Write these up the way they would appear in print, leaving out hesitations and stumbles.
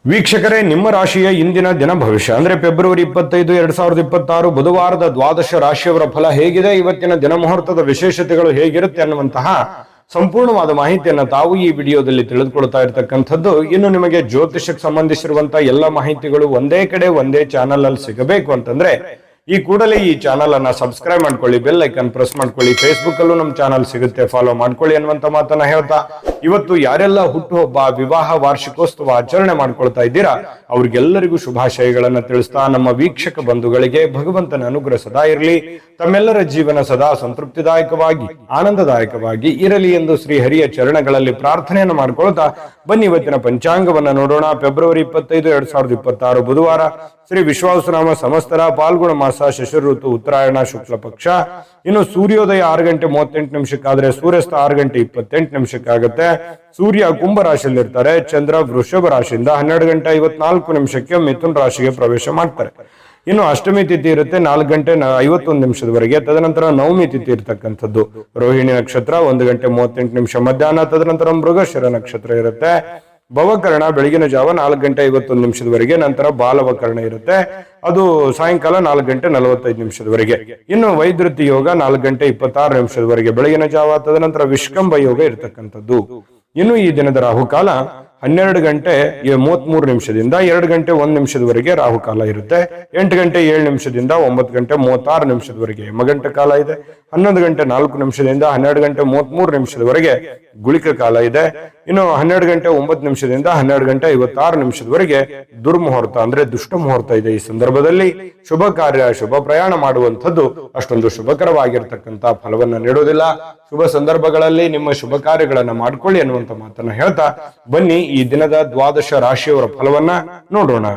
ವೀಕ್ಷಕರೇ, ನಿಮ್ಮ ರಾಶಿಯ ಇಂದಿನ ದಿನ ಭವಿಷ್ಯ ಅಂದ್ರೆ ಫೆಬ್ರವರಿ 25, 2026 ಬುಧವಾರದ ದ್ವಾದಶ ರಾಶಿಯವರ ಫಲ ಹೇಗಿದೆ, ಇವತ್ತಿನ ದಿನ ಮುಹೂರ್ತದ ವಿಶೇಷತೆಗಳು ಹೇಗಿರುತ್ತೆ ಅನ್ನುವಂತಹ ಸಂಪೂರ್ಣವಾದ ಮಾಹಿತಿಯನ್ನ ತಾವು ಈ ವಿಡಿಯೋದಲ್ಲಿ ತಿಳಿದುಕೊಳ್ತಾ ಇರತಕ್ಕಂಥದ್ದು. ಇನ್ನು ನಿಮಗೆ ಜ್ಯೋತಿಷಕ್ಕೆ ಸಂಬಂಧಿಸಿರುವಂತಹ ಎಲ್ಲ ಮಾಹಿತಿಗಳು ಒಂದೇ ಕಡೆ ಒಂದೇ ಚಾನಲ್ ಅಲ್ಲಿ ಸಿಗಬೇಕು ಅಂತಂದ್ರೆ ಈ ಕೂಡಲೇ ಈ ಚಾನಲ್ ಅನ್ನ ಸಬ್ಸ್ಕ್ರೈಬ್ ಮಾಡ್ಕೊಳ್ಳಿ, ಬೆಲ್ ಐಕನ್ ಪ್ರೆಸ್ ಮಾಡ್ಕೊಳ್ಳಿ. ಫೇಸ್ಬುಕ್ ಅಲ್ಲೂ ನಮ್ಮ ಚಾನಲ್ ಸಿಗುತ್ತೆ, ಫಾಲೋ ಮಾಡ್ಕೊಳ್ಳಿ ಅನ್ನುವಂತ ಮಾತನ್ನ ಹೇಳ್ತಾ, ಇವತ್ತು ಯಾರೆಲ್ಲ ಹುಟ್ಟುಹಬ್ಬ, ವಿವಾಹ, ವಾರ್ಷಿಕೋತ್ಸವ ಆಚರಣೆ ಮಾಡ್ಕೊಳ್ತಾ ಇದ್ದೀರಾ ಅವ್ರಿಗೆಲ್ಲರಿಗೂ ಶುಭಾಶಯಗಳನ್ನ ತಿಳಿಸ್ತಾ, ನಮ್ಮ ವೀಕ್ಷಕ ಬಂಧುಗಳಿಗೆ ಭಗವಂತನ ಅನುಗ್ರಹ ಸದಾ ಇರಲಿ, ತಮ್ಮೆಲ್ಲರ ಜೀವನ ಸದಾ ಸಂತೃಪ್ತಿದಾಯಕವಾಗಿ ಆನಂದದಾಯಕವಾಗಿ ಇರಲಿ ಎಂದು ಶ್ರೀ ಹರಿಯ ಚರಣಗಳಲ್ಲಿ ಪ್ರಾರ್ಥನೆಯನ್ನು ಮಾಡ್ಕೊಳ್ತಾ ಬನ್ನಿ ಇವತ್ತಿನ ಪಂಚಾಂಗವನ್ನ ನೋಡೋಣ. ಫೆಬ್ರವರಿ 25, 2026 ಬುಧವಾರ, ಶ್ರೀ ವಿಶ್ವಾವಸುನಾಮ ಸಂವತ್ಸರ, ಪಾಲ್ಗುಣ ಮಾಸ, ಶಶಿರ ಋತು, ಉತ್ತರಾಯಣ, ಶುಕ್ಲ ಪಕ್ಷ. ಇನ್ನು ಸೂರ್ಯೋದಯ 6:38 ಆದ್ರೆ ಸೂರ್ಯಾಸ್ತ 6:28 ಸೂರ್ಯ ಕುಂಭ ರಾಶಿಯಲ್ಲಿ ಇರ್ತಾರೆ. ಚಂದ್ರ ವೃಷಭ ರಾಶಿಯಿಂದ 12:54 ಮಿಥುನ್ ರಾಶಿಗೆ ಪ್ರವೇಶ ಮಾಡ್ತಾರೆ. ಇನ್ನು ಅಷ್ಟಮಿ ತಿಥಿ ಇರುತ್ತೆ 4:51 ತದನಂತರ ನವಮಿ ತಿಥಿ ಇರತಕ್ಕಂಥದ್ದು ರೋಹಿಣಿ ನಕ್ಷತ್ರ 1:38 ಮಧ್ಯಾಹ್ನ, ತದನಂತರ ಮೃಗಶಿರ ನಕ್ಷತ್ರ ಇರುತ್ತೆ. ಭವಕರಣ ಬೆಳಗಿನ ಜಾವ 4:51 ನಂತರ ಬಾಲವಕರಣ ಇರುತ್ತೆ, ಅದು ಸಾಯಂಕಾಲ 4:45 ಇನ್ನು ವೈದ್ಯುತಿ ಯೋಗ 4:26 ಬೆಳಗಿನ ಜಾವ, ತದನಂತರ ವಿಷ್ಕಂಭ ಯೋಗ ಇರತಕ್ಕಂಥದ್ದು. ಇನ್ನು ಈ ದಿನದ ರಾಹುಕಾಲ 12:33 2:01 ರಾಹುಕಾಲ ಇರುತ್ತೆ. 8:07 9:36 ಯಮಗಂಟ ಕಾಲ ಇದೆ. 11:04 12:33 ಗುಳಿಕ ಕಾಲ ಇದೆ. ಇನ್ನು 12:09 12:56 ದುರ್ಮುಹೂರ್ತ ಅಂದ್ರೆ ದುಷ್ಟ ಮುಹೂರ್ತ ಇದೆ. ಈ ಸಂದರ್ಭದಲ್ಲಿ ಶುಭ ಕಾರ್ಯ, ಶುಭ ಪ್ರಯಾಣ ಮಾಡುವಂಥದ್ದು ಅಷ್ಟೊಂದು ಶುಭಕರವಾಗಿರ್ತಕ್ಕಂಥ ಫಲವನ್ನ ನೀಡೋದಿಲ್ಲ. ಶುಭ ಸಂದರ್ಭಗಳಲ್ಲಿ ನಿಮ್ಮ ಶುಭ ಕಾರ್ಯಗಳನ್ನ ಮಾಡ್ಕೊಳ್ಳಿ ಅನ್ನುವಂತ ಮಾತನ್ನ ಹೇಳ್ತಾ ಬನ್ನಿ ಈ ದಿನದ ದ್ವಾದಶ ರಾಶಿಯವರ ಫಲವನ್ನ ನೋಡೋಣ.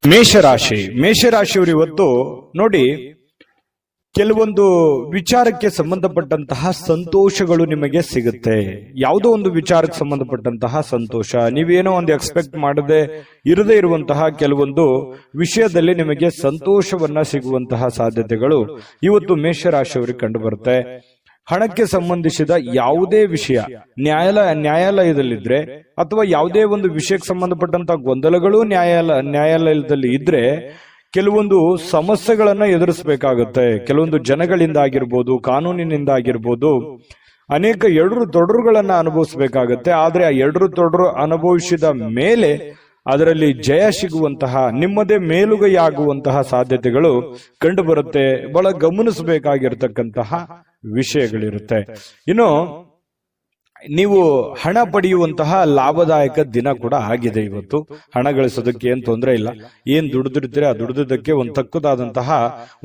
ಮೇಷರಾಶಿಯವರು ಇವತ್ತು ನೋಡಿ, ಕೆಲವೊಂದು ವಿಚಾರಕ್ಕೆ ಸಂಬಂಧಪಟ್ಟಂತಹ ಸಂತೋಷಗಳು ನಿಮಗೆ ಸಿಗುತ್ತೆ. ಯಾವುದೋ ಒಂದು ವಿಚಾರಕ್ಕೆ ಸಂಬಂಧಪಟ್ಟಂತಹ ಸಂತೋಷ, ನೀವೇನೋ ಒಂದು ಎಕ್ಸ್ಪೆಕ್ಟ್ ಮಾಡದೆ ಇರದೇ ಇರುವಂತಹ ಕೆಲವೊಂದು ವಿಷಯದಲ್ಲಿ ನಿಮಗೆ ಸಂತೋಷವನ್ನ ಸಿಗುವಂತಹ ಸಾಧ್ಯತೆಗಳು ಇವತ್ತು ಮೇಷರಾಶಿಯವರಿಗೆ ಕಂಡು ಬರುತ್ತೆ. ಹಣಕ್ಕೆ ಸಂಬಂಧಿಸಿದ ಯಾವುದೇ ವಿಷಯ ನ್ಯಾಯಾಲಯದಲ್ಲಿದ್ರೆ ಅಥವಾ ಯಾವುದೇ ಒಂದು ವಿಷಯಕ್ಕೆ ಸಂಬಂಧಪಟ್ಟಂತಹ ಗೊಂದಲಗಳು ನ್ಯಾಯಾಲಯದಲ್ಲಿ ಇದ್ರೆ ಕೆಲವೊಂದು ಸಮಸ್ಯೆಗಳನ್ನ ಎದುರಿಸಬೇಕಾಗುತ್ತೆ. ಕೆಲವೊಂದು ಜನಗಳಿಂದ ಆಗಿರ್ಬೋದು, ಕಾನೂನಿನಿಂದ ಆಗಿರ್ಬೋದು, ಅನೇಕ ಎಡರು ತೊಡರುಗಳನ್ನ ಅನುಭವಿಸಬೇಕಾಗತ್ತೆ. ಆದ್ರೆ ಆ ಎಡರು ತೊಡರು ಅನುಭವಿಸಿದ ಮೇಲೆ ಅದರಲ್ಲಿ ಜಯ ಸಿಗುವಂತಹ, ನಿಮ್ಮದೇ ಮೇಲುಗೈಯಾಗುವಂತಹ ಸಾಧ್ಯತೆಗಳು ಕಂಡು ಬರುತ್ತೆ. ಬಹಳ ಗಮನಿಸಬೇಕಾಗಿರ್ತಕ್ಕಂತಹ ವಿಷಯಗಳಿರುತ್ತೆ. ಇನ್ನು ನೀವು ಹಣ ಪಡೆಯುವಂತಹ ಲಾಭದಾಯಕ ದಿನ ಕೂಡ ಆಗಿದೆ. ಇವತ್ತು ಹಣ ಗಳಿಸೋದಕ್ಕೆ ಏನ್ ತೊಂದರೆ ಇಲ್ಲ. ಏನ್ ದುಡಿದಿರ್ತೀರಿ ಆ ದುಡಿದಕ್ಕೆ ಒಂದು ತಕ್ಕದಾದಂತಹ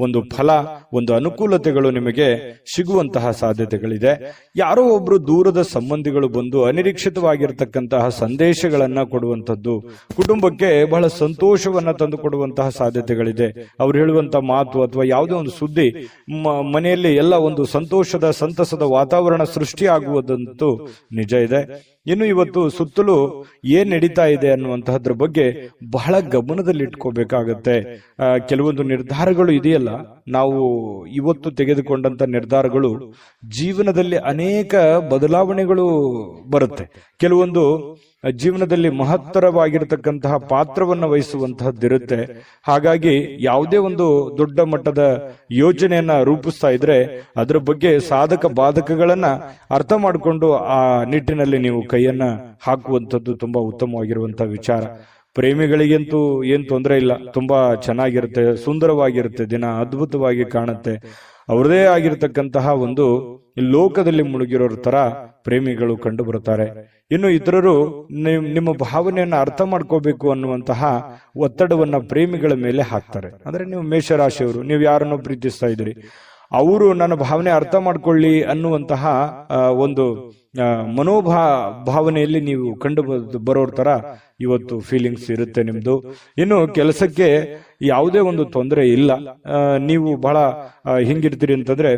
ಒಂದು ಫಲ, ಒಂದು ಅನುಕೂಲತೆಗಳು ನಿಮಗೆ ಸಿಗುವಂತಹ ಸಾಧ್ಯತೆಗಳಿದೆ. ಯಾರೋ ಒಬ್ರು ದೂರದ ಸಂಬಂಧಿಗಳು ಬಂದು ಅನಿರೀಕ್ಷಿತವಾಗಿರ್ತಕ್ಕಂತಹ ಸಂದೇಶಗಳನ್ನ ಕೊಡುವಂತದ್ದು ಕುಟುಂಬಕ್ಕೆ ಬಹಳ ಸಂತೋಷವನ್ನ ತಂದು ಕೊಡುವಂತಹ ಸಾಧ್ಯತೆಗಳಿದೆ. ಅವ್ರು ಹೇಳುವಂತಹ ಮಾತು ಅಥವಾ ಯಾವುದೇ ಒಂದು ಸುದ್ದಿ ಮನೆಯಲ್ಲಿ ಎಲ್ಲ ಒಂದು ಸಂತೋಷದ, ಸಂತಸದ ವಾತಾವರಣ ಸೃಷ್ಟಿಯಾಗುವುದಂತೂ ನಿಜ ಇದೆ. ಇನ್ನು ಇವತ್ತು ಸುತ್ತಲೂ ಏನ್ ನಡೀತಾ ಇದೆ ಅನ್ನುವಂತಹದ್ರ ಬಗ್ಗೆ ಬಹಳ ಗಮನದಲ್ಲಿ ಇಟ್ಕೋಬೇಕಾಗತ್ತೆ. ಕೆಲವೊಂದು ನಿರ್ಧಾರಗಳು ಇದೆಯಲ್ಲ, ನಾವು ಇವತ್ತು ತೆಗೆದುಕೊಂಡಂತ ನಿರ್ಧಾರಗಳು ಜೀವನದಲ್ಲಿ ಅನೇಕ ಬದಲಾವಣೆಗಳು ಬರುತ್ತೆ. ಕೆಲವೊಂದು ಜೀವನದಲ್ಲಿ ಮಹತ್ತರವಾಗಿರತಕ್ಕಂತಹ ಪಾತ್ರವನ್ನು ವಹಿಸುವಂತಹದ್ದಿರುತ್ತೆ. ಹಾಗಾಗಿ ಯಾವುದೇ ಒಂದು ದೊಡ್ಡ ಮಟ್ಟದ ಯೋಜನೆಯನ್ನ ರೂಪಿಸ್ತಾ ಇದ್ರೆ ಅದರ ಬಗ್ಗೆ ಸಾಧಕ ಬಾಧಕಗಳನ್ನ ಅರ್ಥ ಮಾಡಿಕೊಂಡು ಆ ನಿಟ್ಟಿನಲ್ಲಿ ನೀವು ಕೈಯನ್ನ ಹಾಕುವಂಥದ್ದು ತುಂಬಾ ಉತ್ತಮವಾಗಿರುವಂತಹ ವಿಚಾರ. ಪ್ರೇಮಿಗಳಿಗಂತೂ ಏನ್ ತೊಂದರೆ ಇಲ್ಲ, ತುಂಬಾ ಚೆನ್ನಾಗಿರುತ್ತೆ, ಸುಂದರವಾಗಿರುತ್ತೆ, ದಿನ ಅದ್ಭುತವಾಗಿ ಕಾಣುತ್ತೆ. ಅವ್ರದೇ ಆಗಿರ್ತಕ್ಕಂತಹ ಒಂದು ಲೋಕದಲ್ಲಿ ಮುಳುಗಿರೋರ ತರ ಪ್ರೇಮಿಗಳು ಕಂಡು ಬರುತ್ತಾರೆ. ಇನ್ನು ಇತರರು ನಿಮ್ಮ ಭಾವನೆಯನ್ನ ಅರ್ಥ ಮಾಡ್ಕೋಬೇಕು ಅನ್ನುವಂತಹ ಒತ್ತಡವನ್ನ ಪ್ರೇಮಿಗಳ ಮೇಲೆ ಹಾಕ್ತಾರೆ. ಅಂದ್ರೆ ನೀವು ಮೇಷರಾಶಿಯವರು, ನೀವು ಯಾರನ್ನು ಪ್ರೀತಿಸ್ತಾ ಇದ್ದೀರಿ, ಅವರು ನನ್ನ ಭಾವನೆ ಅರ್ಥ ಮಾಡ್ಕೊಳ್ಳಿ ಅನ್ನುವಂತಹ ಒಂದು ಭಾವನೆಯಲ್ಲಿ ನೀವು ಕಂಡು ಬರೋರ್ ತರ ಇವತ್ತು ಫೀಲಿಂಗ್ಸ್ ಇರುತ್ತೆ ನಿಮ್ದು. ಇನ್ನು ಕೆಲಸಕ್ಕೆ ಯಾವುದೇ ಒಂದು ತೊಂದರೆ ಇಲ್ಲ. ನೀವು ಬಹಳ ಹಿಂಗಿರ್ತೀರಿ ಅಂತಂದ್ರೆ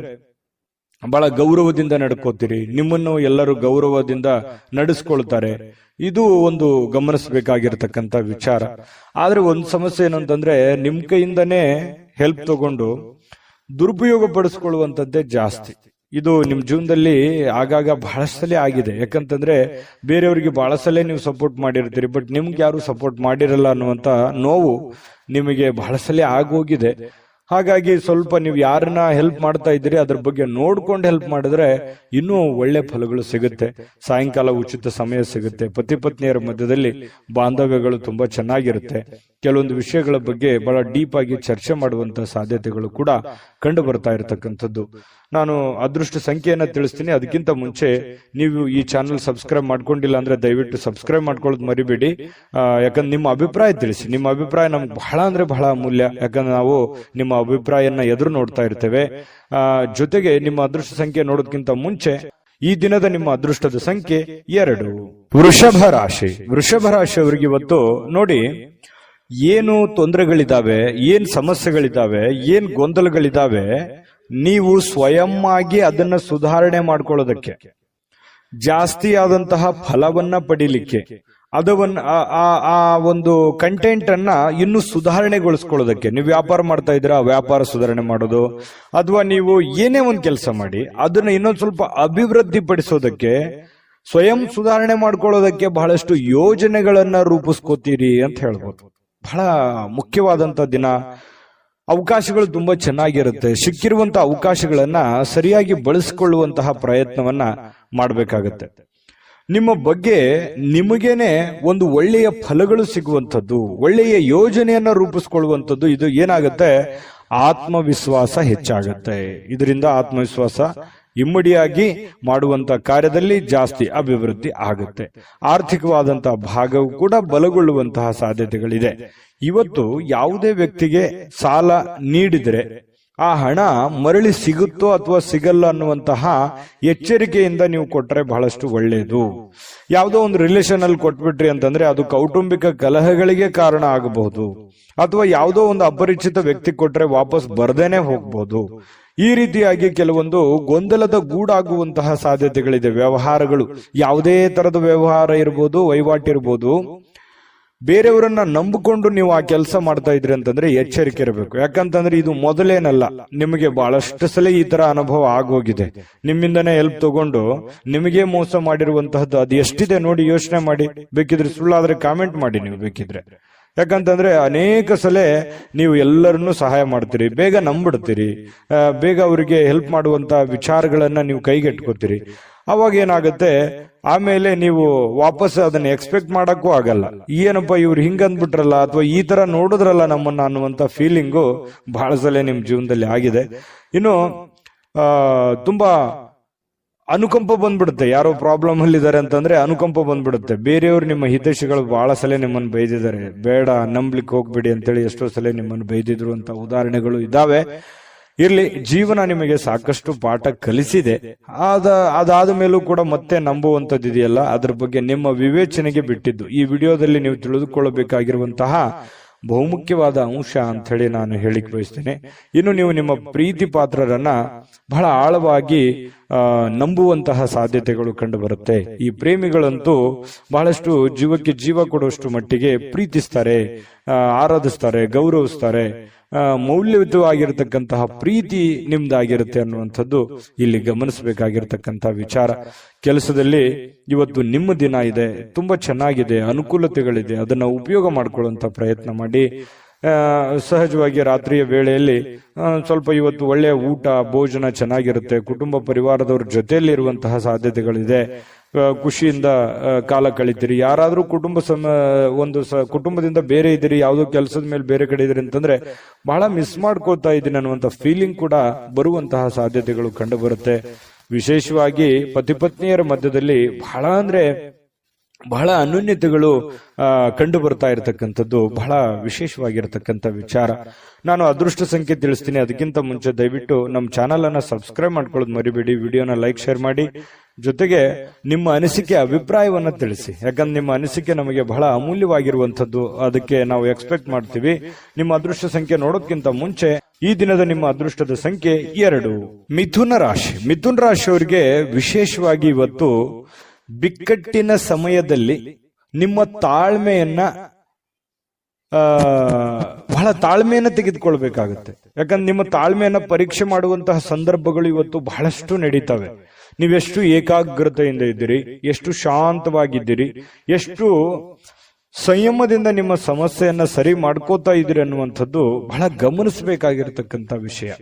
ಬಹಳ ಗೌರವದಿಂದ ನಡ್ಕೋತೀರಿ, ನಿಮ್ಮನ್ನು ಎಲ್ಲರೂ ಗೌರವದಿಂದ ನಡೆಸ್ಕೊಳ್ತಾರೆ. ಇದು ಒಂದು ಗಮನಿಸಬೇಕಾಗಿರ್ತಕ್ಕಂಥ ವಿಚಾರ. ಆದ್ರೆ ಒಂದು ಸಮಸ್ಯೆ ಏನು ಅಂತಂದ್ರೆ, ನಿಮ್ ಕೈಯಿಂದನೇ ಹೆಲ್ಪ್ ತಗೊಂಡು ದುರುಪಯೋಗ ಪಡಿಸ್ಕೊಳ್ಳುವಂತದ್ದೇ ಜಾಸ್ತಿ. ಇದು ನಿಮ್ ಜೀವನದಲ್ಲಿ ಆಗಾಗ ಬಹಳಷ್ಟು ಸಲ ಆಗಿದೆ. ಯಾಕಂತಂದ್ರೆ ಬೇರೆಯವರಿಗೆ ಬಹಳ ಸಲ ನೀವು ಸಪೋರ್ಟ್ ಮಾಡಿರ್ತೀರಿ, ಬಟ್ ನಿಮ್ಗೆ ಯಾರು ಸಪೋರ್ಟ್ ಮಾಡಿರಲ್ಲ ಅನ್ನುವಂತ ನೋವು ನಿಮಗೆ ಬಹಳ ಸಲ ಆಗೋಗಿದೆ. ಹಾಗಾಗಿ ಸ್ವಲ್ಪ ನೀವು ಯಾರನ್ನ ಹೆಲ್ಪ್ ಮಾಡ್ತಾ ಇದ್ದೀರಿ ಅದ್ರ ಬಗ್ಗೆ ನೋಡ್ಕೊಂಡು ಹೆಲ್ಪ್ ಮಾಡಿದ್ರೆ ಇನ್ನೂ ಒಳ್ಳೆ ಫಲಗಳು ಸಿಗುತ್ತೆ. ಸಾಯಂಕಾಲ ಉಚಿತ ಸಮಯ ಸಿಗುತ್ತೆ. ಪತಿ ಪತ್ನಿಯರ ಮಧ್ಯದಲ್ಲಿ ಬಾಂಧವ್ಯಗಳು ತುಂಬಾ ಚೆನ್ನಾಗಿರುತ್ತೆ. ಕೆಲವೊಂದು ವಿಷಯಗಳ ಬಗ್ಗೆ ಬಹಳ ಡೀಪ್ ಆಗಿ ಚರ್ಚೆ ಮಾಡುವಂತ ಸಾಧ್ಯತೆಗಳು ಕೂಡ ಕಂಡು ಬರ್ತಾ ಇರತಕ್ಕಂಥದ್ದು. ನಾನು ಅದೃಷ್ಟ ಸಂಖ್ಯೆಯನ್ನ ತಿಳಿಸ್ತೀನಿ. ಅದಕ್ಕಿಂತ ಮುಂಚೆ ನೀವು ಈ ಚಾನಲ್ ಸಬ್ಸ್ಕ್ರೈಬ್ ಮಾಡ್ಕೊಂಡಿಲ್ಲ ಅಂದ್ರೆ ದಯವಿಟ್ಟು ಸಬ್ಸ್ಕ್ರೈಬ್ ಮಾಡ್ಕೊಳ್ಳೋದು ಮರಿಬೇಡಿ. ಯಾಕಂದ್ರೆ ನಿಮ್ಮ ಅಭಿಪ್ರಾಯ ತಿಳಿಸಿ. ನಿಮ್ಮ ಅಭಿಪ್ರಾಯ ನಮ್ಗೆ ಬಹಳ ಅಂದ್ರೆ ಬಹಳ ಅಮೂಲ್ಯ. ಯಾಕಂದ್ರೆ ನಾವು ನಿಮ್ಮ ಅಭಿಪ್ರಾಯನ ಎದುರು ನೋಡ್ತಾ ಇರ್ತೇವೆ. ಜೊತೆಗೆ ನಿಮ್ಮ ಅದೃಷ್ಟ ಸಂಖ್ಯೆ ನೋಡೋದಕ್ಕಿಂತ ಮುಂಚೆ ಈ ದಿನದ ನಿಮ್ಮ ಅದೃಷ್ಟದ ಸಂಖ್ಯೆ 2. ವೃಷಭ ರಾಶಿ. ವೃಷಭ ರಾಶಿಯವರಿಗೆ ಇವತ್ತು ನೋಡಿ, ಏನು ತೊಂದರೆಗಳಿದಾವೆ, ಏನ್ ಸಮಸ್ಯೆಗಳಿದಾವೆ, ಏನ್ ಗೊಂದಲಗಳಿದಾವೆ, ನೀವು ಸ್ವಯಂ ಆಗಿ ಅದನ್ನ ಸುಧಾರಣೆ ಮಾಡ್ಕೊಳ್ಳೋದಕ್ಕೆ, ಜಾಸ್ತಿ ಆದಂತಹ ಫಲವನ್ನ ಪಡಿಲಿಕ್ಕೆ, ಅದವನ್ನ ಆ ಒಂದು ಕಂಟೆಂಟ್ ಅನ್ನ ಇನ್ನು ಸುಧಾರಣೆಗೊಳಿಸ್ಕೊಳ್ಳೋದಕ್ಕೆ, ನೀವು ವ್ಯಾಪಾರ ಮಾಡ್ತಾ ಇದ್ದೀರಾ ವ್ಯಾಪಾರ ಸುಧಾರಣೆ ಮಾಡೋದು, ಅಥವಾ ನೀವು ಏನೇ ಒಂದು ಕೆಲಸ ಮಾಡಿ ಅದನ್ನ ಇನ್ನೊಂದು ಸ್ವಲ್ಪ ಅಭಿವೃದ್ಧಿ ಪಡಿಸೋದಕ್ಕೆ, ಸ್ವಯಂ ಸುಧಾರಣೆ ಮಾಡ್ಕೊಳ್ಳೋದಕ್ಕೆ ಬಹಳಷ್ಟು ಯೋಜನೆಗಳನ್ನ ರೂಪಿಸ್ಕೋತೀರಿ ಅಂತ ಹೇಳ್ಬೋದು. ಬಹಳ ಮುಖ್ಯವಾದಂತ ದಿನ. ಅವಕಾಶಗಳು ತುಂಬಾ ಚೆನ್ನಾಗಿರುತ್ತೆ. ಸಿಕ್ಕಿರುವಂತಹ ಅವಕಾಶಗಳನ್ನ ಸರಿಯಾಗಿ ಬಳಸಿಕೊಳ್ಳುವಂತಹ ಪ್ರಯತ್ನವನ್ನ ಮಾಡಬೇಕಾಗತ್ತೆ. ನಿಮ್ಮ ಬಗ್ಗೆ ನಿಮಗೇನೆ ಒಂದು ಒಳ್ಳೆಯ ಫಲಗಳು ಸಿಗುವಂಥದ್ದು, ಒಳ್ಳೆಯ ಯೋಜನೆಯನ್ನ ರೂಪಿಸ್ಕೊಳ್ಳುವಂಥದ್ದು. ಇದು ಏನಾಗುತ್ತೆ, ಆತ್ಮವಿಶ್ವಾಸ ಹೆಚ್ಚಾಗತ್ತೆ. ಇದರಿಂದ ಆತ್ಮವಿಶ್ವಾಸ ಇಮ್ಮಡಿಯಾಗಿ ಮಾಡುವಂತ ಕಾರ್ಯದಲ್ಲಿ ಜಾಸ್ತಿ ಅಭಿವೃದ್ಧಿ ಆಗುತ್ತೆ. ಆರ್ಥಿಕವಾದಂತಹ ಭಾಗವು ಕೂಡ ಬಲಗೊಳ್ಳುವಂತಹ ಸಾಧ್ಯತೆಗಳಿದೆ. ಇವತ್ತು ಯಾವುದೇ ವ್ಯಕ್ತಿಗೆ ಸಾಲ ನೀಡಿದ್ರೆ ಆ ಹಣ ಮರಳಿ ಸಿಗುತ್ತೋ ಅಥವಾ ಸಿಗಲ್ಲ ಅನ್ನುವಂತಹ ಎಚ್ಚರಿಕೆಯಿಂದ ನೀವು ಕೊಟ್ಟರೆ ಬಹಳಷ್ಟು ಒಳ್ಳೆಯದು. ಯಾವುದೋ ಒಂದು ರಿಲೇಷನ್ ಅಲ್ಲಿ ಕೊಟ್ಬಿಟ್ರಿ ಅಂತಂದ್ರೆ ಅದು ಕೌಟುಂಬಿಕ ಕಲಹಗಳಿಗೆ ಕಾರಣ ಆಗಬಹುದು, ಅಥವಾ ಯಾವುದೋ ಒಂದು ಅಪರಿಚಿತ ವ್ಯಕ್ತಿ ಕೊಟ್ರೆ ವಾಪಸ್ ಬರ್ದೇನೆ ಹೋಗ್ಬಹುದು. ಈ ರೀತಿಯಾಗಿ ಕೆಲವೊಂದು ಗೊಂದಲದ ಗೂಡಾಗುವಂತಹ ಸಾಧ್ಯತೆಗಳಿದೆ. ವ್ಯವಹಾರಗಳು, ಯಾವುದೇ ತರದ ವ್ಯವಹಾರ ಇರ್ಬೋದು, ವಹಿವಾಟಿರ್ಬೋದು, ಬೇರೆಯವರನ್ನ ನಂಬಿಕೊಂಡು ನೀವು ಆ ಕೆಲಸ ಮಾಡ್ತಾ ಇದ್ರಿ ಅಂತಂದ್ರೆ ಎಚ್ಚರಿಕೆ ಇರಬೇಕು. ಯಾಕಂತಂದ್ರೆ ಇದು ಮೊದಲೇನಲ್ಲ, ನಿಮಗೆ ಬಹಳಷ್ಟು ಸಲ ಈ ತರ ಅನುಭವ ಆಗೋಗಿದೆ. ನಿಮ್ಮಿಂದನೇ ಹೆಲ್ಪ್ ತಗೊಂಡು ನಿಮಗೆ ಮೋಸ ಮಾಡಿರುವಂತಹದ್ದು ಅದು ಎಷ್ಟಿದೆ ನೋಡಿ, ಯೋಚನೆ ಮಾಡಿ. ಬೇಕಿದ್ರೆ ಸುಳ್ಳಾದ್ರೆ ಕಾಮೆಂಟ್ ಮಾಡಿ ನೀವು ಬೇಕಿದ್ರೆ. ಯಾಕಂತಂದ್ರೆ ಅನೇಕ ಸಲ ನೀವು ಎಲ್ಲರನ್ನೂ ಸಹಾಯ ಮಾಡ್ತೀರಿ, ಬೇಗ ನಂಬಿಡ್ತೀರಿ, ಬೇಗ ಅವರಿಗೆ ಹೆಲ್ಪ್ ಮಾಡುವಂತ ವಿಚಾರಗಳನ್ನ ನೀವು ಕೈಗೆಟ್ಕೋತೀರಿ. ಅವಾಗ ಏನಾಗುತ್ತೆ, ಆಮೇಲೆ ನೀವು ವಾಪಸ್ ಅದನ್ನ ಎಕ್ಸ್ಪೆಕ್ಟ್ ಮಾಡಕ್ಕೂ ಆಗಲ್ಲ. ಏನಪ್ಪ ಇವ್ರು ಹಿಂಗಂದ್ಬಿಟ್ರಲ್ಲ, ಅಥವಾ ಈ ತರ ನೋಡಿದ್ರಲ್ಲ ನಮ್ಮನ್ನ ಅನ್ನುವಂತ ಫೀಲಿಂಗು ಬಹಳ ಸಲ ನಿಮ್ ಜೀವನದಲ್ಲಿ ಆಗಿದೆ. ಇನ್ನು ತುಂಬಾ ಅನುಕಂಪ ಬಂದ್ಬಿಡುತ್ತೆ. ಯಾರೋ ಪ್ರಾಬ್ಲಮ್ ಅಲ್ಲಿ ಇದಾರೆ ಅಂತಂದ್ರೆ ಅನುಕಂಪ ಬಂದ್ಬಿಡುತ್ತೆ. ಬೇರೆಯವರು, ನಿಮ್ಮ ಹಿತೈಷಿಗಳು ಬಹಳ ಸಲ ನಿಮ್ಮನ್ನು ಬೈದಿದ್ದಾರೆ, ಬೇಡ ನಂಬ್ಲಿಕ್ಕೆ ಹೋಗ್ಬೇಡಿ ಅಂತೇಳಿ ಎಷ್ಟೋ ಸಲ ನಿಮ್ಮನ್ನು ಬೈದಿದ್ರು ಅಂತ ಉದಾಹರಣೆಗಳು ಇದಾವೆ. ಇರ್ಲಿ, ಜೀವನ ನಿಮಗೆ ಸಾಕಷ್ಟು ಪಾಠ ಕಲಿಸಿದೆ. ಅದಾದ ಮೇಲೂ ಕೂಡ ಮತ್ತೆ ನಂಬುವಂಥದ್ದು ಇದೆಯಲ್ಲ, ಅದ್ರ ಬಗ್ಗೆ ನಿಮ್ಮ ವಿವೇಚನೆಗೆ ಬಿಟ್ಟಿದ್ದು. ಈ ವಿಡಿಯೋದಲ್ಲಿ ನೀವು ತಿಳಿದುಕೊಳ್ಳಬೇಕಾಗಿರುವಂತಹ ಬಹುಮುಖ್ಯವಾದ ಅಂಶ ಅಂತ ಹೇಳಿ ನಾನು ಹೇಳಿಕ್ ಬಯಸ್ತೇನೆ. ಇನ್ನು ನೀವು ನಿಮ್ಮ ಪ್ರೀತಿ ಪಾತ್ರರನ್ನ ಬಹಳ ಆಳವಾಗಿ ನಂಬುವಂತಹ ಸಾಧ್ಯತೆಗಳು ಕಂಡು ಬರುತ್ತೆ. ಈ ಪ್ರೇಮಿಗಳಂತೂ ಬಹಳಷ್ಟು ಜೀವಕ್ಕೆ ಜೀವ ಕೊಡುವಷ್ಟು ಮಟ್ಟಿಗೆ ಪ್ರೀತಿಸ್ತಾರೆ, ಆರಾಧಿಸ್ತಾರೆ, ಗೌರವಿಸ್ತಾರೆ. ಮೌಲ್ಯಯುತವಾಗಿರತಕ್ಕಂತಹ ಪ್ರೀತಿ ನಿಮ್ದಾಗಿರುತ್ತೆ ಅನ್ನುವಂಥದ್ದು ಇಲ್ಲಿ ಗಮನಿಸಬೇಕಾಗಿರ್ತಕ್ಕಂತಹ ವಿಚಾರ. ಕೆಲಸದಲ್ಲಿ ಇವತ್ತು ನಿಮ್ಮ ದಿನ ಇದೆ, ತುಂಬಾ ಚೆನ್ನಾಗಿದೆ, ಅನುಕೂಲತೆಗಳಿದೆ, ಅದನ್ನ ಉಪಯೋಗ ಮಾಡ್ಕೊಳ್ಳುವಂತ ಪ್ರಯತ್ನ ಮಾಡಿ. ಸಹಜವಾಗಿ ರಾತ್ರಿಯ ವೇಳೆಯಲ್ಲಿ ಸ್ವಲ್ಪ ಇವತ್ತು ಒಳ್ಳೆಯ ಊಟ ಭೋಜನ ಚೆನ್ನಾಗಿರುತ್ತೆ. ಕುಟುಂಬ ಪರಿವಾರದವ್ರ ಜೊತೆಯಲ್ಲಿ ಇರುವಂತಹ ಸಾಧ್ಯತೆಗಳಿದೆ. ಖುಷಿಯಿಂದ ಕಾಲ ಕಳಿತೀರಿ. ಯಾರಾದ್ರೂ ಕುಟುಂಬದಿಂದ ಬೇರೆ ಇದ್ದೀರಿ, ಯಾವುದೋ ಕೆಲಸದ ಮೇಲೆ ಬೇರೆ ಕಡೆ ಇದ್ರಿ ಅಂತಂದ್ರೆ ಬಹಳ ಮಿಸ್ ಮಾಡ್ಕೋತಾ ಇದ್ದೀನಿ ಅನ್ನುವಂತ ಫೀಲಿಂಗ್ ಕೂಡ ಬರುವಂತಹ ಸಾಧ್ಯತೆಗಳು ಕಂಡು ಬರುತ್ತೆ. ವಿಶೇಷವಾಗಿ ಪತಿ ಪತ್ನಿಯರ ಮಧ್ಯದಲ್ಲಿ ಬಹಳ ಅನ್ಯೋನ್ಯತೆಗಳು ಕಂಡು ಬರ್ತಾ ಇರತಕ್ಕಂಥದ್ದು ಬಹಳ ವಿಶೇಷವಾಗಿರತಕ್ಕಂಥ ವಿಚಾರ. ನಾನು ಅದೃಷ್ಟ ಸಂಖ್ಯೆ ತಿಳಿಸ್ತೀನಿ. ಅದಕ್ಕಿಂತ ಮುಂಚೆ ದಯವಿಟ್ಟು ನಮ್ಮ ಚಾನಲ್ ಅನ್ನ ಸಬ್ಸ್ಕ್ರೈಬ್ ಮಾಡ್ಕೊಳ್ಳೋದು ಮರಿಬೇಡಿ. ವಿಡಿಯೋನ ಲೈಕ್, ಶೇರ್ ಮಾಡಿ. ಜೊತೆಗೆ ನಿಮ್ಮ ಅನಿಸಿಕೆ, ಅಭಿಪ್ರಾಯವನ್ನ ತಿಳಿಸಿ. ಯಾಕಂದ್ರೆ ನಿಮ್ಮ ಅನಿಸಿಕೆ ನಮಗೆ ಬಹಳ ಅಮೂಲ್ಯವಾಗಿರುವಂತದ್ದು. ಅದಕ್ಕೆ ನಾವು ಎಕ್ಸ್ಪೆಕ್ಟ್ ಮಾಡ್ತೀವಿ. ನಿಮ್ಮ ಅದೃಷ್ಟ ಸಂಖ್ಯೆ ನೋಡೋದಕ್ಕಿಂತ ಮುಂಚೆ ಈ ದಿನದ ನಿಮ್ಮ ಅದೃಷ್ಟದ ಸಂಖ್ಯೆ 2. ಮಿಥುನ ರಾಶಿ. ಮಿಥುನ ರಾಶಿಯವರಿಗೆ ವಿಶೇಷವಾಗಿ ಇವತ್ತು ಬಿಕ್ಕಟ್ಟಿನ ಸಮಯದಲ್ಲಿ ನಿಮ್ಮ ತಾಳ್ಮೆಯನ್ನ ಬಹಳ ಬಹಳ ತಾಳ್ಮೆಯನ್ನು ತೆಗೆದುಕೊಳ್ಬೇಕಾಗುತ್ತೆ. ಯಾಕಂದ್ರೆ ನಿಮ್ಮ ತಾಳ್ಮೆಯನ್ನ ಪರೀಕ್ಷೆ ಮಾಡುವಂತಹ ಸಂದರ್ಭಗಳು ಇವತ್ತು ಬಹಳಷ್ಟು ನಡೀತವೆ. ನೀವೆಷ್ಟು ಏಕಾಗ್ರತೆಯಿಂದ ಇದ್ದೀರಿ, ಎಷ್ಟು ಶಾಂತವಾಗಿದ್ದೀರಿ, ಎಷ್ಟು ಸಂಯಮದಿಂದ ನಿಮ್ಮ ಸಮಸ್ಯೆಯನ್ನ ಸರಿ ಮಾಡ್ಕೋತಾ ಇದ್ದೀರಿ ಅನ್ನುವಂಥದ್ದು ಬಹಳ ಗಮನಿಸಬೇಕಾಗಿರ್ತಕ್ಕಂಥ ವಿಷಯ.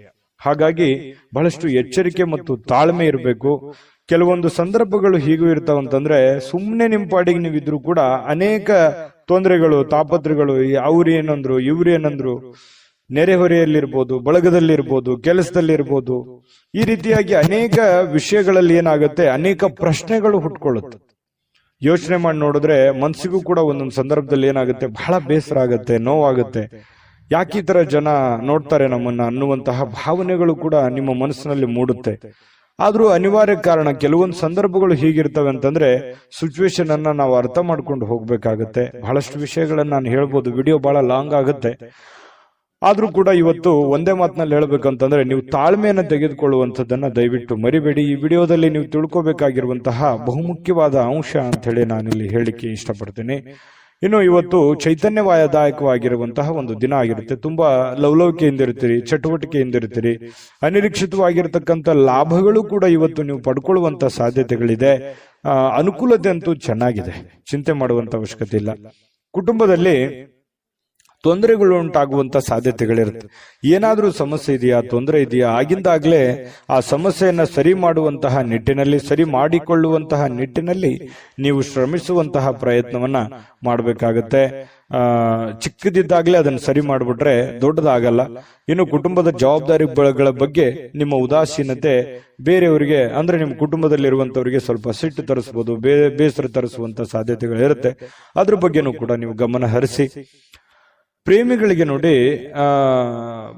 ಹಾಗಾಗಿ ಬಹಳಷ್ಟು ಎಚ್ಚರಿಕೆ ಮತ್ತು ತಾಳ್ಮೆ ಇರಬೇಕು. ಕೆಲವೊಂದು ಸಂದರ್ಭಗಳು ಹೀಗೂ ಇರ್ತಾವಂತಂದ್ರೆ ಸುಮ್ಮನೆ ನಿಮ್ಮ ಪಾಡಿಗೆ ನೀವಿದ್ರು ಕೂಡ ಅನೇಕ ತೊಂದರೆಗಳು, ತಾಪತ್ರಗಳು, ಅವ್ರೇನಂದ್ರು ಇವ್ರೇನಂದ್ರು, ನೆರೆಹೊರೆಯಲ್ಲಿರ್ಬೋದು, ಬಳಗದಲ್ಲಿರ್ಬೋದು, ಕೆಲಸದಲ್ಲಿರ್ಬೋದು, ಈ ರೀತಿಯಾಗಿ ಅನೇಕ ವಿಷಯಗಳಲ್ಲಿ ಏನಾಗುತ್ತೆ, ಅನೇಕ ಪ್ರಶ್ನೆಗಳು ಹುಟ್ಕೊಳ್ಳುತ್ತೆ. ಯೋಚನೆ ಮಾಡಿ ನೋಡಿದ್ರೆ ಮನಸ್ಸಿಗೂ ಕೂಡ ಒಂದೊಂದು ಸಂದರ್ಭದಲ್ಲಿ ಏನಾಗುತ್ತೆ, ಬಹಳ ಬೇಸರ ಆಗುತ್ತೆ, ನೋವಾಗುತ್ತೆ. ಯಾಕೆ ಈ ತರ ಜನ ನೋಡ್ತಾರೆ ನಮ್ಮನ್ನ ಅನ್ನುವಂತಹ ಭಾವನೆಗಳು ಕೂಡ ನಿಮ್ಮ ಮನಸ್ಸಿನಲ್ಲಿ ಮೂಡುತ್ತೆ. ಆದ್ರೂ ಅನಿವಾರ್ಯ ಕಾರಣ, ಕೆಲವೊಂದು ಸಂದರ್ಭಗಳು ಹೀಗಿರ್ತವೆ ಅಂತಂದ್ರೆ ಸಿಚುವೇಶನ್ ಅನ್ನ ನಾವು ಅರ್ಥ ಮಾಡ್ಕೊಂಡು ಹೋಗ್ಬೇಕಾಗತ್ತೆ. ಬಹಳಷ್ಟು ವಿಷಯಗಳನ್ನ ನಾನು ಹೇಳ್ಬೋದು, ವಿಡಿಯೋ ಬಹಳ ಲಾಂಗ್ ಆಗುತ್ತೆ. ಆದ್ರೂ ಕೂಡ ಇವತ್ತು ಒಂದೇ ಮಾತಿನಲ್ಲಿ ಹೇಳ್ಬೇಕಂತಂದ್ರೆ, ನೀವು ತಾಳ್ಮೆಯನ್ನು ತೆಗೆದುಕೊಳ್ಳುವಂಥದ್ದನ್ನ ದಯವಿಟ್ಟು ಮರಿಬೇಡಿ. ಈ ವಿಡಿಯೋದಲ್ಲಿ ನೀವು ತಿಳ್ಕೊಬೇಕಾಗಿರುವಂತಹ ಬಹುಮುಖ್ಯವಾದ ಅಂಶ ಅಂತ ಹೇಳಿ ನಾನಿಲ್ಲಿ ಹೇಳಿಕ್ಕೆ ಇಷ್ಟಪಡ್ತೀನಿ. ಇನ್ನು ಇವತ್ತು ಚೈತನ್ಯದಾಯಕವಾಗಿರುವಂತಹ ಒಂದು ದಿನ ಆಗಿರುತ್ತೆ. ತುಂಬಾ ಲವಲವಿಕೆಯಿಂದ ಇರ್ತೀರಿ, ಚಟುವಟಿಕೆಯಿಂದ ಇರ್ತೀರಿ. ಅನಿರೀಕ್ಷಿತವಾಗಿರ್ತಕ್ಕಂಥ ಲಾಭಗಳು ಕೂಡ ಇವತ್ತು ನೀವು ಪಡ್ಕೊಳ್ಳುವಂತ ಸಾಧ್ಯತೆಗಳಿದೆ. ಅನುಕೂಲತೆ ಅಂತೂ ಚೆನ್ನಾಗಿದೆ, ಚಿಂತೆ ಮಾಡುವಂತ ಅವಶ್ಯಕತೆ ಇಲ್ಲ. ಕುಟುಂಬದಲ್ಲಿ ತೊಂದರೆಗಳು ಉಂಟಾಗುವಂತ ಸಾಧ್ಯತೆಗಳಿರುತ್ತೆ. ಏನಾದ್ರೂ ಸಮಸ್ಯೆ ಇದೆಯಾ, ತೊಂದರೆ ಇದೆಯಾ, ಆಗಿಂದಾಗ್ಲೇ ಆ ಸಮಸ್ಯೆಯನ್ನ ಸರಿ ಮಾಡುವಂತಹ ನಿಟ್ಟಿನಲ್ಲಿ, ಸರಿ ಮಾಡಿಕೊಳ್ಳುವಂತಹ ನಿಟ್ಟಿನಲ್ಲಿ ನೀವು ಶ್ರಮಿಸುವಂತಹ ಪ್ರಯತ್ನವನ್ನ ಮಾಡಬೇಕಾಗತ್ತೆ. ಚಿಕ್ಕದಿದ್ದಾಗ್ಲೇ ಅದನ್ನ ಸರಿ ಮಾಡ್ಬಿಟ್ರೆ ದೊಡ್ಡದಾಗಲ್ಲ. ಇನ್ನು ಕುಟುಂಬದ ಜವಾಬ್ದಾರಿಗಳ ಬಗ್ಗೆ ನಿಮ್ಮ ಉದಾಸೀನತೆ ಬೇರೆಯವರಿಗೆ, ಅಂದ್ರೆ ನಿಮ್ಮ ಕುಟುಂಬದಲ್ಲಿರುವಂತವರಿಗೆ ಸ್ವಲ್ಪ ಸಿಟ್ಟು ತರಿಸಬಹುದು, ಬೇಸರ ತರಿಸುವಂತ ಸಾಧ್ಯತೆಗಳಿರುತ್ತೆ. ಅದ್ರ ಬಗ್ಗೆನೂ ಕೂಡ ನೀವು ಗಮನ ಹರಿಸಿ. ಪ್ರೇಮಿಗಳಿಗೆ ನೋಡಿ,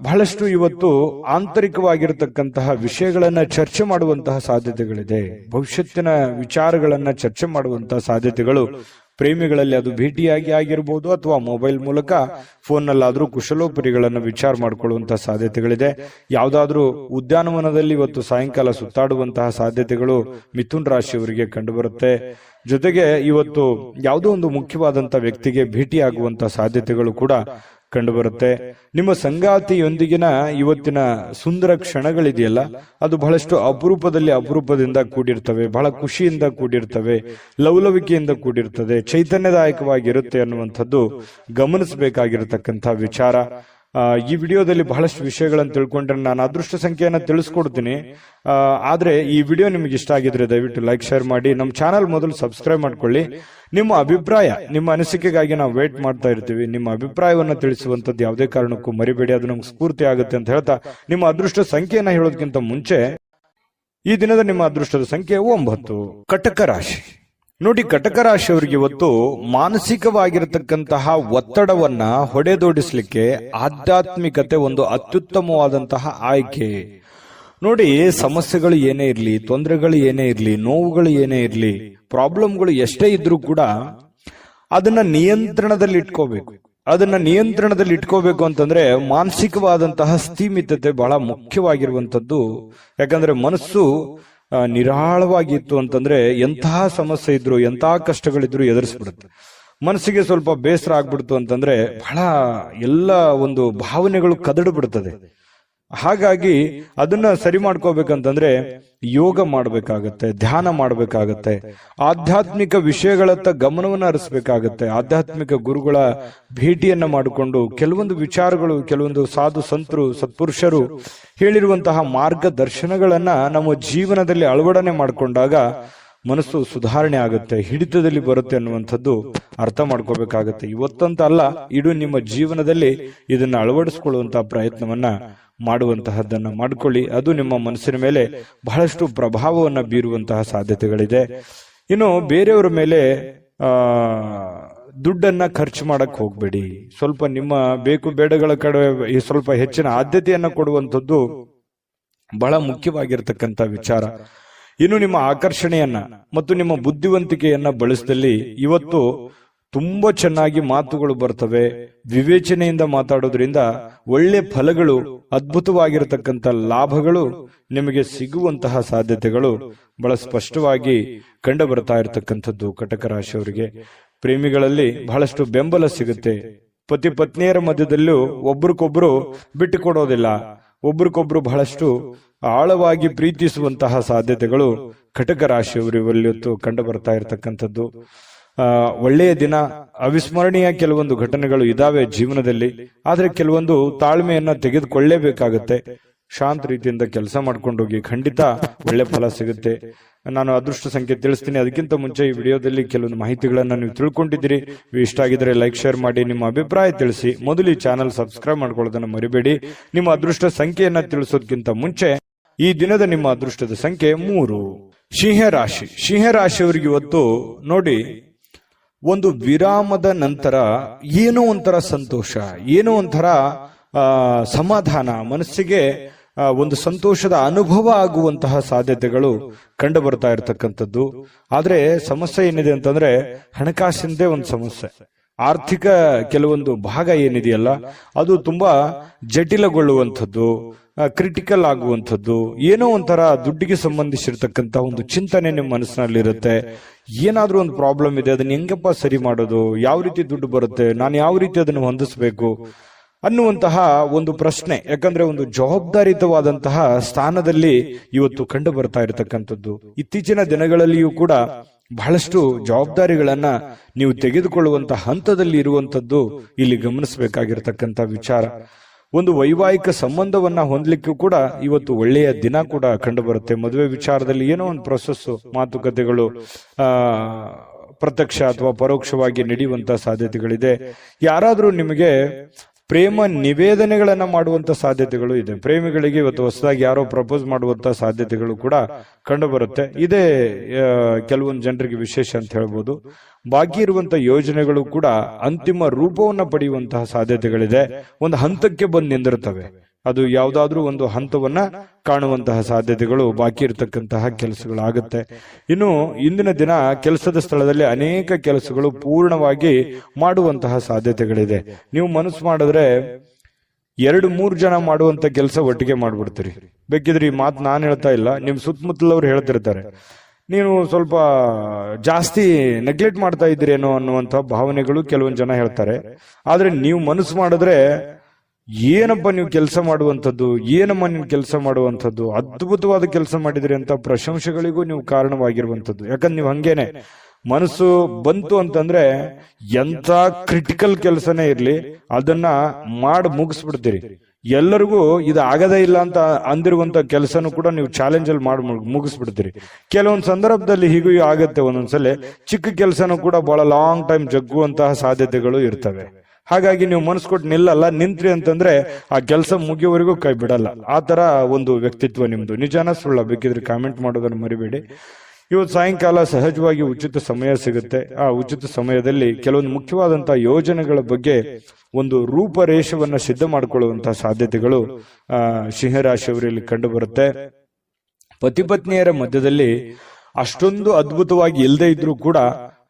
ಬಹಳಷ್ಟು ಇವತ್ತು ಆಂತರಿಕವಾಗಿರತಕ್ಕಂತಹ ವಿಷಯಗಳನ್ನ ಚರ್ಚೆ ಮಾಡುವಂತಹ ಸಾಧ್ಯತೆಗಳಿದೆ. ಭವಿಷ್ಯತ್ತಿನ ವಿಚಾರಗಳನ್ನ ಚರ್ಚೆ ಮಾಡುವಂತಹ ಸಾಧ್ಯತೆಗಳು ಪ್ರೇಮಿಗಳಲ್ಲಿ, ಅದು ಭೇಟಿಯಾಗಿ ಆಗಿರ್ಬೋದು ಅಥವಾ ಮೊಬೈಲ್ ಮೂಲಕ ಫೋನ್ನಲ್ಲಾದ್ರೂ ಕುಶಲೋಪರಿಗಳನ್ನ ವಿಚಾರ ಮಾಡಿಕೊಳ್ಳುವಂತಹ ಸಾಧ್ಯತೆಗಳಿದೆ. ಯಾವುದಾದ್ರೂ ಉದ್ಯಾನವನದಲ್ಲಿ ಇವತ್ತು ಸಾಯಂಕಾಲ ಸುತ್ತಾಡುವಂತಹ ಸಾಧ್ಯತೆಗಳು ಮಿಥುನ್ ರಾಶಿಯವರಿಗೆ ಕಂಡುಬರುತ್ತೆ. ಜೊತೆಗೆ ಇವತ್ತು ಯಾವುದೋ ಒಂದು ಮುಖ್ಯವಾದಂತ ವ್ಯಕ್ತಿಗೆ ಭೇಟಿಯಾಗುವಂತಹ ಸಾಧ್ಯತೆಗಳು ಕೂಡ ಕಂಡುಬರುತ್ತೆ. ನಿಮ್ಮ ಸಂಗಾತಿಯೊಂದಿಗಿನ ಇವತ್ತಿನ ಸುಂದರ ಕ್ಷಣಗಳಿದೆಯಲ್ಲ, ಅದು ಬಹಳಷ್ಟು ಅಪರೂಪದಿಂದ ಕೂಡಿರ್ತವೆ, ಬಹಳ ಖುಷಿಯಿಂದ ಕೂಡಿರ್ತವೆ, ಲವಲವಿಕೆಯಿಂದ ಕೂಡಿರ್ತದೆ, ಚೈತನ್ಯದಾಯಕವಾಗಿರುತ್ತೆ ಅನ್ನುವಂಥದ್ದು ಗಮನಿಸಬೇಕಾಗಿರತಕ್ಕಂಥ ವಿಚಾರ. ಈ ವಿಡಿಯೋದಲ್ಲಿ ಬಹಳಷ್ಟು ವಿಷಯಗಳನ್ನು ತಿಳ್ಕೊಂಡ್ರೆ ನಾನು ಅದೃಷ್ಟ ಸಂಖ್ಯೆಯನ್ನು ತಿಳಿಸ್ಕೊಡ್ತೀನಿ. ಆದ್ರೆ ಈ ವಿಡಿಯೋ ನಿಮಗೆ ಇಷ್ಟ ಆಗಿದ್ರೆ ದಯವಿಟ್ಟು ಲೈಕ್, ಶೇರ್ ಮಾಡಿ. ನಮ್ಮ ಚಾನಲ್ ಮೊದಲು ಸಬ್ಸ್ಕ್ರೈಬ್ ಮಾಡ್ಕೊಳ್ಳಿ. ನಿಮ್ಮ ಅಭಿಪ್ರಾಯ, ನಿಮ್ಮ ಅನಿಸಿಕೆಗಾಗಿ ನಾವು ವೇಟ್ ಮಾಡ್ತಾ ಇರ್ತೀವಿ. ನಿಮ್ಮ ಅಭಿಪ್ರಾಯವನ್ನು ತಿಳಿಸುವಂತದ್ದು ಯಾವುದೇ ಕಾರಣಕ್ಕೂ ಮರಿಬೇಡಿ, ಅದು ನಮ್ಗೆ ಸ್ಫೂರ್ತಿ ಆಗುತ್ತೆ ಅಂತ ಹೇಳ್ತಾ, ನಿಮ್ಮ ಅದೃಷ್ಟ ಸಂಖ್ಯೆಯನ್ನ ಹೇಳೋದಕ್ಕಿಂತ ಮುಂಚೆ ಈ ದಿನದ ನಿಮ್ಮ ಅದೃಷ್ಟದ ಸಂಖ್ಯೆ 9. ಕಟಕ ರಾಶಿ. ನೋಡಿ, ಕಟಕ ರಾಶಿಯವರಿಗೆ ಇವತ್ತು ಮಾನಸಿಕವಾಗಿರತಕ್ಕಂತಹ ಒತ್ತಡವನ್ನ ಹೊಡೆದೋಡಿಸ್ಲಿಕ್ಕೆ ಆಧ್ಯಾತ್ಮಿಕತೆ ಒಂದು ಅತ್ಯುತ್ತಮವಾದಂತಹ ಆಯ್ಕೆ. ನೋಡಿ, ಸಮಸ್ಯೆಗಳು ಏನೇ ಇರ್ಲಿ, ತೊಂದರೆಗಳು ಏನೇ ಇರ್ಲಿ, ನೋವುಗಳು ಏನೇ ಇರ್ಲಿ, ಪ್ರಾಬ್ಲಮ್ಗಳು ಎಷ್ಟೇ ಇದ್ರೂ ಕೂಡ ಅದನ್ನ ನಿಯಂತ್ರಣದಲ್ಲಿ ಇಟ್ಕೋಬೇಕು. ಅದನ್ನ ನಿಯಂತ್ರಣದಲ್ಲಿ ಇಟ್ಕೋಬೇಕು ಅಂತಂದ್ರೆ ಮಾನಸಿಕವಾದಂತಹ ಸ್ಥಿಮಿತತೆ ಬಹಳ ಮುಖ್ಯವಾಗಿರುವಂತದ್ದು. ಯಾಕಂದ್ರೆ ಮನಸ್ಸು ನಿರಾಳವಾಗಿತ್ತು ಅಂತಂದ್ರೆ ಎಂತಹ ಸಮಸ್ಯೆ ಇದ್ರು, ಎಂತಹ ಕಷ್ಟಗಳಿದ್ರು ಎದುರಿಸ್ಬಿಡುತ್ತೆ. ಮನಸ್ಸಿಗೆ ಸ್ವಲ್ಪ ಬೇಸರ ಆಗ್ಬಿಡ್ತು ಅಂತಂದ್ರೆ ಬಹಳ ಎಲ್ಲ ಒಂದು ಭಾವನೆಗಳು ಕದಡು ಬಿಡ್ತದೆ. ಹಾಗಾಗಿ ಅದನ್ನ ಸರಿ ಮಾಡ್ಕೋಬೇಕಂತಂದ್ರೆ ಯೋಗ ಮಾಡ್ಬೇಕಾಗತ್ತೆ, ಧ್ಯಾನ ಮಾಡ್ಬೇಕಾಗತ್ತೆ, ಆಧ್ಯಾತ್ಮಿಕ ವಿಷಯಗಳತ್ತ ಗಮನವನ್ನ ಹರಿಸ್ಬೇಕಾಗತ್ತೆ. ಆಧ್ಯಾತ್ಮಿಕ ಗುರುಗಳ ಭೇಟಿಯನ್ನ ಮಾಡಿಕೊಂಡು ಕೆಲವೊಂದು ವಿಚಾರಗಳು, ಕೆಲವೊಂದು ಸಾಧು ಸಂತರು, ಸತ್ಪುರುಷರು ಹೇಳಿರುವಂತಹ ಮಾರ್ಗದರ್ಶನಗಳನ್ನ ನಮ್ಮ ಜೀವನದಲ್ಲಿ ಅಳವಡನೆ ಮಾಡಿಕೊಂಡಾಗ ಮನಸ್ಸು ಸುಧಾರಣೆ ಆಗುತ್ತೆ, ಹಿಡಿತದಲ್ಲಿ ಬರುತ್ತೆ ಅನ್ನುವಂಥದ್ದು ಅರ್ಥ ಮಾಡ್ಕೋಬೇಕಾಗತ್ತೆ. ಇವತ್ತಂತ ಅಲ್ಲ, ಇಡೀ ನಿಮ್ಮ ಜೀವನದಲ್ಲಿ ಇದನ್ನ ಅಳವಡಿಸಿಕೊಳ್ಳುವಂತಹ ಪ್ರಯತ್ನವನ್ನ ಮಾಡುವಂತಹದ್ದನ್ನ ಮಾಡ್ಕೊಳ್ಳಿ. ಅದು ನಿಮ್ಮ ಮನಸ್ಸಿನ ಮೇಲೆ ಬಹಳಷ್ಟು ಪ್ರಭಾವವನ್ನ ಬೀರುವಂತಹ ಸಾಧ್ಯತೆಗಳಿದೆ. ಇನ್ನು ಬೇರೆಯವರ ಮೇಲೆ ದುಡ್ಡನ್ನ ಖರ್ಚು ಮಾಡಕ್ ಹೋಗ್ಬೇಡಿ. ಸ್ವಲ್ಪ ನಿಮ್ಮ ಬೇಕು ಬೇಡಗಳ ಕಡೆ ಸ್ವಲ್ಪ ಹೆಚ್ಚಿನ ಆದ್ಯತೆಯನ್ನ ಕೊಡುವಂಥದ್ದು ಬಹಳ ಮುಖ್ಯವಾಗಿರ್ತಕ್ಕಂಥ ವಿಚಾರ. ಇನ್ನು ನಿಮ್ಮ ಆಕರ್ಷಣೆಯನ್ನ ಮತ್ತು ನಿಮ್ಮ ಬುದ್ಧಿವಂತಿಕೆಯನ್ನ ಬಳಸಿದಲ್ಲಿ ಇವತ್ತು ತುಂಬಾ ಚೆನ್ನಾಗಿ ಮಾತುಗಳು ಬರ್ತವೆ. ವಿವೇಚನೆಯಿಂದ ಮಾತಾಡೋದ್ರಿಂದ ಒಳ್ಳೆ ಫಲಗಳು, ಅದ್ಭುತವಾಗಿರತಕ್ಕಂಥ ಲಾಭಗಳು ನಿಮಗೆ ಸಿಗುವಂತಹ ಸಾಧ್ಯತೆಗಳು ಬಹಳ ಸ್ಪಷ್ಟವಾಗಿ ಕಂಡು ಬರ್ತಾ ಇರತಕ್ಕಂಥದ್ದು. ಕಟಕ ರಾಶಿಯವರಿಗೆ ಪ್ರೇಮಿಗಳಲ್ಲಿ ಬಹಳಷ್ಟು ಬೆಂಬಲ ಸಿಗುತ್ತೆ. ಪತಿ ಪತ್ನಿಯರ ಮಧ್ಯದಲ್ಲೂ ಒಬ್ರಿಗೊಬ್ರು ಬಿಟ್ಟು ಕೊಡೋದಿಲ್ಲ, ಒಬ್ರಿಗೊಬ್ರು ಬಹಳಷ್ಟು ಆಳವಾಗಿ ಪ್ರೀತಿಸುವಂತಹ ಸಾಧ್ಯತೆಗಳು ಕಟಕ ರಾಶಿಯವರು ಇವತ್ತು ಕಂಡು ಬರ್ತಾ ಇರತಕ್ಕಂಥದ್ದು. ಒಳ್ಳೆಯ ದಿನ, ಅವಿಸ್ಮರಣೀಯ ಕೆಲವೊಂದು ಘಟನೆಗಳು ಇದಾವೆ ಜೀವನದಲ್ಲಿ. ಆದ್ರೆ ಕೆಲವೊಂದು ತಾಳ್ಮೆಯನ್ನ ತೆಗೆದುಕೊಳ್ಳೇಬೇಕಾಗತ್ತೆ. ಶಾಂತ ರೀತಿಯಿಂದ ಕೆಲಸ ಮಾಡ್ಕೊಂಡೋಗಿ, ಖಂಡಿತ ಒಳ್ಳೆ ಫಲ ಸಿಗುತ್ತೆ. ನಾನು ಅದೃಷ್ಟ ಸಂಖ್ಯೆ ತಿಳಿಸ್ತೀನಿ. ಅದಕ್ಕಿಂತ ಮುಂಚೆ ಈ ವಿಡಿಯೋದಲ್ಲಿ ಕೆಲವೊಂದು ಮಾಹಿತಿಗಳನ್ನ ನೀವು ತಿಳ್ಕೊಂಡಿದ್ದೀರಿ. ಇಷ್ಟ ಆಗಿದ್ರೆ ಲೈಕ್, ಶೇರ್ ಮಾಡಿ, ನಿಮ್ಮ ಅಭಿಪ್ರಾಯ ತಿಳಿಸಿ. ಮೊದಲು ಈ ಚಾನಲ್ ಸಬ್ಸ್ಕ್ರೈಬ್ ಮಾಡ್ಕೊಳ್ಳೋದನ್ನ ಮರಿಬೇಡಿ. ನಿಮ್ಮ ಅದೃಷ್ಟ ಸಂಖ್ಯೆಯನ್ನ ತಿಳಿಸೋದಕ್ಕಿಂತ ಮುಂಚೆ ಈ ದಿನದ ನಿಮ್ಮ ಅದೃಷ್ಟದ ಸಂಖ್ಯೆ 3. ಸಿಂಹರಾಶಿ. ಸಿಂಹರಾಶಿಯವರಿಗೆ ಇವತ್ತು ನೋಡಿ, ಒಂದು ವಿರಾಮದ ನಂತರ ಏನೋ ಒಂಥರ ಸಂತೋಷ, ಏನೋ ಒಂಥರ ಸಮಾಧಾನ, ಮನಸ್ಸಿಗೆ ಒಂದು ಸಂತೋಷದ ಅನುಭವ ಆಗುವಂತಹ ಸಾಧ್ಯತೆಗಳು ಕಂಡು ಬರ್ತಾ ಇರತಕ್ಕಂಥದ್ದು. ಆದ್ರೆ ಸಮಸ್ಯೆ ಏನಿದೆ ಅಂತಂದ್ರೆ ಹಣಕಾಸಿಂದೇ ಒಂದು ಸಮಸ್ಯೆ. ಆರ್ಥಿಕ ಕೆಲವೊಂದು ಭಾಗ ಏನಿದೆಯಲ್ಲ ಅದು ತುಂಬಾ ಜಟಿಲಗೊಳ್ಳುವಂಥದ್ದು, ಕ್ರಿಟಿಕಲ್ ಆಗುವಂಥದ್ದು, ಏನೋ ಒಂಥರ ದುಡ್ಡಿಗೆ ಸಂಬಂಧಿಸಿರ್ತಕ್ಕಂಥ ಒಂದು ಚಿಂತನೆ ನಿಮ್ಮ ಮನಸ್ಸಿನಲ್ಲಿ ಇರುತ್ತೆ. ಏನಾದ್ರೂ ಒಂದು ಪ್ರಾಬ್ಲಮ್ ಇದೆ, ಅದನ್ನ ಹೆಂಗಪ್ಪ ಸರಿ ಮಾಡೋದು, ಯಾವ ರೀತಿ ದುಡ್ಡು ಬರುತ್ತೆ, ನಾನು ಯಾವ ರೀತಿ ಅದನ್ನು ಹೊಂದಿಸಬೇಕು ಅನ್ನುವಂತಹ ಒಂದು ಪ್ರಶ್ನೆ. ಯಾಕಂದ್ರೆ ಒಂದು ಜವಾಬ್ದಾರಿತವಾದಂತಹ ಸ್ಥಾನದಲ್ಲಿ ಇವತ್ತು ಕಂಡು ಬರ್ತಾ ಇರತಕ್ಕಂಥದ್ದು. ಇತ್ತೀಚಿನ ದಿನಗಳಲ್ಲಿಯೂ ಕೂಡ ಬಹಳಷ್ಟು ಜವಾಬ್ದಾರಿಗಳನ್ನ ನೀವು ತೆಗೆದುಕೊಳ್ಳುವಂತಹ ಹಂತದಲ್ಲಿ ಇರುವಂತದ್ದು ಇಲ್ಲಿ ಗಮನಿಸಬೇಕಾಗಿರ್ತಕ್ಕಂಥ ವಿಚಾರ. ಒಂದು ವೈವಾಹಿಕ ಸಂಬಂಧವನ್ನ ಹೊಂದಲಿಕ್ಕೂ ಕೂಡ ಇವತ್ತು ಒಳ್ಳೆಯ ದಿನ ಕೂಡ ಕಂಡು ಬರುತ್ತೆ. ಮದುವೆ ವಿಚಾರದಲ್ಲಿ ಏನೋ ಒಂದು ಪ್ರೊಸೆಸ್, ಮಾತುಕತೆಗಳು ಪ್ರತ್ಯಕ್ಷ ಅಥವಾ ಪರೋಕ್ಷವಾಗಿ ನಡೆಯುವಂತಹ ಸಾಧ್ಯತೆಗಳಿದೆ. ಯಾರಾದ್ರೂ ನಿಮಗೆ ಪ್ರೇಮ ನಿವೇದನೆಗಳನ್ನ ಮಾಡುವಂತ ಸಾಧ್ಯತೆಗಳು ಇದೆ. ಪ್ರೇಮಿಗಳಿಗೆ ಇವತ್ತು ಹೊಸದಾಗಿ ಯಾರೋ ಪ್ರಪೋಸ್ ಮಾಡುವಂತ ಸಾಧ್ಯತೆಗಳು ಕೂಡ ಕಂಡು ಬರುತ್ತೆ. ಇದೇ ಕೆಲವೊಂದು ಜನರಿಗೆ ವಿಶೇಷ ಅಂತ ಹೇಳ್ಬೋದು. ಬಾಕಿ ಇರುವಂತಹ ಯೋಜನೆಗಳು ಕೂಡ ಅಂತಿಮ ರೂಪವನ್ನ ಪಡೆಯುವಂತಹ ಸಾಧ್ಯತೆಗಳಿದೆ. ಒಂದು ಹಂತಕ್ಕೆ ಬಂದು ನಿಂದಿರುತ್ತವೆ. ಅದು ಯಾವುದಾದ್ರೂ ಒಂದು ಹಂತವನ್ನ ಕಾಣುವಂತಹ ಸಾಧ್ಯತೆಗಳು, ಬಾಕಿ ಇರತಕ್ಕಂತಹ ಕೆಲಸಗಳಾಗುತ್ತೆ. ಇನ್ನು ಇಂದಿನ ದಿನ ಕೆಲಸದ ಸ್ಥಳದಲ್ಲಿ ಅನೇಕ ಕೆಲಸಗಳು ಪೂರ್ಣವಾಗಿ ಮಾಡುವಂತಹ ಸಾಧ್ಯತೆಗಳಿದೆ. ನೀವು ಮನಸ್ಸು ಮಾಡಿದ್ರೆ 2-3 ಜನ ಮಾಡುವಂತ ಕೆಲಸ ಒಟ್ಟಿಗೆ ಮಾಡ್ಬಿಡ್ತೀರಿ. ಬೇಕಿದ್ರೆ ಈ ಮಾತು ನಾನು ಹೇಳ್ತಾ ಇಲ್ಲ, ನಿಮ್ ಸುತ್ತಮುತ್ತಲವ್ರು ಹೇಳ್ತಿರ್ತಾರೆ, ನೀನು ಸ್ವಲ್ಪ ಜಾಸ್ತಿ ನೆಗ್ಲೆಕ್ಟ್ ಮಾಡ್ತಾ ಇದ್ದೀರೇನೋ ಅನ್ನುವಂತಹ ಭಾವನೆಗಳು ಕೆಲವೊಂದು ಜನ ಹೇಳ್ತಾರೆ. ಆದ್ರೆ ನೀವು ಮನಸ್ಸು ಮಾಡಿದ್ರೆ ಏನಪ್ಪ ನೀವು ಕೆಲಸ ಮಾಡುವಂಥದ್ದು, ಏನಮ್ಮ ನೀವು ಕೆಲಸ ಮಾಡುವಂಥದ್ದು, ಅದ್ಭುತವಾದ ಕೆಲಸ ಮಾಡಿದ್ರಿ ಅಂತ ಪ್ರಶಂಸೆಗಳಿಗೂ ನೀವು ಕಾರಣವಾಗಿರುವಂಥದ್ದು. ಯಾಕಂದ್ರೆ ನೀವು ಹಂಗೇನೆ ಮನಸ್ಸು ಬಂತು ಅಂತಂದ್ರೆ ಎಂತ ಕ್ರಿಟಿಕಲ್ ಕೆಲಸನೇ ಇರ್ಲಿ ಅದನ್ನ ಮಾಡಿ ಮುಗಿಸ್ಬಿಡ್ತೀರಿ. ಎಲ್ಲರಿಗೂ ಇದು ಆಗದೇ ಇಲ್ಲ ಅಂತ ಅಂದಿರುವಂತ ಕೆಲಸನೂ ಕೂಡ ನೀವು ಚಾಲೆಂಜ್ ಅಲ್ಲಿ ಮಾಡಿ ಮುಗಿಸ್ಬಿಡ್ತೀರಿ. ಕೆಲವೊಂದು ಸಂದರ್ಭದಲ್ಲಿ ಹೀಗೂ ಆಗತ್ತೆ. ಒಂದೊಂದ್ಸಲ ಚಿಕ್ಕ ಕೆಲಸನೂ ಕೂಡ ಬಹಳ ಲಾಂಗ್ ಟೈಮ್ ಜಗ್ಗುವಂತಹ ಸಾಧ್ಯತೆಗಳು ಇರ್ತವೆ. ಹಾಗಾಗಿ ನೀವು ಮನಸ್ಸು ಕೊಟ್ಟು ನಿಲ್ಲಲ್ಲ, ನಿಂತ್ರಿ ಅಂತಂದ್ರೆ ಆ ಕೆಲಸ ಮುಗಿಯವರೆಗೂ ಕೈ ಬಿಡಲ್ಲ. ಆ ತರ ಒಂದು ವ್ಯಕ್ತಿತ್ವ ನಿಮ್ದು. ನಿಜಾನ ಸುಳ್ಳ? ಬೇಕಿದ್ರೆ ಕಾಮೆಂಟ್ ಮಾಡೋದನ್ನು ಮರಿಬೇಡಿ. ಇವತ್ತು ಸಾಯಂಕಾಲ ಸಹಜವಾಗಿ ಉಚಿತ ಸಮಯ ಸಿಗುತ್ತೆ. ಆ ಉಚಿತ ಸಮಯದಲ್ಲಿ ಕೆಲವೊಂದು ಮುಖ್ಯವಾದಂತಹ ಯೋಜನೆಗಳ ಬಗ್ಗೆ ಒಂದು ರೂಪರೇಷವನ್ನ ಸಿದ್ಧ ಮಾಡಿಕೊಳ್ಳುವಂತಹ ಸಾಧ್ಯತೆಗಳು ಸಿಂಹರಾಶಿಯವರಲ್ಲಿ ಕಂಡು ಬರುತ್ತೆ. ಪತಿ ಪತ್ನಿಯರ ಮಧ್ಯದಲ್ಲಿ ಅಷ್ಟೊಂದು ಅದ್ಭುತವಾಗಿ ಇಲ್ಲದೆ ಇದ್ರೂ ಕೂಡ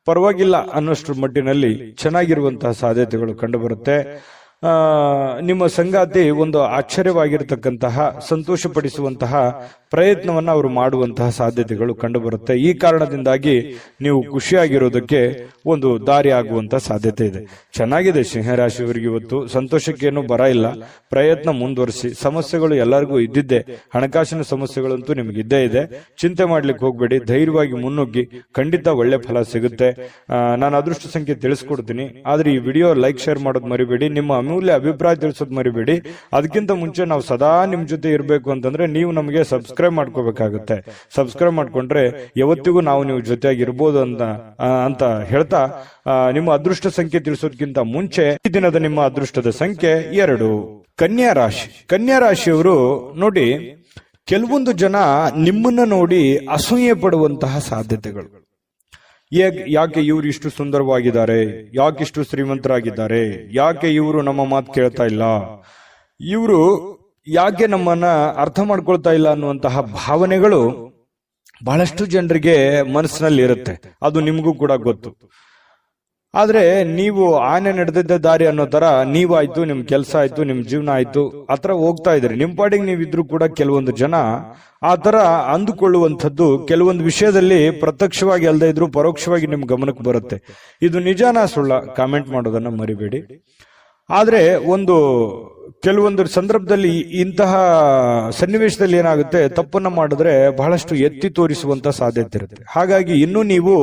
ಪರವಾಗಿಲ್ಲ ಅನ್ನೋಷ್ಟ್ರ ಮಟ್ಟಿನಲ್ಲಿ ಚೆನ್ನಾಗಿರುವಂತಹ ಸಾಧ್ಯತೆಗಳು ಕಂಡು ಬರುತ್ತೆ. ನಿಮ್ಮ ಸಂಗಾತಿ ಒಂದು ಆಶ್ಚರ್ಯವಾಗಿರತಕ್ಕಂತಹ, ಸಂತೋಷಪಡಿಸುವಂತಹ ಪ್ರಯತ್ನವನ್ನ ಅವರು ಮಾಡುವಂತಹ ಸಾಧ್ಯತೆಗಳು ಕಂಡು ಬರುತ್ತೆ. ಈ ಕಾರಣದಿಂದಾಗಿ ನೀವು ಖುಷಿಯಾಗಿರೋದಕ್ಕೆ ಒಂದು ದಾರಿ ಆಗುವಂತಹ ಸಾಧ್ಯತೆ ಇದೆ. ಚೆನ್ನಾಗಿದೆ ಸಿಂಹರಾಶಿಯವರಿಗೆ ಇವತ್ತು. ಸಂತೋಷಕ್ಕೇನು ಬರ ಇಲ್ಲ, ಪ್ರಯತ್ನ ಮುಂದುವರಿಸಿ. ಸಮಸ್ಯೆಗಳು ಎಲ್ಲರಿಗೂ ಇದ್ದಿದ್ದೆ, ಹಣಕಾಸಿನ ಸಮಸ್ಯೆಗಳಂತೂ ನಿಮ್ಗೆ ಇದ್ದೇ ಇದೆ. ಚಿಂತೆ ಮಾಡ್ಲಿಕ್ಕೆ ಹೋಗ್ಬೇಡಿ, ಧೈರ್ಯವಾಗಿ ಮುನ್ನುಗ್ಗಿ, ಖಂಡಿತ ಒಳ್ಳೆ ಫಲ ಸಿಗುತ್ತೆ. ನಾನು ಅದೃಷ್ಟ ಸಂಖ್ಯೆ ತಿಳಿಸ್ಕೊಡ್ತೀನಿ. ಆದ್ರೆ ಈ ವಿಡಿಯೋ ಲೈಕ್, ಶೇರ್ ಮಾಡೋದು ಮರಿಬೇಡಿ. ನಿಮ್ಮ ಅಮೂಲ್ಯ ಅಭಿಪ್ರಾಯ ತಿಳಿಸೋದು ಮರಿಬೇಡಿ. ಅದಕ್ಕಿಂತ ಮುಂಚೆ ನಾವು ಸದಾ ನಿಮ್ ಜೊತೆ ಇರಬೇಕು ಅಂತಂದ್ರೆ ನೀವು ನಮಗೆ ಸಬ್ಸ್ಕ್ರೈಬ್ ಮಾಡ್ಕೋಬೇಕಾಗುತ್ತೆ. ಸಬ್ಸ್ಕ್ರೈಬ್ ಮಾಡ್ಕೊಂಡ್ರೆ ಯಾವತ್ತಿಗೂ ನಾವು ನೀವು ಜೊತೆಯಾಗಿ ಇರ್ಬೋದು ಅಂತ ಹೇಳ್ತಾ, ನಿಮ್ಮ ಅದೃಷ್ಟ ಸಂಖ್ಯೆ ತಿಳಿಸೋದಕ್ಕಿಂತ ಮುಂಚೆ ಈ ದಿನದ ನಿಮ್ಮ ಅದೃಷ್ಟದ ಸಂಖ್ಯೆ 2. ಕನ್ಯಾ ರಾಶಿ. ಕನ್ಯಾ ರಾಶಿಯವರು ನೋಡಿ, ಕೆಲವೊಂದು ಜನ ನಿಮ್ಮನ್ನ ನೋಡಿ ಅಸೂಯೆ ಪಡುವಂತಹ ಸಾಧ್ಯತೆಗಳು. ಯಾಕೆ ಇವರು ಇಷ್ಟು ಸುಂದರವಾಗಿದ್ದಾರೆ, ಯಾಕೆ ಇಷ್ಟು ಶ್ರೀಮಂತರಾಗಿದ್ದಾರೆ, ಯಾಕೆ ಇವರು ನಮ್ಮ ಮಾತು ಕೇಳ್ತಾ ಇಲ್ಲ, ಇವರು ಯಾಕೆ ನಮ್ಮನ್ನ ಅರ್ಥ ಮಾಡ್ಕೊಳ್ತಾ ಇಲ್ಲ ಅನ್ನುವಂತಹ ಭಾವನೆಗಳು ಬಹಳಷ್ಟು ಜನರಿಗೆ ಮನಸ್ಸಿನಲ್ಲಿ ಇರುತ್ತೆ. ಅದು ನಿಮಗೂ ಕೂಡ ಗೊತ್ತು. ಆದ್ರೆ ನೀವು ಆನೆ ನಡೆದಿದ್ದ ದಾರಿ ಅನ್ನೋ ತರ ನೀವಾಯ್ತು, ನಿಮ್ ಕೆಲಸ ಆಯ್ತು, ನಿಮ್ ಜೀವನ ಆಯ್ತು, ಆತರ ಹೋಗ್ತಾ ಇದ್ರಿ. ನಿಮ್ ಪಾಡಿಗೆ ನೀವಿದ್ರು ಕೂಡ ಕೆಲವೊಂದು ಜನ ಆ ತರ ಅಂದುಕೊಳ್ಳುವಂಥದ್ದು ಕೆಲವೊಂದು ವಿಷಯದಲ್ಲಿ ಪ್ರತ್ಯಕ್ಷವಾಗಿ ಅಲ್ಲದೆ ಇದ್ರು ಪರೋಕ್ಷವಾಗಿ ನಿಮ್ ಗಮನಕ್ಕೆ ಬರುತ್ತೆ. ಇದು ನಿಜಾನ ಸುಳ್ಳ? ಕಾಮೆಂಟ್ ಮಾಡೋದನ್ನ ಮರಿಬೇಡಿ. ಆದ್ರೆ ಕೆಲವೊಂದು ಸಂದರ್ಭದಲ್ಲಿ ಇಂತಹ ಸನ್ನಿವೇಶದಲ್ಲಿ ಏನಾಗುತ್ತೆ, ತಪ್ಪನ್ನ ಮಾಡಿದ್ರೆ ಬಹಳಷ್ಟು ಎತ್ತಿ ತೋರಿಸುವಂತ ಸಾಧ್ಯತೆ ಇರುತ್ತೆ. ಹಾಗಾಗಿ ಇನ್ನೂ ನೀವು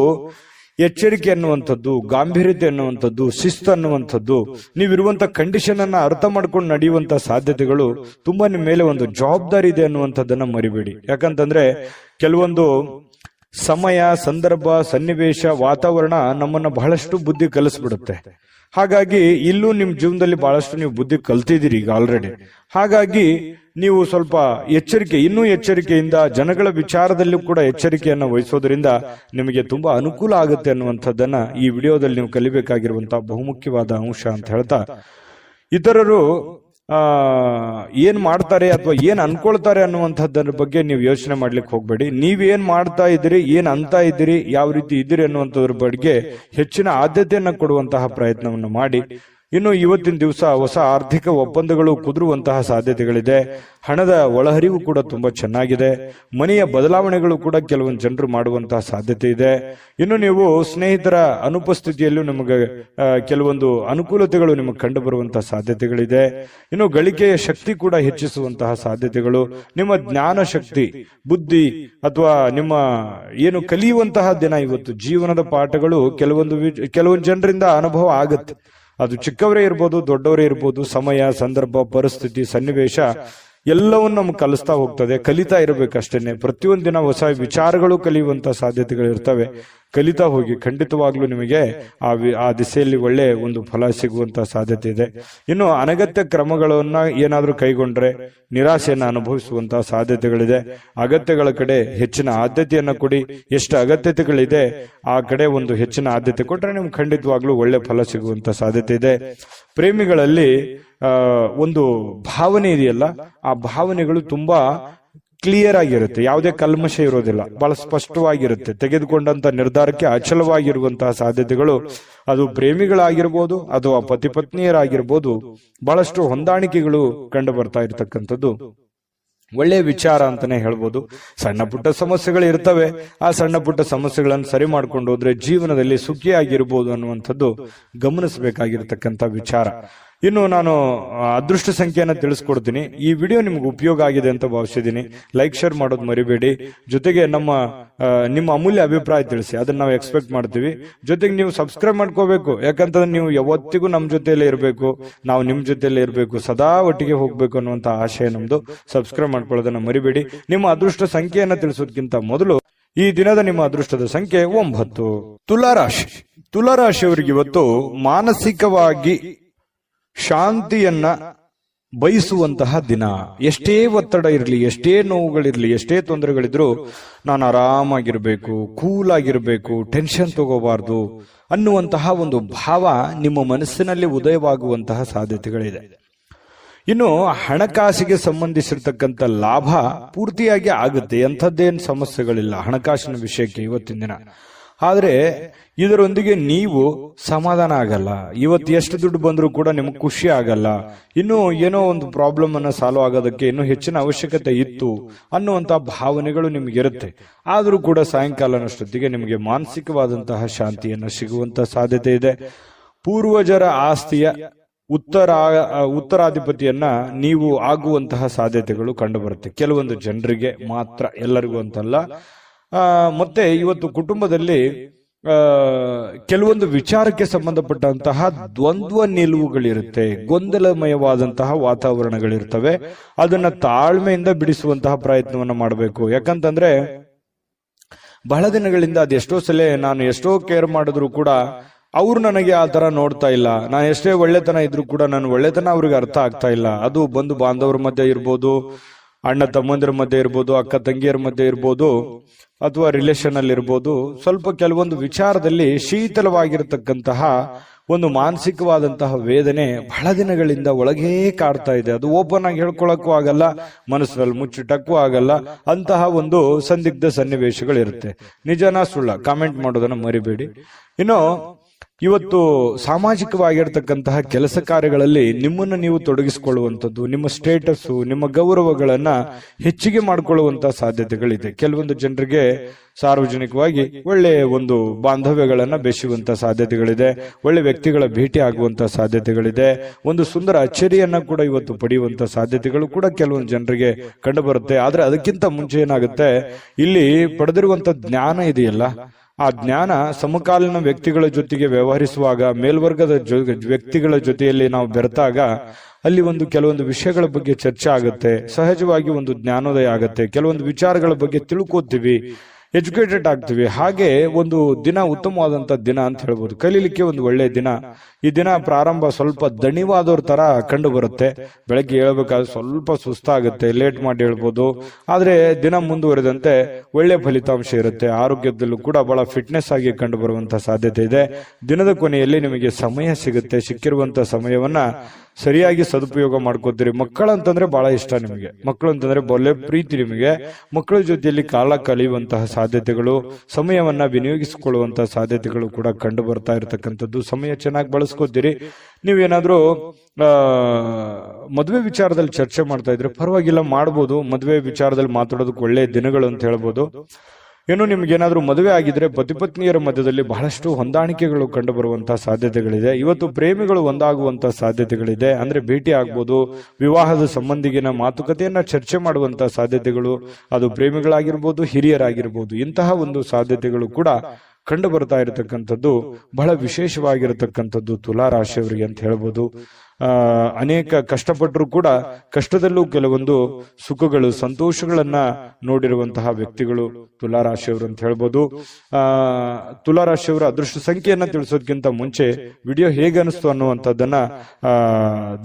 ಎಚ್ಚರಿಕೆ ಅನ್ನುವಂಥದ್ದು, ಗಾಂಭೀರ್ಯತೆ ಅನ್ನುವಂಥದ್ದು, ಶಿಸ್ತು ಅನ್ನುವಂಥದ್ದು, ನೀವಿರುವಂತ ಕಂಡೀಷನ್ ಅನ್ನ ಅರ್ಥ ಮಾಡ್ಕೊಂಡು ನಡೆಯುವಂತ ಸಾಧ್ಯತೆಗಳು ತುಂಬಾ ನಿಮ್ಮ ಮೇಲೆ ಒಂದು ಜವಾಬ್ದಾರಿ ಇದೆ ಅನ್ನುವಂಥದ್ದನ್ನ ಮರಿಬೇಡಿ. ಯಾಕಂತಂದ್ರೆ ಕೆಲವೊಂದು ಸಮಯ, ಸಂದರ್ಭ, ಸನ್ನಿವೇಶ, ವಾತಾವರಣ ನಮ್ಮನ್ನ ಬಹಳಷ್ಟು ಬುದ್ಧಿ ಕಲಿಸ್ಬಿಡುತ್ತೆ. ಹಾಗಾಗಿ ಇಲ್ಲೂ ನಿಮ್ ಜೀವನದಲ್ಲಿ ಬಹಳಷ್ಟು ನೀವು ಬುದ್ಧಿ ಕಲ್ತಿದ್ದೀರಿ ಈಗ ಆಲ್ರೆಡಿ. ಹಾಗಾಗಿ ನೀವು ಸ್ವಲ್ಪ ಇನ್ನೂ ಎಚ್ಚರಿಕೆಯಿಂದ ಜನಗಳ ವಿಚಾರದಲ್ಲೂ ಕೂಡ ಎಚ್ಚರಿಕೆಯನ್ನು ವಹಿಸೋದ್ರಿಂದ ನಿಮಗೆ ತುಂಬಾ ಅನುಕೂಲ ಆಗುತ್ತೆ ಅನ್ನುವಂಥದ್ದನ್ನ ಈ ವಿಡಿಯೋದಲ್ಲಿ ನೀವು ಕಲಿಬೇಕಾಗಿರುವಂತಹ ಬಹುಮುಖ್ಯವಾದ ಅಂಶ ಅಂತ ಹೇಳ್ತಾ, ಇತರರು ಏನ್ ಮಾಡ್ತಾರೆ ಅಥವಾ ಏನ್ ಅನ್ಕೊಳ್ತಾರೆ ಅನ್ನುವಂಥದ್ದರ ಬಗ್ಗೆ ನೀವು ಯೋಚನೆ ಮಾಡ್ಲಿಕ್ಕೆ ಹೋಗ್ಬೇಡಿ. ನೀವೇನ್ ಮಾಡ್ತಾ ಇದ್ದೀರಿ, ಏನ್ ಅಂತ ಇದ್ದೀರಿ, ಯಾವ ರೀತಿ ಇದ್ದೀರಿ ಅನ್ನುವಂಥದ್ರ ಬಗ್ಗೆ ಹೆಚ್ಚಿನ ಆದ್ಯತೆಯನ್ನ ಕೊಡುವಂತಹ ಪ್ರಯತ್ನವನ್ನು ಮಾಡಿ. ಇನ್ನು ಇವತ್ತಿನ ದಿವಸ ಹೊಸ ಆರ್ಥಿಕ ಒಪ್ಪಂದಗಳು ಕುದುರುವಂತಹ ಸಾಧ್ಯತೆಗಳಿದೆ. ಹಣದ ಒಳಹರಿವು ಕೂಡ ತುಂಬಾ ಚೆನ್ನಾಗಿದೆ. ಮನೆಯ ಬದಲಾವಣೆಗಳು ಕೂಡ ಕೆಲವೊಂದು ಜನರು ಮಾಡುವಂತಹ ಸಾಧ್ಯತೆ ಇದೆ. ಇನ್ನು ನೀವು ಸ್ನೇಹಿತರ ಅನುಪಸ್ಥಿತಿಯಲ್ಲೂ ನಿಮಗೆ ಕೆಲವೊಂದು ಅನುಕೂಲತೆಗಳು ನಿಮಗೆ ಕಂಡು ಬರುವಂತಹ ಸಾಧ್ಯತೆಗಳಿದೆ. ಇನ್ನು ಗಳಿಕೆಯ ಶಕ್ತಿ ಕೂಡ ಹೆಚ್ಚಿಸುವಂತಹ ಸಾಧ್ಯತೆಗಳು, ನಿಮ್ಮ ಜ್ಞಾನ ಶಕ್ತಿ, ಬುದ್ಧಿ ಅಥವಾ ನಿಮ್ಮ ಏನು ಕಲಿಯುವಂತಹ ದಿನ ಇವತ್ತು. ಜೀವನದ ಪಾಠಗಳು ಕೆಲವೊಂದು ಜನರಿಂದ ಅನುಭವ ಆಗುತ್ತೆ. ಅದು ಚಿಕ್ಕವರೇ ಇರ್ಬೋದು, ದೊಡ್ಡವರೇ ಇರ್ಬೋದು. ಸಮಯ, ಸಂದರ್ಭ, ಪರಿಸ್ಥಿತಿ, ಸನ್ನಿವೇಶ ಎಲ್ಲವನ್ನು ನಮ್ಗೆ ಕಲಿಸ್ತಾ ಹೋಗ್ತದೆ. ಕಲಿತಾ ಇರಬೇಕಷ್ಟೇನೆ. ಪ್ರತಿಯೊಂದು ದಿನ ಹೊಸ ವಿಚಾರಗಳು ಕಲಿಯುವಂತ ಸಾಧ್ಯತೆಗಳು ಇರ್ತವೆ. ಕಲಿತಾ ಹೋಗಿ, ಖಂಡಿತವಾಗ್ಲೂ ನಿಮಗೆ ಆ ದಿಸೆಯಲ್ಲಿ ಒಳ್ಳೆ ಒಂದು ಫಲ ಸಿಗುವಂತ ಸಾಧ್ಯತೆ ಇದೆ. ಇನ್ನು ಅನಗತ್ಯ ಕ್ರಮಗಳನ್ನ ಏನಾದ್ರೂ ಕೈಗೊಂಡ್ರೆ ನಿರಾಸೆಯನ್ನು ಅನುಭವಿಸುವಂತಹ ಸಾಧ್ಯತೆಗಳಿದೆ. ಅಗತ್ಯಗಳ ಕಡೆ ಹೆಚ್ಚಿನ ಆದ್ಯತೆಯನ್ನ ಕೊಡಿ. ಎಷ್ಟು ಅಗತ್ಯತೆಗಳಿದೆ ಆ ಕಡೆ ಒಂದು ಹೆಚ್ಚಿನ ಆದ್ಯತೆ ಕೊಟ್ರೆ ನಿಮ್ಗೆ ಖಂಡಿತವಾಗ್ಲೂ ಒಳ್ಳೆ ಫಲ ಸಿಗುವಂತ ಸಾಧ್ಯತೆ ಇದೆ. ಪ್ರೇಮಿಗಳಲ್ಲಿ ಒಂದು ಭಾವನೆ ಇದೆಯಲ್ಲ, ಆ ಭಾವನೆಗಳು ತುಂಬಾ ಕ್ಲಿಯರ್ ಆಗಿರುತ್ತೆ. ಯಾವುದೇ ಕಲ್ಮಶ ಇರೋದಿಲ್ಲ, ಬಹಳ ಸ್ಪಷ್ಟವಾಗಿರುತ್ತೆ. ತೆಗೆದುಕೊಂಡಂತ ನಿರ್ಧಾರಕ್ಕೆ ಅಚಲವಾಗಿರುವಂತಹ ಸಾಧ್ಯತೆಗಳು, ಅದು ಪ್ರೇಮಿಗಳಾಗಿರ್ಬೋದು ಅಥವಾ ಪತಿ ಪತ್ನಿಯರಾಗಿರ್ಬೋದು, ಬಹಳಷ್ಟು ಹೊಂದಾಣಿಕೆಗಳು ಕಂಡು ಬರ್ತಾ ಇರತಕ್ಕಂಥದ್ದು ಒಳ್ಳೆಯ ವಿಚಾರ ಅಂತಾನೆ ಹೇಳ್ಬೋದು. ಸಣ್ಣ ಪುಟ್ಟ ಸಮಸ್ಯೆಗಳು ಇರ್ತವೆ. ಆ ಸಣ್ಣ ಪುಟ್ಟ ಸಮಸ್ಯೆಗಳನ್ನು ಸರಿ ಮಾಡ್ಕೊಂಡು ಹೋದ್ರೆ ಜೀವನದಲ್ಲಿ ಸುಖಿಯಾಗಿರ್ಬೋದು ಅನ್ನುವಂಥದ್ದು ಗಮನಿಸಬೇಕಾಗಿರ್ತಕ್ಕಂಥ ವಿಚಾರ. ಇನ್ನು ನಾನು ಅದೃಷ್ಟ ಸಂಖ್ಯೆಯನ್ನು ತಿಳಿಸ್ಕೊಡ್ತೀನಿ. ಈ ವಿಡಿಯೋ ನಿಮ್ಗೆ ಉಪಯೋಗ ಆಗಿದೆ ಅಂತ ಭಾವಿಸಿದ್ದೀನಿ. ಲೈಕ್, ಶೇರ್ ಮಾಡೋದು ಮರಿಬೇಡಿ. ಜೊತೆಗೆ ನಿಮ್ಮ ಅಮೂಲ್ಯ ಅಭಿಪ್ರಾಯ ತಿಳಿಸಿ, ಅದನ್ನ ನಾವು ಎಕ್ಸ್ಪೆಕ್ಟ್ ಮಾಡ್ತೀವಿ. ಜೊತೆಗೆ ನೀವು ಸಬ್ಸ್ಕ್ರೈಬ್ ಮಾಡ್ಕೋಬೇಕು. ಯಾಕಂತಂದ್ರೆ ನೀವು ಯಾವತ್ತಿಗೂ ನಮ್ಮ ಜೊತೆಯಲ್ಲೇ ಇರಬೇಕು, ನಾವು ನಿಮ್ ಜೊತೆಯಲ್ಲೇ ಇರಬೇಕು, ಸದಾ ಒಟ್ಟಿಗೆ ಹೋಗ್ಬೇಕು ಅನ್ನುವಂತ ಆಶಯ ನಮ್ದು. ಸಬ್ಸ್ಕ್ರೈಬ್ ಮಾಡ್ಕೊಳ್ಳೋದನ್ನ ಮರಿಬೇಡಿ. ನಿಮ್ಮ ಅದೃಷ್ಟ ಸಂಖ್ಯೆಯನ್ನ ತಿಳಿಸೋದಕ್ಕಿಂತ ಮೊದಲು ಈ ದಿನದ ನಿಮ್ಮ ಅದೃಷ್ಟದ ಸಂಖ್ಯೆ 9. ತುಲಾರಾಶಿ. ತುಲಾರಾಶಿಯವರಿಗೆ ಇವತ್ತು ಮಾನಸಿಕವಾಗಿ ಶಾಂತಿಯನ್ನ ಬಯಸುವಂತಹ ದಿನ. ಎಷ್ಟೇ ಒತ್ತಡ ಇರಲಿ, ಎಷ್ಟೇ ನೋವುಗಳಿರ್ಲಿ, ಎಷ್ಟೇ ತೊಂದರೆಗಳಿದ್ರು ನಾನು ಆರಾಮಾಗಿರ್ಬೇಕು, ಕೂಲ್ ಆಗಿರ್ಬೇಕು, ಟೆನ್ಷನ್ ತಗೋಬಾರ್ದು ಅನ್ನುವಂತಹ ಒಂದು ಭಾವ ನಿಮ್ಮ ಮನಸ್ಸಿನಲ್ಲಿ ಉದಯವಾಗುವಂತಹ ಸಾಧ್ಯತೆಗಳಿದೆ. ಇನ್ನು ಹಣಕಾಸಿಗೆ ಸಂಬಂಧಿಸಿರ್ತಕ್ಕಂಥ ಲಾಭ ಪೂರ್ತಿಯಾಗಿ ಆಗುತ್ತೆ. ಎಂಥದ್ದೇನು ಸಮಸ್ಯೆಗಳಿಲ್ಲ ಹಣಕಾಸಿನ ವಿಷಯಕ್ಕೆ ಇವತ್ತಿನ ದಿನ. ಆದ್ರೆ ಇದರೊಂದಿಗೆ ನೀವು ಸಮಾಧಾನ ಆಗಲ್ಲ. ಇವತ್ತು ಎಷ್ಟು ದುಡ್ಡು ಬಂದರೂ ಕೂಡ ನಿಮ್ಗೆ ಖುಷಿ ಆಗಲ್ಲ. ಇನ್ನು ಏನೋ ಒಂದು ಪ್ರಾಬ್ಲಮ್ ಅನ್ನ ಸಾಲ್ವ್ ಆಗೋದಕ್ಕೆ ಇನ್ನೂ ಹೆಚ್ಚಿನ ಅವಶ್ಯಕತೆ ಇತ್ತು ಅನ್ನುವಂತಹ ಭಾವನೆಗಳು ನಿಮ್ಗಿರುತ್ತೆ. ಆದ್ರೂ ಕೂಡ ಸಾಯಂಕಾಲನಷ್ಟೊತ್ತಿಗೆ ನಿಮಗೆ ಮಾನಸಿಕವಾದಂತಹ ಶಾಂತಿಯನ್ನು ಸಿಗುವಂತ ಸಾಧ್ಯತೆ ಇದೆ. ಪೂರ್ವಜರ ಆಸ್ತಿಯ ಉತ್ತರಾಧಿಪತಿಯನ್ನ ನೀವು ಆಗುವಂತಹ ಸಾಧ್ಯತೆಗಳು ಕಂಡುಬರುತ್ತೆ. ಕೆಲವೊಂದು ಜನರಿಗೆ ಮಾತ್ರ, ಎಲ್ಲರಿಗೂ ಅಂತಲ್ಲ. ಮತ್ತೆ ಇವತ್ತು ಕುಟುಂಬದಲ್ಲಿ ಕೆಲವೊಂದು ವಿಚಾರಕ್ಕೆ ಸಂಬಂಧಪಟ್ಟಂತಹ ದ್ವಂದ್ವ ನಿಲುವುಗಳಿರುತ್ತೆ, ಗೊಂದಲಮಯವಾದಂತಹ ವಾತಾವರಣಗಳಿರ್ತವೆ. ಅದನ್ನ ತಾಳ್ಮೆಯಿಂದ ಬಿಡಿಸುವಂತಹ ಪ್ರಯತ್ನವನ್ನ ಮಾಡಬೇಕು. ಯಾಕಂತಂದ್ರೆ ಬಹಳ ದಿನಗಳಿಂದ ಅದೆಷ್ಟೋ ಸಲ ನಾನು ಎಷ್ಟೋ ಕೇರ್ ಮಾಡಿದ್ರು ಕೂಡ ಅವ್ರು ನನಗೆ ಆ ತರ ನೋಡ್ತಾ ಇಲ್ಲ. ನಾನು ಎಷ್ಟೇ ಒಳ್ಳೆತನ ಇದ್ರು ಕೂಡ ನನ್ನ ಒಳ್ಳೆತನ ಅವ್ರಿಗೆ ಅರ್ಥ ಆಗ್ತಾ ಇಲ್ಲ. ಅದು ಬಂಧು ಬಾಂಧವರ ಮಧ್ಯೆ ಇರ್ಬೋದು, ಅಣ್ಣ ತಮ್ಮಂದಿರ ಮಧ್ಯೆ ಇರ್ಬೋದು, ಅಕ್ಕ ತಂಗಿಯರ ಮಧ್ಯೆ ಇರ್ಬೋದು, ಅಥವಾ ರಿಲೇಷನ್ ಅಲ್ಲಿ ಇರ್ಬೋದು. ಸ್ವಲ್ಪ ಕೆಲವೊಂದು ವಿಚಾರದಲ್ಲಿ ಶೀತಲವಾಗಿರತಕ್ಕಂತಹ ಒಂದು ಮಾನಸಿಕವಾದಂತಹ ವೇದನೆ ಬಹಳ ದಿನಗಳಿಂದ ಒಳಗೇ ಕಾಡ್ತಾ ಇದೆ. ಅದು ಓಪನ್ ಆಗಿ ಹೇಳ್ಕೊಳಕ್ಕೂ ಆಗಲ್ಲ, ಮನಸ್ಸಿನಲ್ಲಿ ಮುಚ್ಚಿಟ್ಟಕ್ಕೂ ಆಗಲ್ಲ. ಅಂತಹ ಒಂದು ಸಂದಿಗ್ಧ ಸನ್ನಿವೇಶಗಳಿರುತ್ತೆ. ನಿಜನಾ ಸುಳ್ಳ ಕಾಮೆಂಟ್ ಮಾಡೋದನ್ನ ಮರಿಬೇಡಿ. ಇನ್ನು ಇವತ್ತು ಸಾಮಾಜಿಕವಾಗಿರ್ತಕ್ಕಂತಹ ಕೆಲಸ ಕಾರ್ಯಗಳಲ್ಲಿ ನಿಮ್ಮನ್ನು ನೀವು ತೊಡಗಿಸಿಕೊಳ್ಳುವಂಥದ್ದು, ನಿಮ್ಮ ಸ್ಟೇಟಸ್, ನಿಮ್ಮ ಗೌರವಗಳನ್ನ ಹೆಚ್ಚಿಗೆ ಮಾಡಿಕೊಳ್ಳುವಂತಹ ಸಾಧ್ಯತೆಗಳಿದೆ. ಕೆಲವೊಂದು ಜನರಿಗೆ ಸಾರ್ವಜನಿಕವಾಗಿ ಒಳ್ಳೆಯ ಒಂದು ಬಾಂಧವ್ಯಗಳನ್ನ ಬೆಸೆಯುವಂತಹ ಸಾಧ್ಯತೆಗಳಿದೆ. ಒಳ್ಳೆ ವ್ಯಕ್ತಿಗಳ ಭೇಟಿ ಆಗುವಂತಹ ಸಾಧ್ಯತೆಗಳಿದೆ. ಒಂದು ಸುಂದರ ಅಚ್ಚರಿಯನ್ನ ಕೂಡ ಇವತ್ತು ಪಡೆಯುವಂತಹ ಸಾಧ್ಯತೆಗಳು ಕೂಡ ಕೆಲವೊಂದು ಜನರಿಗೆ ಕಂಡು ಬರುತ್ತೆ. ಆದ್ರೆ ಅದಕ್ಕಿಂತ ಮುಂಚೆ ಏನಾಗುತ್ತೆ, ಇಲ್ಲಿ ಪಡೆದಿರುವಂತಹ ಜ್ಞಾನ ಇದೆಯಲ್ಲ, ಆ ಜ್ಞಾನ ಸಮಕಾಲೀನ ವ್ಯಕ್ತಿಗಳ ಜೊತೆಗೆ ವ್ಯವಹರಿಸುವಾಗ, ಮೇಲ್ವರ್ಗದ ವ್ಯಕ್ತಿಗಳ ಜೊತೆಯಲ್ಲಿ ನಾವು ಬೆರೆತಾಗ ಅಲ್ಲಿ ಒಂದು ಕೆಲವೊಂದು ವಿಷಯಗಳ ಬಗ್ಗೆ ಚರ್ಚೆ ಆಗುತ್ತೆ. ಸಹಜವಾಗಿ ಒಂದು ಜ್ಞಾನೋದಯ ಆಗುತ್ತೆ. ಕೆಲವೊಂದು ವಿಚಾರಗಳ ಬಗ್ಗೆ ತಿಳ್ಕೋತೀವಿ, ಎಜುಕೇಟೆಡ್ ಆಗ್ತೀವಿ. ಹಾಗೆ ಒಂದು ದಿನ ಉತ್ತಮವಾದಂತ ದಿನ ಅಂತ ಹೇಳ್ಬೋದು. ಕಲೀಲಿಕ್ಕೆ ಒಂದು ಒಳ್ಳೆಯ ದಿನ. ಈ ದಿನ ಪ್ರಾರಂಭ ಸ್ವಲ್ಪ ದಣಿವಾದವ್ರ ತರ ಕಂಡು ಬರುತ್ತೆ. ಬೆಳಗ್ಗೆ ಹೇಳ್ಬೇಕಾದ್ರೆ ಸ್ವಲ್ಪ ಸುಸ್ತಾಗುತ್ತೆ, ಲೇಟ್ ಮಾಡಿ ಹೇಳ್ಬೋದು. ಆದ್ರೆ ದಿನ ಮುಂದುವರೆದಂತೆ ಒಳ್ಳೆ ಫಲಿತಾಂಶ ಇರುತ್ತೆ. ಆರೋಗ್ಯದಲ್ಲೂ ಕೂಡ ಬಹಳ ಫಿಟ್ನೆಸ್ ಆಗಿ ಕಂಡು ಬರುವಂತಹ ಸಾಧ್ಯತೆ ಇದೆ. ದಿನದ ಕೊನೆಯಲ್ಲಿ ನಿಮಗೆ ಸಮಯ ಸಿಗುತ್ತೆ. ಸಿಕ್ಕಿರುವಂತಹ ಸಮಯವನ್ನ ಸರಿಯಾಗಿ ಸದುಪಯೋಗ ಮಾಡ್ಕೋತೀರಿ. ಮಕ್ಕಳಂತಂದ್ರೆ ಬಹಳ ಇಷ್ಟ ನಿಮಗೆ. ಮಕ್ಕಳು ಅಂತಂದ್ರೆ ಒಳ್ಳೆ ಪ್ರೀತಿ ನಿಮಗೆ. ಮಕ್ಕಳ ಜೊತೆಯಲ್ಲಿ ಕಾಲ ಕಳೆಯುವಂತಹ ಸಾಧ್ಯತೆಗಳು, ಸಮಯವನ್ನ ವಿನಿಯೋಗಿಸಿಕೊಳ್ಳುವಂತಹ ಸಾಧ್ಯತೆಗಳು ಕೂಡ ಕಂಡು ಬರ್ತಾ ಇರತಕ್ಕಂಥದ್ದು. ಸಮಯ ಚೆನ್ನಾಗಿ ಬಳಸ್ಕೋತೀರಿ. ನೀವೇನಾದ್ರೂ ಮದುವೆ ವಿಚಾರದಲ್ಲಿ ಚರ್ಚೆ ಮಾಡ್ತಾ ಇದ್ರೆ ಪರವಾಗಿಲ್ಲ, ಮಾಡ್ಬೋದು. ಮದುವೆ ವಿಚಾರದಲ್ಲಿ ಮಾತಾಡೋದಕ್ಕೆ ಒಳ್ಳೆಯ ದಿನಗಳು ಅಂತ ಹೇಳ್ಬೋದು. ಇನ್ನು ನಿಮ್ಗೇನಾದ್ರೂ ಮದುವೆ ಆಗಿದ್ರೆ ಪತಿ ಪತ್ನಿಯರ ಮಧ್ಯದಲ್ಲಿ ಬಹಳಷ್ಟು ಹೊಂದಾಣಿಕೆಗಳು ಕಂಡು ಬರುವಂತಹ ಸಾಧ್ಯತೆಗಳಿದೆ. ಇವತ್ತು ಪ್ರೇಮಿಗಳು ಒಂದಾಗುವಂತಹ ಸಾಧ್ಯತೆಗಳಿದೆ. ಅಂದ್ರೆ ಭೇಟಿ ಆಗ್ಬೋದು, ವಿವಾಹದ ಸಂಬಂಧಿಗಿನ ಮಾತುಕತೆಯನ್ನ ಚರ್ಚೆ ಮಾಡುವಂತಹ ಸಾಧ್ಯತೆಗಳು, ಅದು ಪ್ರೇಮಿಗಳಾಗಿರ್ಬೋದು, ಹಿರಿಯರಾಗಿರ್ಬೋದು, ಇಂತಹ ಒಂದು ಸಾಧ್ಯತೆಗಳು ಕೂಡ ಕಂಡು ಬರ್ತಾ ಇರತಕ್ಕಂಥದ್ದು ಬಹಳ ವಿಶೇಷವಾಗಿರತಕ್ಕಂಥದ್ದು ತುಲಾ ರಾಶಿಯವರಿಗೆ ಅಂತ ಹೇಳ್ಬೋದು. ಅನೇಕ ಕಷ್ಟಪಟ್ಟರು ಕೂಡ ಕಷ್ಟದಲ್ಲೂ ಕೆಲವೊಂದು ಸುಖಗಳು, ಸಂತೋಷಗಳನ್ನ ನೋಡಿರುವಂತಹ ವ್ಯಕ್ತಿಗಳು ತುಲಾ ರಾಶಿಯವರು ಅಂತ ಹೇಳ್ಬೋದು. ತುಲಾ ರಾಶಿಯವರ ಅದೃಷ್ಟ ಸಂಖ್ಯೆಯನ್ನ ತಿಳಿಸೋದಕ್ಕಿಂತ ಮುಂಚೆ ವಿಡಿಯೋ ಹೇಗೆ ಅನಿಸ್ತು ಅನ್ನುವಂಥದ್ದನ್ನ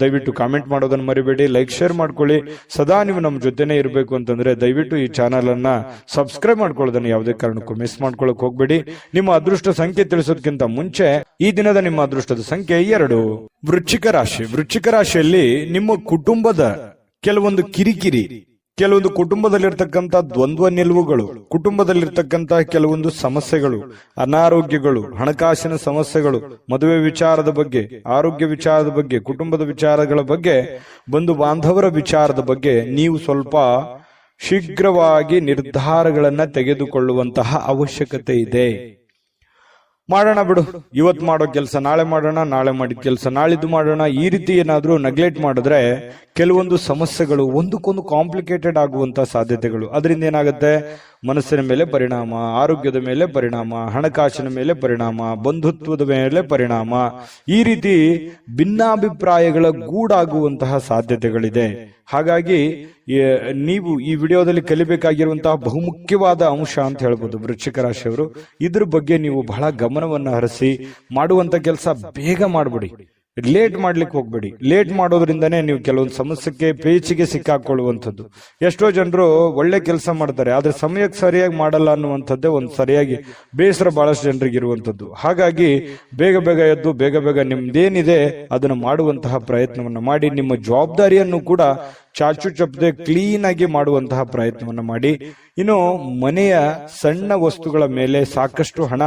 ದಯವಿಟ್ಟು ಕಾಮೆಂಟ್ ಮಾಡೋದನ್ನ ಮರಿಬೇಡಿ. ಲೈಕ್, ಶೇರ್ ಮಾಡ್ಕೊಳ್ಳಿ. ಸದಾ ನೀವು ನಮ್ಮ ಜೊತೆನೆ ಇರಬೇಕು ಅಂತಂದ್ರೆ ದಯವಿಟ್ಟು ಈ ಚಾನಲ್ ಅನ್ನ ಸಬ್ಸ್ಕ್ರೈಬ್ ಮಾಡ್ಕೊಳ್ಳೋದನ್ನ ಯಾವುದೇ ಕಾರಣಕ್ಕೂ ಮಿಸ್ ಮಾಡ್ಕೊಳ್ಳಕ್ ಹೋಗ್ಬೇಡಿ. ನಿಮ್ಮ ಅದೃಷ್ಟ ಸಂಖ್ಯೆ ತಿಳಿಸೋದಕ್ಕಿಂತ ಮುಂಚೆ ಈ ದಿನದ ನಿಮ್ಮ ಅದೃಷ್ಟದ ಸಂಖ್ಯೆ 2. ವೃಶ್ಚಿಕ ರಾಶಿ. ವೃಶ್ಚಿಕ ರಾಶಿಯಲ್ಲಿ ನಿಮ್ಮ ಕುಟುಂಬದ ಕೆಲವೊಂದು ಕಿರಿಕಿರಿ, ಕೆಲವೊಂದು ಕುಟುಂಬದಲ್ಲಿರ್ತಕ್ಕಂಥ ದ್ವಂದ್ವ ನಿಲುವುಗಳು, ಕುಟುಂಬದಲ್ಲಿರ್ತಕ್ಕಂತಹ ಕೆಲವೊಂದು ಸಮಸ್ಯೆಗಳು, ಅನಾರೋಗ್ಯಗಳು, ಹಣಕಾಸಿನ ಸಮಸ್ಯೆಗಳು, ಮದುವೆ ವಿಚಾರದ ಬಗ್ಗೆ, ಆರೋಗ್ಯ ವಿಚಾರದ ಬಗ್ಗೆ, ಕುಟುಂಬದ ವಿಚಾರಗಳ ಬಗ್ಗೆ, ಬಂಧು ಬಾಂಧವರ ವಿಚಾರದ ಬಗ್ಗೆ ನೀವು ಸ್ವಲ್ಪ ಶೀಘ್ರವಾಗಿ ನಿರ್ಧಾರಗಳನ್ನ ತೆಗೆದುಕೊಳ್ಳುವಂತಹ ಅವಶ್ಯಕತೆ ಇದೆ. ಮಾಡೋಣ ಬಿಡು, ಇವತ್ತು ಮಾಡೋ ಕೆಲಸ ನಾಳೆ ಮಾಡೋಣ, ನಾಳೆ ಮಾಡಿದ ಕೆಲಸ ನಾಳಿದ್ದು ಮಾಡೋಣ, ಈ ರೀತಿ ಏನಾದ್ರೂ ನೆಗ್ಲೆಕ್ಟ್ ಮಾಡಿದ್ರೆ ಕೆಲವೊಂದು ಸಮಸ್ಯೆಗಳು ಒಂದಕ್ಕೊಂದು ಕಾಂಪ್ಲಿಕೇಟೆಡ್ ಆಗುವಂತ ಸಾಧ್ಯತೆಗಳು. ಅದರಿಂದ ಏನಾಗುತ್ತೆ, ಮನಸ್ಸಿನ ಮೇಲೆ ಪರಿಣಾಮ, ಆರೋಗ್ಯದ ಮೇಲೆ ಪರಿಣಾಮ, ಹಣಕಾಸಿನ ಮೇಲೆ ಪರಿಣಾಮ, ಬಂಧುತ್ವದ ಮೇಲೆ ಪರಿಣಾಮ, ಈ ರೀತಿ ಭಿನ್ನಾಭಿಪ್ರಾಯಗಳ ಗೂಡಾಗುವಂತಹ ಸಾಧ್ಯತೆಗಳಿದೆ. ಹಾಗಾಗಿ ನೀವು ಈ ವಿಡಿಯೋದಲ್ಲಿ ಕಲಿಬೇಕಾಗಿರುವಂತಹ ಬಹುಮುಖ್ಯವಾದ ಅಂಶ ಅಂತ ಹೇಳ್ಬೋದು ವೃಶ್ಚಿಕ ರಾಶಿಯವರು. ಇದ್ರ ಬಗ್ಗೆ ನೀವು ಬಹಳ ಗಮನವನ್ನ ಹರಿಸಿ ಮಾಡುವಂತ ಕೆಲಸ ಬೇಗ ಮಾಡ್ಬಿಡಿ. ಲೇಟ್ ಮಾಡ್ಲಿಕ್ಕೆ ಹೋಗ್ಬೇಡಿ. ಲೇಟ್ ಮಾಡೋದ್ರಿಂದನೇ ನೀವು ಕೆಲವೊಂದು ಸಮಸ್ಯೆಗೆ ಪೇಚಿಗೆ ಸಿಕ್ಕಾಕೊಳ್ಳುವಂಥದ್ದು. ಎಷ್ಟೋ ಜನರು ಒಳ್ಳೆ ಕೆಲಸ ಮಾಡ್ತಾರೆ, ಆದ್ರೆ ಸಮಯಕ್ಕೆ ಸರಿಯಾಗಿ ಮಾಡಲ್ಲ ಅನ್ನುವಂಥದ್ದೇ ಒಂದು ಸರಿಯಾಗಿ ಬೇಸರ ಬಹಳಷ್ಟು ಜನರಿಗೆ ಇರುವಂಥದ್ದು. ಹಾಗಾಗಿ ಬೇಗ ಬೇಗ ಎದ್ದು ಬೇಗ ಬೇಗ ನಿಮ್ದೇನಿದೆ ಅದನ್ನು ಮಾಡುವಂತಹ ಪ್ರಯತ್ನವನ್ನ ಮಾಡಿ. ನಿಮ್ಮ ಜವಾಬ್ದಾರಿಯನ್ನು ಕೂಡ ಚಾಚು ಚಪ್ಪದೆ ಕ್ಲೀನ್ ಆಗಿ ಮಾಡುವಂತಹ ಪ್ರಯತ್ನವನ್ನ ಮಾಡಿ. ಇನ್ನು ಮನೆಯ ಸಣ್ಣ ವಸ್ತುಗಳ ಮೇಲೆ ಸಾಕಷ್ಟು ಹಣ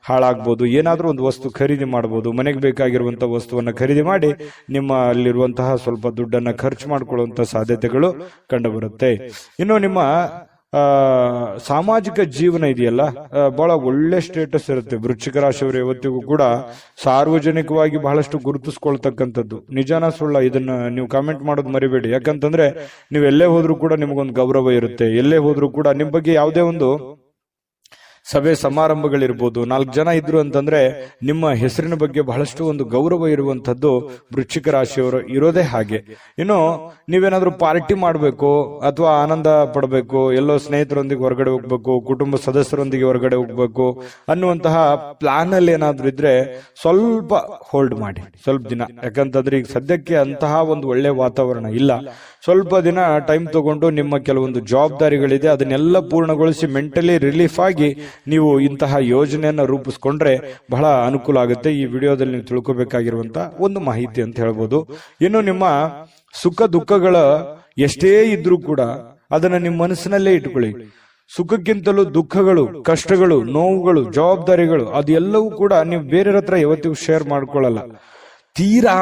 ಹಾಳಾಗ್ಬೋದು. ಏನಾದ್ರೂ ಒಂದು ವಸ್ತು ಖರೀದಿ ಮಾಡಬಹುದು. ಮನೆಗೆ ಬೇಕಾಗಿರುವಂತಹ ವಸ್ತುವನ್ನ ಖರೀದಿ ಮಾಡಿ ನಿಮ್ಮ ಅಲ್ಲಿರುವಂತಹ ಸ್ವಲ್ಪ ದುಡ್ಡನ್ನ ಖರ್ಚು ಮಾಡ್ಕೊಳ್ಳುವಂತಹ ಸಾಧ್ಯತೆಗಳು ಕಂಡು ಬರುತ್ತೆ. ಇನ್ನು ನಿಮ್ಮ ಸಾಮಾಜಿಕ ಜೀವನ ಇದೆಯಲ್ಲ, ಬಹಳ ಒಳ್ಳೆ ಸ್ಟೇಟಸ್ ಇರುತ್ತೆ. ವೃಶ್ಚಿಕ ರಾಶಿಯವರು ಯಾವತ್ತಿಗೂ ಕೂಡ ಸಾರ್ವಜನಿಕವಾಗಿ ಬಹಳಷ್ಟು ಗುರುತಿಸ್ಕೊಳ್ತಕ್ಕಂಥದ್ದು. ನಿಜಾನ ಸುಳ್ಳ ಇದನ್ನ ನೀವು ಕಾಮೆಂಟ್ ಮಾಡೋದು ಮರಿಬೇಡಿ. ಯಾಕಂತಂದ್ರೆ ನೀವು ಎಲ್ಲೇ ಹೋದ್ರೂ ಕೂಡ ನಿಮಗೊಂದು ಗೌರವ ಇರುತ್ತೆ. ಎಲ್ಲೇ ಹೋದ್ರೂ ಕೂಡ ನಿಮ್ ಬಗ್ಗೆ ಯಾವುದೇ ಒಂದು ಸಭೆ ಸಮಾರಂಭಗಳಿರ್ಬೋದು, 4 ಜನ ಇದ್ರು ಅಂತಂದ್ರೆ ನಿಮ್ಮ ಹೆಸರಿನ ಬಗ್ಗೆ ಬಹಳಷ್ಟು ಒಂದು ಗೌರವ ಇರುವಂತದ್ದು ವೃಶ್ಚಿಕ ರಾಶಿಯವರು ಇರೋದೇ ಹಾಗೆ. ಇನ್ನು ನೀವೇನಾದ್ರೂ ಪಾರ್ಟಿ ಮಾಡ್ಬೇಕು ಅಥವಾ ಆನಂದ ಪಡಬೇಕು, ಎಲ್ಲೋ ಸ್ನೇಹಿತರೊಂದಿಗೆ ಹೊರಗಡೆ ಹೋಗ್ಬೇಕು, ಕುಟುಂಬ ಸದಸ್ಯರೊಂದಿಗೆ ಹೊರಗಡೆ ಹೋಗ್ಬೇಕು ಅನ್ನುವಂತಹ ಪ್ಲಾನ್ ಅಲ್ಲಿ ಏನಾದ್ರೂ ಇದ್ರೆ ಸ್ವಲ್ಪ ಹೋಲ್ಡ್ ಮಾಡಿ, ಸ್ವಲ್ಪ ದಿನ. ಯಾಕಂತಂದ್ರೆ ಈಗ ಸದ್ಯಕ್ಕೆ ಅಂತಹ ಒಂದು ಒಳ್ಳೆ ವಾತಾವರಣ ಇಲ್ಲ. ಸ್ವಲ್ಪ ದಿನ ಟೈಮ್ ತಗೊಂಡು ನಿಮ್ಮ ಕೆಲವೊಂದು ಜವಾಬ್ದಾರಿಗಳಿದೆ ಅದನ್ನೆಲ್ಲ ಪೂರ್ಣಗೊಳಿಸಿ ಮೆಂಟಲಿ ರಿಲೀಫ್ ಆಗಿ ನೀವು ಇಂತಹ ಯೋಜನೆಯನ್ನ ರೂಪಿಸ್ಕೊಂಡ್ರೆ ಬಹಳ ಅನುಕೂಲ ಆಗುತ್ತೆ. ಈ ವಿಡಿಯೋದಲ್ಲಿ ನೀವು ತಿಳ್ಕೊಬೇಕಾಗಿರುವಂತ ಒಂದು ಮಾಹಿತಿ ಅಂತ ಹೇಳ್ಬೋದು. ಇನ್ನು ನಿಮ್ಮ ಸುಖ ದುಃಖಗಳ ಎಷ್ಟೇ ಇದ್ರೂ ಕೂಡ ಅದನ್ನ ನಿಮ್ಮ ಮನಸ್ಸಿನಲ್ಲೇ ಇಟ್ಕೊಳ್ಳಿ. ಸುಖಕ್ಕಿಂತಲೂ ದುಃಖಗಳು, ಕಷ್ಟಗಳು, ನೋವುಗಳು, ಜವಾಬ್ದಾರಿಗಳು ಅದೆಲ್ಲವೂ ಕೂಡ ನೀವು ಬೇರೆಯವ್ರ ಹತ್ರ ಯಾವತ್ತಿಗೂ ಶೇರ್ ಮಾಡ್ಕೊಳ್ಳಲ್ಲ. ತೀರಾ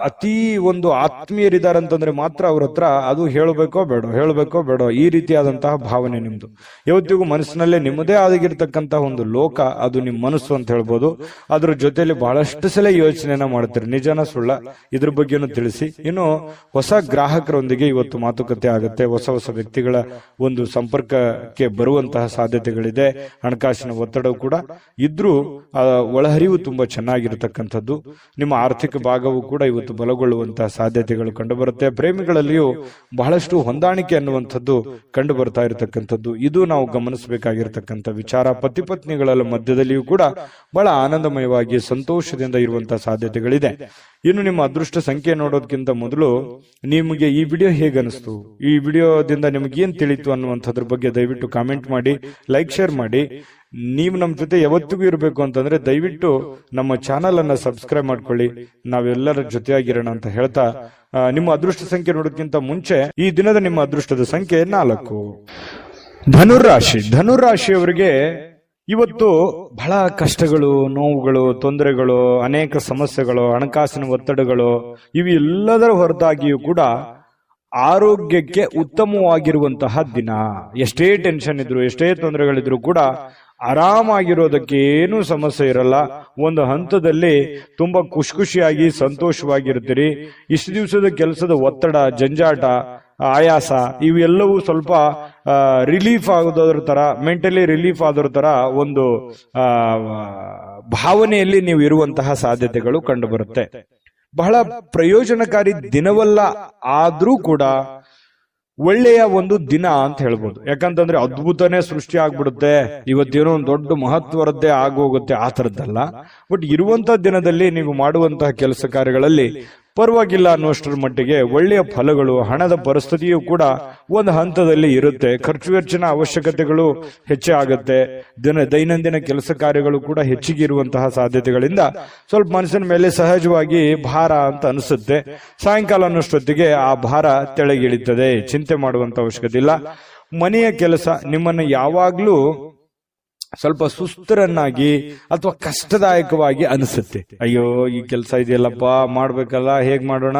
ಅತಿ ಒಂದು ಆತ್ಮೀಯರಿದಾರಂತಂದ್ರೆ ಮಾತ್ರ ಅವ್ರ ಹತ್ರ ಅದು ಹೇಳಬೇಕೋ ಬೇಡೋ ಈ ರೀತಿಯಾದಂತಹ ಭಾವನೆ ನಿಮ್ದು. ಯಾವತ್ತಿಗೂ ಮನಸ್ಸಿನಲ್ಲೇ ನಿಮ್ಮದೇ ಆಗಿರ್ತಕ್ಕಂತಹ ಒಂದು ಲೋಕ, ಅದು ನಿಮ್ಮ ಮನಸ್ಸು ಅಂತ ಹೇಳ್ಬೋದು. ಅದ್ರ ಜೊತೆಯಲ್ಲಿ ಬಹಳಷ್ಟು ಸಲ ಯೋಚನೆನ ಮಾಡ್ತೀರಿ, ನಿಜನ ಸುಳ್ಳ, ಇದ್ರ ಬಗ್ಗೆನೂ ತಿಳಿಸಿ. ಇನ್ನು ಹೊಸ ಗ್ರಾಹಕರೊಂದಿಗೆ ಇವತ್ತು ಮಾತುಕತೆ ಆಗುತ್ತೆ, ಹೊಸ ವ್ಯಕ್ತಿಗಳ ಒಂದು ಸಂಪರ್ಕಕ್ಕೆ ಬರುವಂತಹ ಸಾಧ್ಯತೆಗಳಿದೆ. ಹಣಕಾಸಿನ ಒತ್ತಡ ಕೂಡ ಇದ್ರೂ ಒಳಹರಿವು ತುಂಬಾ ಚೆನ್ನಾಗಿರುತ್ತೆ. ನಿಮ್ಮ ಆರ್ಥಿಕ ಭಾಗವು ಕೂಡ ಇವತ್ತು ಬಲಗೊಳ್ಳುವಂತಹ ಸಾಧ್ಯತೆಗಳು ಕಂಡು ಬರುತ್ತೆ. ಪ್ರೇಮಿಗಳಲ್ಲಿಯೂ ಬಹಳಷ್ಟು ಹೊಂದಾಣಿಕೆ ಅನ್ನುವಂಥದ್ದು ಕಂಡು ಬರ್ತಾ ಇರತಕ್ಕಂಥದ್ದು, ಇದು ನಾವು ಗಮನಿಸಬೇಕಾಗಿರ್ತಕ್ಕಂಥ ವಿಚಾರ. ಪತಿ ಪತ್ನಿಗಳ ಮಧ್ಯದಲ್ಲಿಯೂ ಕೂಡ ಬಹಳ ಆನಂದಮಯವಾಗಿ ಸಂತೋಷದಿಂದ ಇರುವಂತಹ ಸಾಧ್ಯತೆಗಳಿದೆ. ಇನ್ನು ನಿಮ್ಮ ಅದೃಷ್ಟ ಸಂಖ್ಯೆ ನೋಡೋದಕ್ಕಿಂತ ಮೊದಲು ನಿಮಗೆ ಈ ವಿಡಿಯೋ ಹೇಗನಿಸ್ತು, ಈ ವಿಡಿಯೋದಿಂದ ನಿಮಗೇನ್ ತಿಳಿತು ಅನ್ನುವಂಥದ್ರ ಬಗ್ಗೆ ದಯವಿಟ್ಟು ಕಾಮೆಂಟ್ ಮಾಡಿ, ಲೈಕ್, ಶೇರ್ ಮಾಡಿ. ನೀವು ನಮ್ಮ ಜೊತೆ ಯಾವತ್ತಿಗೂ ಇರಬೇಕು ಅಂತಂದ್ರೆ ದಯವಿಟ್ಟು ನಮ್ಮ ಚಾನಲ್ ಅನ್ನ ಸಬ್ಸ್ಕ್ರೈಬ್ ಮಾಡ್ಕೊಳ್ಳಿ. ನಾವೆಲ್ಲರ ಜೊತೆಯಾಗಿರೋಣ ಅಂತ ಹೇಳ್ತಾ, ನಿಮ್ಮ ಅದೃಷ್ಟ ಸಂಖ್ಯೆ ನೋಡೋದಕ್ಕಿಂತ ಮುಂಚೆ ಈ ದಿನದ ನಿಮ್ಮ ಅದೃಷ್ಟದ ಸಂಖ್ಯೆ 4. ಧನುರಾಶಿಯವರಿಗೆ ಇವತ್ತು ಬಹಳ ಕಷ್ಟಗಳು, ನೋವುಗಳು, ತೊಂದರೆಗಳು, ಅನೇಕ ಸಮಸ್ಯೆಗಳು, ಹಣಕಾಸಿನ ಒತ್ತಡಗಳು ಇವು ಎಲ್ಲದರ ಹೊರತಾಗಿಯೂ ಕೂಡ ಆರೋಗ್ಯಕ್ಕೆ ಉತ್ತಮವಾಗಿರುವಂತಹ ದಿನ. ಎಷ್ಟೇ ಟೆನ್ಷನ್ ಇದ್ರು, ಎಷ್ಟೇ ತೊಂದರೆಗಳಿದ್ರು ಕೂಡ ಆರಾಮಾಗಿರೋದಕ್ಕೆ ಏನೂ ಸಮಸ್ಯೆ ಇರಲ್ಲ. ಒಂದು ಹಂತದಲ್ಲಿ ತುಂಬಾ ಖುಷಿಯಾಗಿ ಸಂತೋಷವಾಗಿರ್ತೀರಿ. ಇಷ್ಟು ದಿವಸದ ಕೆಲಸದ ಒತ್ತಡ, ಜಂಜಾಟ, ಆಯಾಸ ಇವೆಲ್ಲವೂ ಸ್ವಲ್ಪ ರಿಲೀಫ್ ಆಗೋದ್ರ ತರ, ಮೆಂಟಲಿ ರಿಲೀಫ್ ಆದೋರ ತರ ಒಂದು ಭಾವನೆಯಲ್ಲಿ ನೀವು ಇರುವಂತಹ ಸಾಧ್ಯತೆಗಳು ಕಂಡು ಬರುತ್ತೆ. ಬಹಳ ಪ್ರಯೋಜನಕಾರಿ ದಿನವಲ್ಲ, ಆದ್ರೂ ಕೂಡ ಒಳ್ಳೆಯ ಒಂದು ದಿನ ಅಂತ ಹೇಳ್ಬೋದು. ಯಾಕಂತಂದ್ರೆ ಅದ್ಭುತನೇ ಸೃಷ್ಟಿ ಆಗ್ಬಿಡುತ್ತೆ, ಇವತ್ತೇನೋ ಒಂದು ದೊಡ್ಡ ಮಹತ್ವರದ್ದೇ ಆಗೋಗುತ್ತೆ, ಆ ತರದ್ದಲ್ಲ. ಬಟ್ ಇರುವಂತಹ ದಿನದಲ್ಲಿ ನೀವು ಮಾಡುವಂತಹ ಕೆಲಸ ಕಾರ್ಯಗಳಲ್ಲಿ ಪರವಾಗಿಲ್ಲ ಅನ್ನುವಷ್ಟರ ಮಟ್ಟಿಗೆ ಒಳ್ಳೆಯ ಫಲಗಳು, ಹಣದ ಪರಿಸ್ಥಿತಿಯೂ ಕೂಡ ಒಂದು ಹಂತದಲ್ಲಿ ಇರುತ್ತೆ. ಖರ್ಚು ವೆಚ್ಚಿನ ಅವಶ್ಯಕತೆಗಳು ಹೆಚ್ಚೇ ಆಗುತ್ತೆ. ದೈನಂದಿನ ಕೆಲಸ ಕಾರ್ಯಗಳು ಕೂಡ ಹೆಚ್ಚಿಗೆ ಇರುವಂತಹ ಸಾಧ್ಯತೆಗಳಿಂದ ಸ್ವಲ್ಪ ಮನಸ್ಸಿನ ಮೇಲೆ ಸಹಜವಾಗಿ ಭಾರ ಅಂತ ಅನಿಸುತ್ತೆ. ಸಾಯಂಕಾಲ ಅನ್ನೋಷ್ಟೊತ್ತಿಗೆ ಆ ಭಾರ ತೆಳಗಿಳಿತದೆ, ಚಿಂತೆ ಮಾಡುವಂತ ಅವಶ್ಯಕತೆ ಇಲ್ಲ. ಮನೆಯ ಕೆಲಸ ನಿಮ್ಮನ್ನು ಯಾವಾಗ್ಲೂ ಸ್ವಲ್ಪ ಸುಸ್ತರನ್ನಾಗಿ ಅಥವಾ ಕಷ್ಟದಾಯಕವಾಗಿ ಅನಿಸುತ್ತೆ. ಅಯ್ಯೋ, ಈ ಕೆಲಸ ಇದೆಯಲ್ಲಪ್ಪ, ಮಾಡ್ಬೇಕಲ್ಲ, ಹೇಗ್ ಮಾಡೋಣ,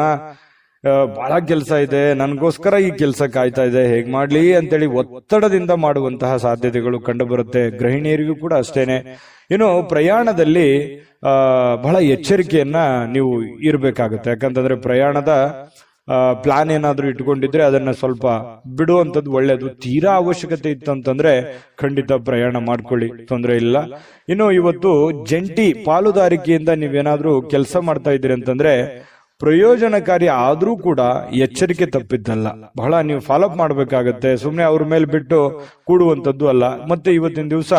ಬಹಳ ಕೆಲಸ ಇದೆ, ನನ್ಗೋಸ್ಕರ ಈ ಕೆಲಸ ಕಾಯ್ತಾ ಇದೆ, ಹೇಗ್ ಮಾಡ್ಲಿ ಅಂತೇಳಿ ಒತ್ತಡದಿಂದ ಮಾಡುವಂತಹ ಸಾಧ್ಯತೆಗಳು ಕಂಡು ಬರುತ್ತೆ. ಗೃಹಿಣಿಯರಿಗೂ ಕೂಡ ಅಷ್ಟೇನೆ. ಇನ್ನು ಪ್ರಯಾಣದಲ್ಲಿ ಬಹಳ ಎಚ್ಚರಿಕೆಯನ್ನ ನೀವು ಇರಬೇಕಾಗುತ್ತೆ. ಯಾಕಂತಂದ್ರೆ ಪ್ರಯಾಣದ ಪ್ಲಾನ್ ಏನಾದ್ರೂ ಇಟ್ಕೊಂಡಿದ್ರೆ ಅದನ್ನ ಸ್ವಲ್ಪ ಬಿಡುವಂತದ್ದು ಒಳ್ಳೇದು. ತೀರಾ ಅವಶ್ಯಕತೆ ಇತ್ತು ಅಂತಂದ್ರೆ ಖಂಡಿತ ಪ್ರಯಾಣ ಮಾಡ್ಕೊಳ್ಳಿ, ತೊಂದರೆ ಇಲ್ಲ. ಇನ್ನು ಇವತ್ತು ಜಂಟಿ ಪಾಲುದಾರಿಕೆಯಿಂದ ನೀವೇನಾದ್ರೂ ಕೆಲಸ ಮಾಡ್ತಾ ಇದ್ದೀರಿ ಅಂತಂದ್ರೆ ಪ್ರಯೋಜನಕಾರಿ ಆದ್ರೂ ಕೂಡ ಎಚ್ಚರಿಕೆ ತಪ್ಪಿದ್ದಲ್ಲ. ಬಹಳ ನೀವು ಫಾಲೋಅಪ್ ಮಾಡ್ಬೇಕಾಗತ್ತೆ, ಸುಮ್ನೆ ಅವ್ರ ಮೇಲೆ ಬಿಟ್ಟು ಕೂಡುವಂತದ್ದು ಅಲ್ಲ. ಮತ್ತೆ ಇವತ್ತಿನ ದಿವಸ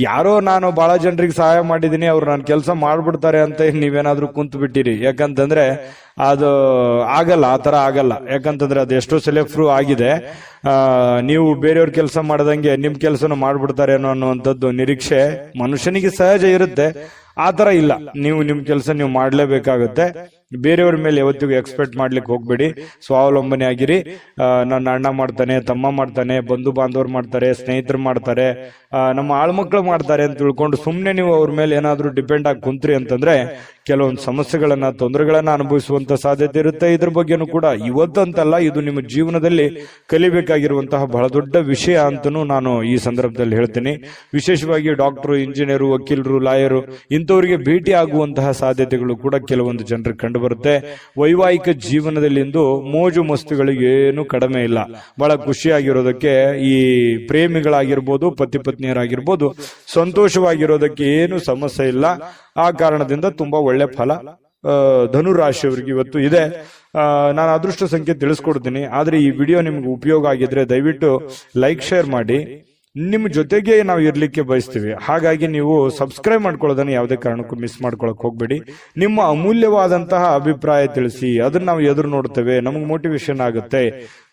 ಯಾರೋ ನಾನು ಬಹಳ ಜನರಿಗೆ ಸಹಾಯ ಮಾಡಿದೀನಿ, ಅವ್ರು ನಾನು ಕೆಲಸ ಮಾಡ್ಬಿಡ್ತಾರೆ ಅಂತ ನೀವೇನಾದ್ರೂ ಕುಂತು ಬಿಟ್ಟಿರಿ. ಯಾಕಂತಂದ್ರೆ ಅದು ಆಗಲ್ಲ, ಆ ತರ ಆಗಲ್ಲ. ಯಾಕಂತಂದ್ರೆ ಅದು ಎಷ್ಟೋ ಸಲ ಪ್ರೂವ್ ಆಗಿದೆ. ನೀವು ಬೇರೆಯವ್ರ ಕೆಲಸ ಮಾಡದಂಗೆ ನಿಮ್ ಕೆಲಸನ ಮಾಡ್ಬಿಡ್ತಾರೆ ಅನ್ನುವಂಥದ್ದು ನಿರೀಕ್ಷೆ ಮನುಷ್ಯನಿಗೆ ಸಹಜ ಇರುತ್ತೆ. ಆತರ ಇಲ್ಲ, ನೀವು ನಿಮ್ ಕೆಲಸ ನೀವು ಮಾಡ್ಲೇಬೇಕಾಗುತ್ತೆ. ಬೇರೆಯವ್ರ ಮೇಲೆ ಯಾವತ್ತಿಗೂ ಎಕ್ಸ್ಪೆಕ್ಟ್ ಮಾಡ್ಲಿಕ್ಕೆ ಹೋಗ್ಬೇಡಿ, ಸ್ವಾವಲಂಬನೆ ಆಗಿರಿ. ನನ್ನ ಅಣ್ಣ ಮಾಡ್ತಾನೆ, ತಮ್ಮ ಮಾಡ್ತಾನೆ, ಬಂಧು ಬಾಂಧವರು ಮಾಡ್ತಾರೆ, ಸ್ನೇಹಿತರು ಮಾಡ್ತಾರೆ, ನಮ್ಮ ಆಳ್ಮಕ್ಳು ಮಾಡ್ತಾರೆ ಅಂತ ತಿಳ್ಕೊಂಡು ಸುಮ್ನೆ ನೀವು ಅವ್ರ ಮೇಲೆ ಏನಾದ್ರೂ ಡಿಪೆಂಡ್ ಆಗಿ ಕುಂತ್ರಿ ಅಂತಂದ್ರೆ ಕೆಲವೊಂದು ಸಮಸ್ಯೆಗಳನ್ನ, ತೊಂದರೆಗಳನ್ನ ಅನುಭವಿಸುವಂತ ಸಾಧ್ಯತೆ ಇರುತ್ತೆ. ಇದ್ರ ಬಗ್ಗೆನೂ ಕೂಡ ಇವತ್ತಂತಲ್ಲ, ಇದು ನಿಮ್ಮ ಜೀವನದಲ್ಲಿ ಕಲಿಬೇಕಾಗಿರುವಂತಹ ಬಹಳ ದೊಡ್ಡ ವಿಷಯ ಅಂತನೂ ನಾನು ಈ ಸಂದರ್ಭದಲ್ಲಿ ಹೇಳ್ತೀನಿ. ವಿಶೇಷವಾಗಿ ಡಾಕ್ಟರು, ಇಂಜಿನಿಯರು, ವಕೀಲರು, ಲಾಯರು ಇಂಥವರಿಗೆ ಭೇಟಿ ಆಗುವಂತಹ ಸಾಧ್ಯತೆಗಳು ಕೂಡ ಕೆಲವೊಂದು ಜನರಿಗೆ ಕಂಡು ಬರುತ್ತೆ. ವೈವಾಹಿಕ ಜೀವನದಲ್ಲಿ ಇಂದು ಮೋಜು ಮಸ್ತುಗಳಿಗೆ ಏನು ಕಡಿಮೆ ಇಲ್ಲ. ಬಹಳ ಖುಷಿಯಾಗಿರೋದಕ್ಕೆ ಈ ಪ್ರೇಮಿಗಳಾಗಿರ್ಬೋದು, ಪತಿ ಪತ್ನಿಯರಾಗಿರ್ಬೋದು, ಸಂತೋಷವಾಗಿರೋದಕ್ಕೆ ಏನು ಸಮಸ್ಯೆ ಇಲ್ಲ. ಆ ಕಾರಣದಿಂದ ತುಂಬಾ ಒಳ್ಳೆ ಫಲ ಧನುರಾಶಿಯವರಿಗೆ ಇವತ್ತು ಇದೆ. ನಾನು ಅದೃಷ್ಟ ಸಂಖ್ಯೆ ತಿಳಿಸ್ಕೊಡ್ತೀನಿ. ಆದ್ರೆ ಈ ವಿಡಿಯೋ ನಿಮ್ಗೆ ಉಪಯೋಗ ಆಗಿದ್ರೆ ದಯವಿಟ್ಟು ಲೈಕ್, ಶೇರ್ ಮಾಡಿ. ನಿಮ್ ಜೊತೆಗೆ ನಾವು ಇರ್ಲಿಕ್ಕೆ ಬಯಸ್ತೀವಿ. ಹಾಗಾಗಿ ನೀವು ಸಬ್ಸ್ಕ್ರೈಬ್ ಮಾಡ್ಕೊಳ್ಳೋದನ್ನ ಯಾವುದೇ ಕಾರಣಕ್ಕೂ ಮಿಸ್ ಮಾಡ್ಕೊಳಕ್ ಹೋಗ್ಬೇಡಿ. ನಿಮ್ಮ ಅಮೂಲ್ಯವಾದಂತಹ ಅಭಿಪ್ರಾಯ ತಿಳಿಸಿ, ಅದನ್ನ ನಾವು ಎದುರು ನೋಡ್ತೇವೆ, ನಮ್ಗೆ ಮೋಟಿವೇಶನ್ ಆಗುತ್ತೆ.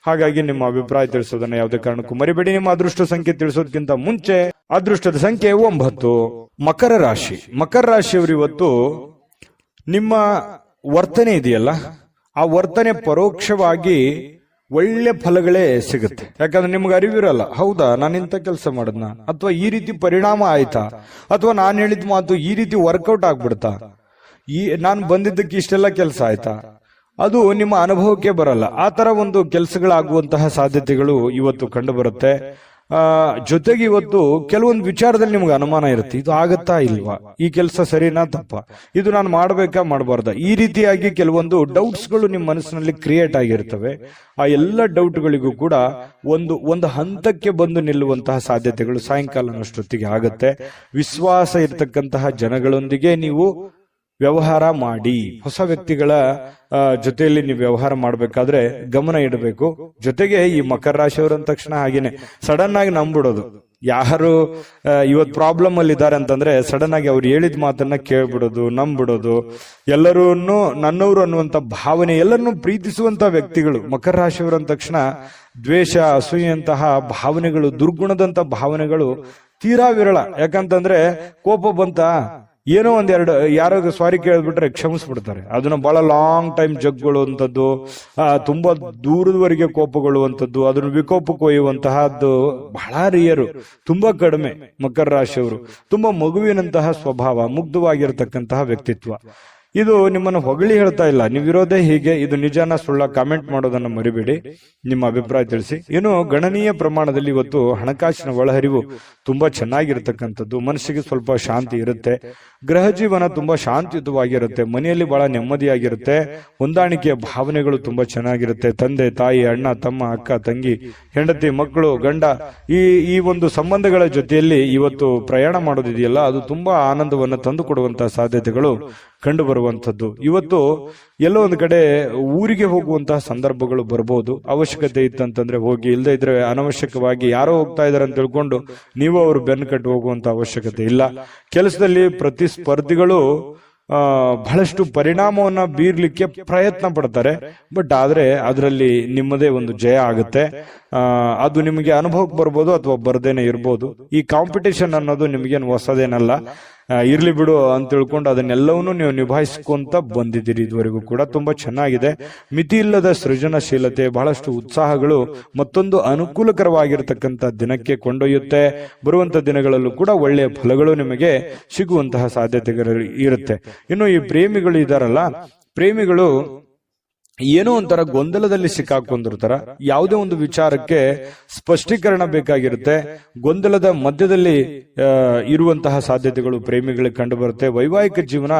ಹಾಗಾಗಿ ನಿಮ್ಮ ಅಭಿಪ್ರಾಯ ತಿಳಿಸೋದನ್ನ ಯಾವುದೇ ಕಾರಣಕ್ಕೂ ಮರಿಬೇಡಿ. ನಿಮ್ಮ ಅದೃಷ್ಟ ಸಂಖ್ಯೆ ತಿಳಿಸೋದಕ್ಕಿಂತ ಮುಂಚೆ ಅದೃಷ್ಟದ ಸಂಖ್ಯೆ 9. ಮಕರ ರಾಶಿ. ಮಕರ ರಾಶಿಯವರು ಇವತ್ತು ನಿಮ್ಮ ವರ್ತನೆ ಇದೆಯಲ್ಲ, ಆ ವರ್ತನೆ ಪರೋಕ್ಷವಾಗಿ ಒಳ್ಳೆ ಫಲಗಳೇ ಸಿಗುತ್ತೆ. ಯಾಕಂದ್ರೆ ನಿಮ್ಗೆ ಅರಿವಿರಲ್ಲ, ಹೌದಾ ನಾನು ಇಂಥ ಕೆಲಸ ಮಾಡದ್ನ, ಅಥವಾ ಈ ರೀತಿ ಪರಿಣಾಮ ಆಯ್ತಾ, ಅಥವಾ ನಾನು ಹೇಳಿದ ಮಾತು ಈ ರೀತಿ ವರ್ಕೌಟ್ ಆಗ್ಬಿಡ್ತಾ, ನಾನು ಬಂದಿದ್ದಕ್ಕೆ ಇಷ್ಟೆಲ್ಲ ಕೆಲಸ ಆಯ್ತಾ, ಅದು ನಿಮ್ಮ ಅನುಭವಕ್ಕೆ ಬರಲ್ಲ. ಆ ತರ ಒಂದು ಕೆಲಸಗಳಾಗುವಂತಹ ಸಾಧ್ಯತೆಗಳು ಇವತ್ತು ಕಂಡು ಬರುತ್ತೆ. ಜೊತೆಗೆ ಇವತ್ತು ಕೆಲವೊಂದು ವಿಚಾರದಲ್ಲಿ ನಿಮ್ಗೆ ಅನುಮಾನ ಇರುತ್ತೆ, ಇದು ಆಗತ್ತಾ ಇಲ್ವಾ, ಈ ಕೆಲಸ ಸರಿನಾ ತಪ್ಪ, ಇದು ನಾನು ಮಾಡ್ಬೇಕಾ ಮಾಡಬಾರ್ದ, ಈ ರೀತಿಯಾಗಿ ಕೆಲವೊಂದು ಡೌಟ್ಸ್ಗಳು ನಿಮ್ಮ ಮನಸ್ಸಿನಲ್ಲಿ ಕ್ರಿಯೇಟ್ ಆಗಿರ್ತವೆ. ಆ ಎಲ್ಲ ಡೌಟ್ಗಳಿಗೂ ಕೂಡ ಒಂದು ಹಂತಕ್ಕೆ ಬಂದು ನಿಲ್ಲುವಂತಹ ಸಾಧ್ಯತೆಗಳು ಸಾಯಂಕಾಲನಷ್ಟೊತ್ತಿಗೆ ಆಗತ್ತೆ. ವಿಶ್ವಾಸ ಇರತಕ್ಕಂತಹ ಜನಗಳೊಂದಿಗೆ ನೀವು ವ್ಯವಹಾರ ಮಾಡಿ. ಹೊಸ ವ್ಯಕ್ತಿಗಳ ಜೊತೆಯಲ್ಲಿ ನೀವು ವ್ಯವಹಾರ ಮಾಡಬೇಕಾದ್ರೆ ಗಮನ ಇಡಬೇಕು. ಜೊತೆಗೆ ಈ ಮಕರ ರಾಶಿಯವರು ಅಂದ ತಕ್ಷಣ ಹಾಗೇನೆ ಸಡನ್ ಆಗಿ ನಂಬಿಡೋದು. ಯಾರು ಇವತ್ತು ಪ್ರಾಬ್ಲಮ್ ಅಲ್ಲಿ ಇದ್ದಾರೆ ಅಂತಂದ್ರೆ ಸಡನ್ ಆಗಿ ಅವ್ರು ಹೇಳಿದ ಮಾತನ್ನ ಕೇಳ್ಬಿಡೋದು, ನಂಬಿಡೋದು, ಎಲ್ಲರೂ ನನ್ನವರು ಅನ್ನುವಂತ ಭಾವನೆ, ಎಲ್ಲರನ್ನೂ ಪ್ರೀತಿಸುವಂತ ವ್ಯಕ್ತಿಗಳು ಮಕರ ರಾಶಿಯವರು ಅಂದ ತಕ್ಷಣ ದ್ವೇಷ, ಅಸೂಯಂತಹ ಭಾವನೆಗಳು, ದುರ್ಗುಣದಂತ ಭಾವನೆಗಳು ತೀರಾ ವಿರಳ. ಯಾಕಂತಂದ್ರೆ ಕೋಪ ಬಂತ ಏನೋ ಒಂದೆರಡು ಯಾರೋ ಸಾರಿ ಕೇಳ್ಬಿಟ್ರೆ ಕ್ಷಮಿಸ್ಬಿಡ್ತಾರೆ. ಅದನ್ನ ಬಹಳ ಲಾಂಗ್ ಟೈಮ್ ಜಗ್ಗೊಳ್ಳುವಂಥದ್ದು, ತುಂಬಾ ದೂರದವರೆಗೆ ಕೋಪಗೊಳ್ಳುವಂಥದ್ದು, ಅದನ್ನು ವಿಕೋಪಕ್ಕೆ ಒಯ್ಯುವಂತಹದ್ದು ಬಹಳ ರಿಯರು, ತುಂಬಾ ಕಡಿಮೆ. ಮಕರ ರಾಶಿಯವರು ತುಂಬಾ ಮಗುವಿನಂತಹ ಸ್ವಭಾವ, ಮುಗ್ಧವಾಗಿರತಕ್ಕಂತಹ ವ್ಯಕ್ತಿತ್ವ. ಇದು ನಿಮ್ಮನ್ನು ಹೊಗಳಿ ಹೇಳ್ತಾ ಇಲ್ಲ, ನೀವಿರೋದೇ ಹೀಗೆ, ಇದು ನಿಜಾನ ಸುಳ್ಳ ಕಾಮೆಂಟ್ ಮಾಡೋದನ್ನ ಮರಿಬೇಡಿ, ನಿಮ್ಮ ಅಭಿಪ್ರಾಯ ತಿಳಿಸಿ. ಇನ್ನು ಗಣನೀಯ ಪ್ರಮಾಣದಲ್ಲಿ ಇವತ್ತು ಹಣಕಾಸಿನ ಒಳಹರಿವು ತುಂಬಾ ಚೆನ್ನಾಗಿರ್ತಕ್ಕಂಥದ್ದು, ಮನಸ್ಸಿಗೆ ಸ್ವಲ್ಪ ಶಾಂತಿ ಇರುತ್ತೆ, ಗೃಹ ಜೀವನ ತುಂಬಾ ಶಾಂತಿಯುತವಾಗಿರುತ್ತೆ, ಮನೆಯಲ್ಲಿ ಬಹಳ ನೆಮ್ಮದಿಯಾಗಿರುತ್ತೆ, ಹೊಂದಾಣಿಕೆಯ ಭಾವನೆಗಳು ತುಂಬಾ ಚೆನ್ನಾಗಿರುತ್ತೆ. ತಂದೆ ತಾಯಿ, ಅಣ್ಣ ತಮ್ಮ, ಅಕ್ಕ ತಂಗಿ, ಹೆಂಡತಿ ಮಕ್ಕಳು, ಗಂಡ, ಈ ಒಂದು ಸಂಬಂಧಗಳ ಜೊತೆಯಲ್ಲಿ ಇವತ್ತು ಪ್ರಯಾಣ ಮಾಡೋದಿದೆಯಲ್ಲ, ಅದು ತುಂಬಾ ಆನಂದವನ್ನು ತಂದು ಕೊಡುವಂತಹ ಸಾಧ್ಯತೆಗಳು ಕಂಡು ಬರುವಂತದ್ದು. ಇವತ್ತು ಎಲ್ಲೋ ಒಂದು ಕಡೆ ಊರಿಗೆ ಹೋಗುವಂತಹ ಸಂದರ್ಭಗಳು ಬರಬಹುದು. ಅವಶ್ಯಕತೆ ಇತ್ತಂತಂದ್ರೆ ಹೋಗಿ, ಇಲ್ಲದೆ ಇದ್ರೆ ಅನವಶ್ಯಕವಾಗಿ ಯಾರೋ ಹೋಗ್ತಾ ಇದಾರೆ ಅಂತ ತಿಳ್ಕೊಂಡು ನೀವು ಅವರು ಬೆನ್ನು ಕಟ್ಟು ಹೋಗುವಂತ ಅವಶ್ಯಕತೆ ಇಲ್ಲ. ಕೆಲಸದಲ್ಲಿ ಪ್ರತಿಸ್ಪರ್ಧಿಗಳು ಬಹಳಷ್ಟು ಪರಿಣಾಮವನ್ನ ಬೀರ್ಲಿಕ್ಕೆ ಪ್ರಯತ್ನ ಪಡ್ತಾರೆ, ಬಟ್ ಆದ್ರೆ ಅದರಲ್ಲಿ ನಿಮ್ಮದೇ ಒಂದು ಜಯ ಆಗುತ್ತೆ. ಅದು ನಿಮಗೆ ಅನುಭವಕ್ಕೆ ಬರ್ಬೋದು ಅಥವಾ ಬರ್ದೇನೆ ಇರ್ಬೋದು. ಈ ಕಾಂಪಿಟೇಷನ್ ಅನ್ನೋದು ನಿಮಗೇನು ಹೊಸದೇನಲ್ಲ, ಇರ್ಲಿ ಬಿಡು ಅಂತ ತಿಳ್ಕೊಂಡು ಅದನ್ನೆಲ್ಲವನ್ನೂ ನೀವು ನಿಭಾಯಿಸ್ಕೊಂತ ಬಂದಿದ್ದೀರಿ. ಇದುವರೆಗೂ ಕೂಡ ತುಂಬಾ ಚೆನ್ನಾಗಿದೆ. ಮಿತಿ ಇಲ್ಲದ ಸೃಜನಶೀಲತೆ, ಬಹಳಷ್ಟು ಉತ್ಸಾಹಗಳು ಮತ್ತೊಂದು ಅನುಕೂಲಕರವಾಗಿರ್ತಕ್ಕಂಥ ದಿನಕ್ಕೆ ಕೊಂಡೊಯ್ಯುತ್ತೆ. ಬರುವಂತ ದಿನಗಳಲ್ಲೂ ಕೂಡ ಒಳ್ಳೆಯ ಫಲಗಳು ನಿಮಗೆ ಸಿಗುವಂತಹ ಸಾಧ್ಯತೆಗಳು ಇರುತ್ತೆ. ಇನ್ನು ಈ ಪ್ರೇಮಿಗಳು ಇದಾರಲ್ಲ, ಪ್ರೇಮಿಗಳು ಏನೋ ಒಂಥರ ಗೊಂದಲದಲ್ಲಿ ಸಿಕ್ಕಾಕೊಂಡಿರ್ತಾರ. ಯಾವುದೇ ಒಂದು ವಿಚಾರಕ್ಕೆ ಸ್ಪಷ್ಟೀಕರಣ ಬೇಕಾಗಿರುತ್ತೆ. ಗೊಂದಲದ ಮಧ್ಯದಲ್ಲಿ ಇರುವಂತಹ ಸಾಧ್ಯತೆಗಳು ಪ್ರೇಮಿಗಳಿಗೆ ಕಂಡು ಬರುತ್ತೆ. ವೈವಾಹಿಕ ಜೀವನ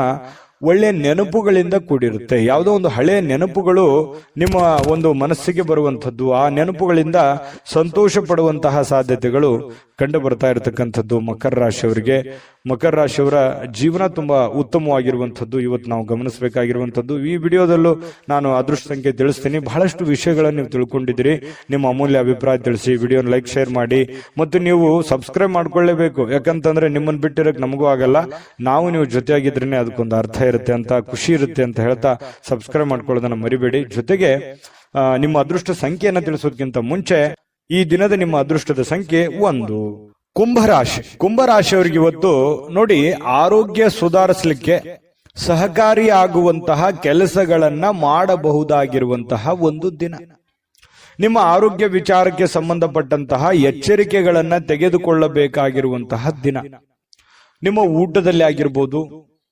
ಒಳ್ಳೆ ನೆನಪುಗಳಿಂದ ಕೂಡಿರುತ್ತೆ. ಯಾವುದೋ ಒಂದು ಹಳೆಯ ನೆನಪುಗಳು ನಿಮ್ಮ ಒಂದು ಮನಸ್ಸಿಗೆ ಬರುವಂಥದ್ದು, ಆ ನೆನಪುಗಳಿಂದ ಸಂತೋಷ ಪಡುವಂತಹ ಸಾಧ್ಯತೆಗಳು ಕಂಡು ಬರ್ತಾ ಇರತಕ್ಕಂಥದ್ದು ಮಕರ ರಾಶಿಯವರಿಗೆ. ಮಕರ ರಾಶಿಯವರ ಜೀವನ ತುಂಬಾ ಉತ್ತಮವಾಗಿರುವಂಥದ್ದು ಇವತ್ತು ನಾವು ಗಮನಿಸಬೇಕಾಗಿರುವಂಥದ್ದು. ಈ ವಿಡಿಯೋದಲ್ಲೂ ನಾನು ಅದೃಷ್ಟ ಸಂಖ್ಯೆ ತಿಳಿಸ್ತೀನಿ. ಬಹಳಷ್ಟು ವಿಷಯಗಳನ್ನು ನೀವು ತಿಳ್ಕೊಂಡಿದ್ದೀರಿ. ನಿಮ್ಮ ಅಮೂಲ್ಯ ಅಭಿಪ್ರಾಯ ತಿಳಿಸಿ, ವಿಡಿಯೋನ ಲೈಕ್ ಶೇರ್ ಮಾಡಿ, ಮತ್ತು ನೀವು ಸಬ್ಸ್ಕ್ರೈಬ್ ಮಾಡ್ಕೊಳ್ಳೇಬೇಕು. ಯಾಕಂತಂದ್ರೆ ನಿಮ್ಮನ್ನು ಬಿಟ್ಟಿರಕ್ ನಮಗೂ ಆಗಲ್ಲ, ನಾವು ನೀವು ಜೊತೆಯಾಗಿದ್ರೇನೆ ಅದಕ್ಕೊಂದು ಅರ್ಥ ಇರುತ್ತೆ ಅಂತ, ಖುಷಿ ಇರುತ್ತೆ ಅಂತ ಹೇಳ್ತಾ ಸಬ್ಸ್ಕ್ರೈಬ್ ಮಾಡ್ಕೊಳ್ಳೋದನ್ನ ಮರಿಬೇಡಿ. ಜೊತೆಗೆ ನಿಮ್ಮ ಅದೃಷ್ಟ ಸಂಖ್ಯೆಯನ್ನು ತಿಳಿಸೋದಕ್ಕಿಂತ ಮುಂಚೆ ಈ ದಿನದ ನಿಮ್ಮ ಅದೃಷ್ಟದ ಸಂಖ್ಯೆ 1. ಕುಂಭರಾಶಿ. ಕುಂಭರಾಶಿಯವರಿಗೆ ಇವತ್ತು ನೋಡಿ, ಆರೋಗ್ಯ ಸುಧಾರಿಸಲಿಕ್ಕೆ ಸಹಕಾರಿಯಾಗುವಂತಹ ಕೆಲಸಗಳನ್ನ ಮಾಡಬಹುದಾಗಿರುವಂತಹ ಒಂದು ದಿನ. ನಿಮ್ಮ ಆರೋಗ್ಯ ವಿಚಾರಕ್ಕೆ ಸಂಬಂಧಪಟ್ಟಂತಹ ಎಚ್ಚರಿಕೆಗಳನ್ನ ತೆಗೆದುಕೊಳ್ಳಬೇಕಾಗಿರುವಂತಹ ದಿನ. ನಿಮ್ಮ ಊಟದಲ್ಲಿ ಆಗಿರ್ಬೋದು,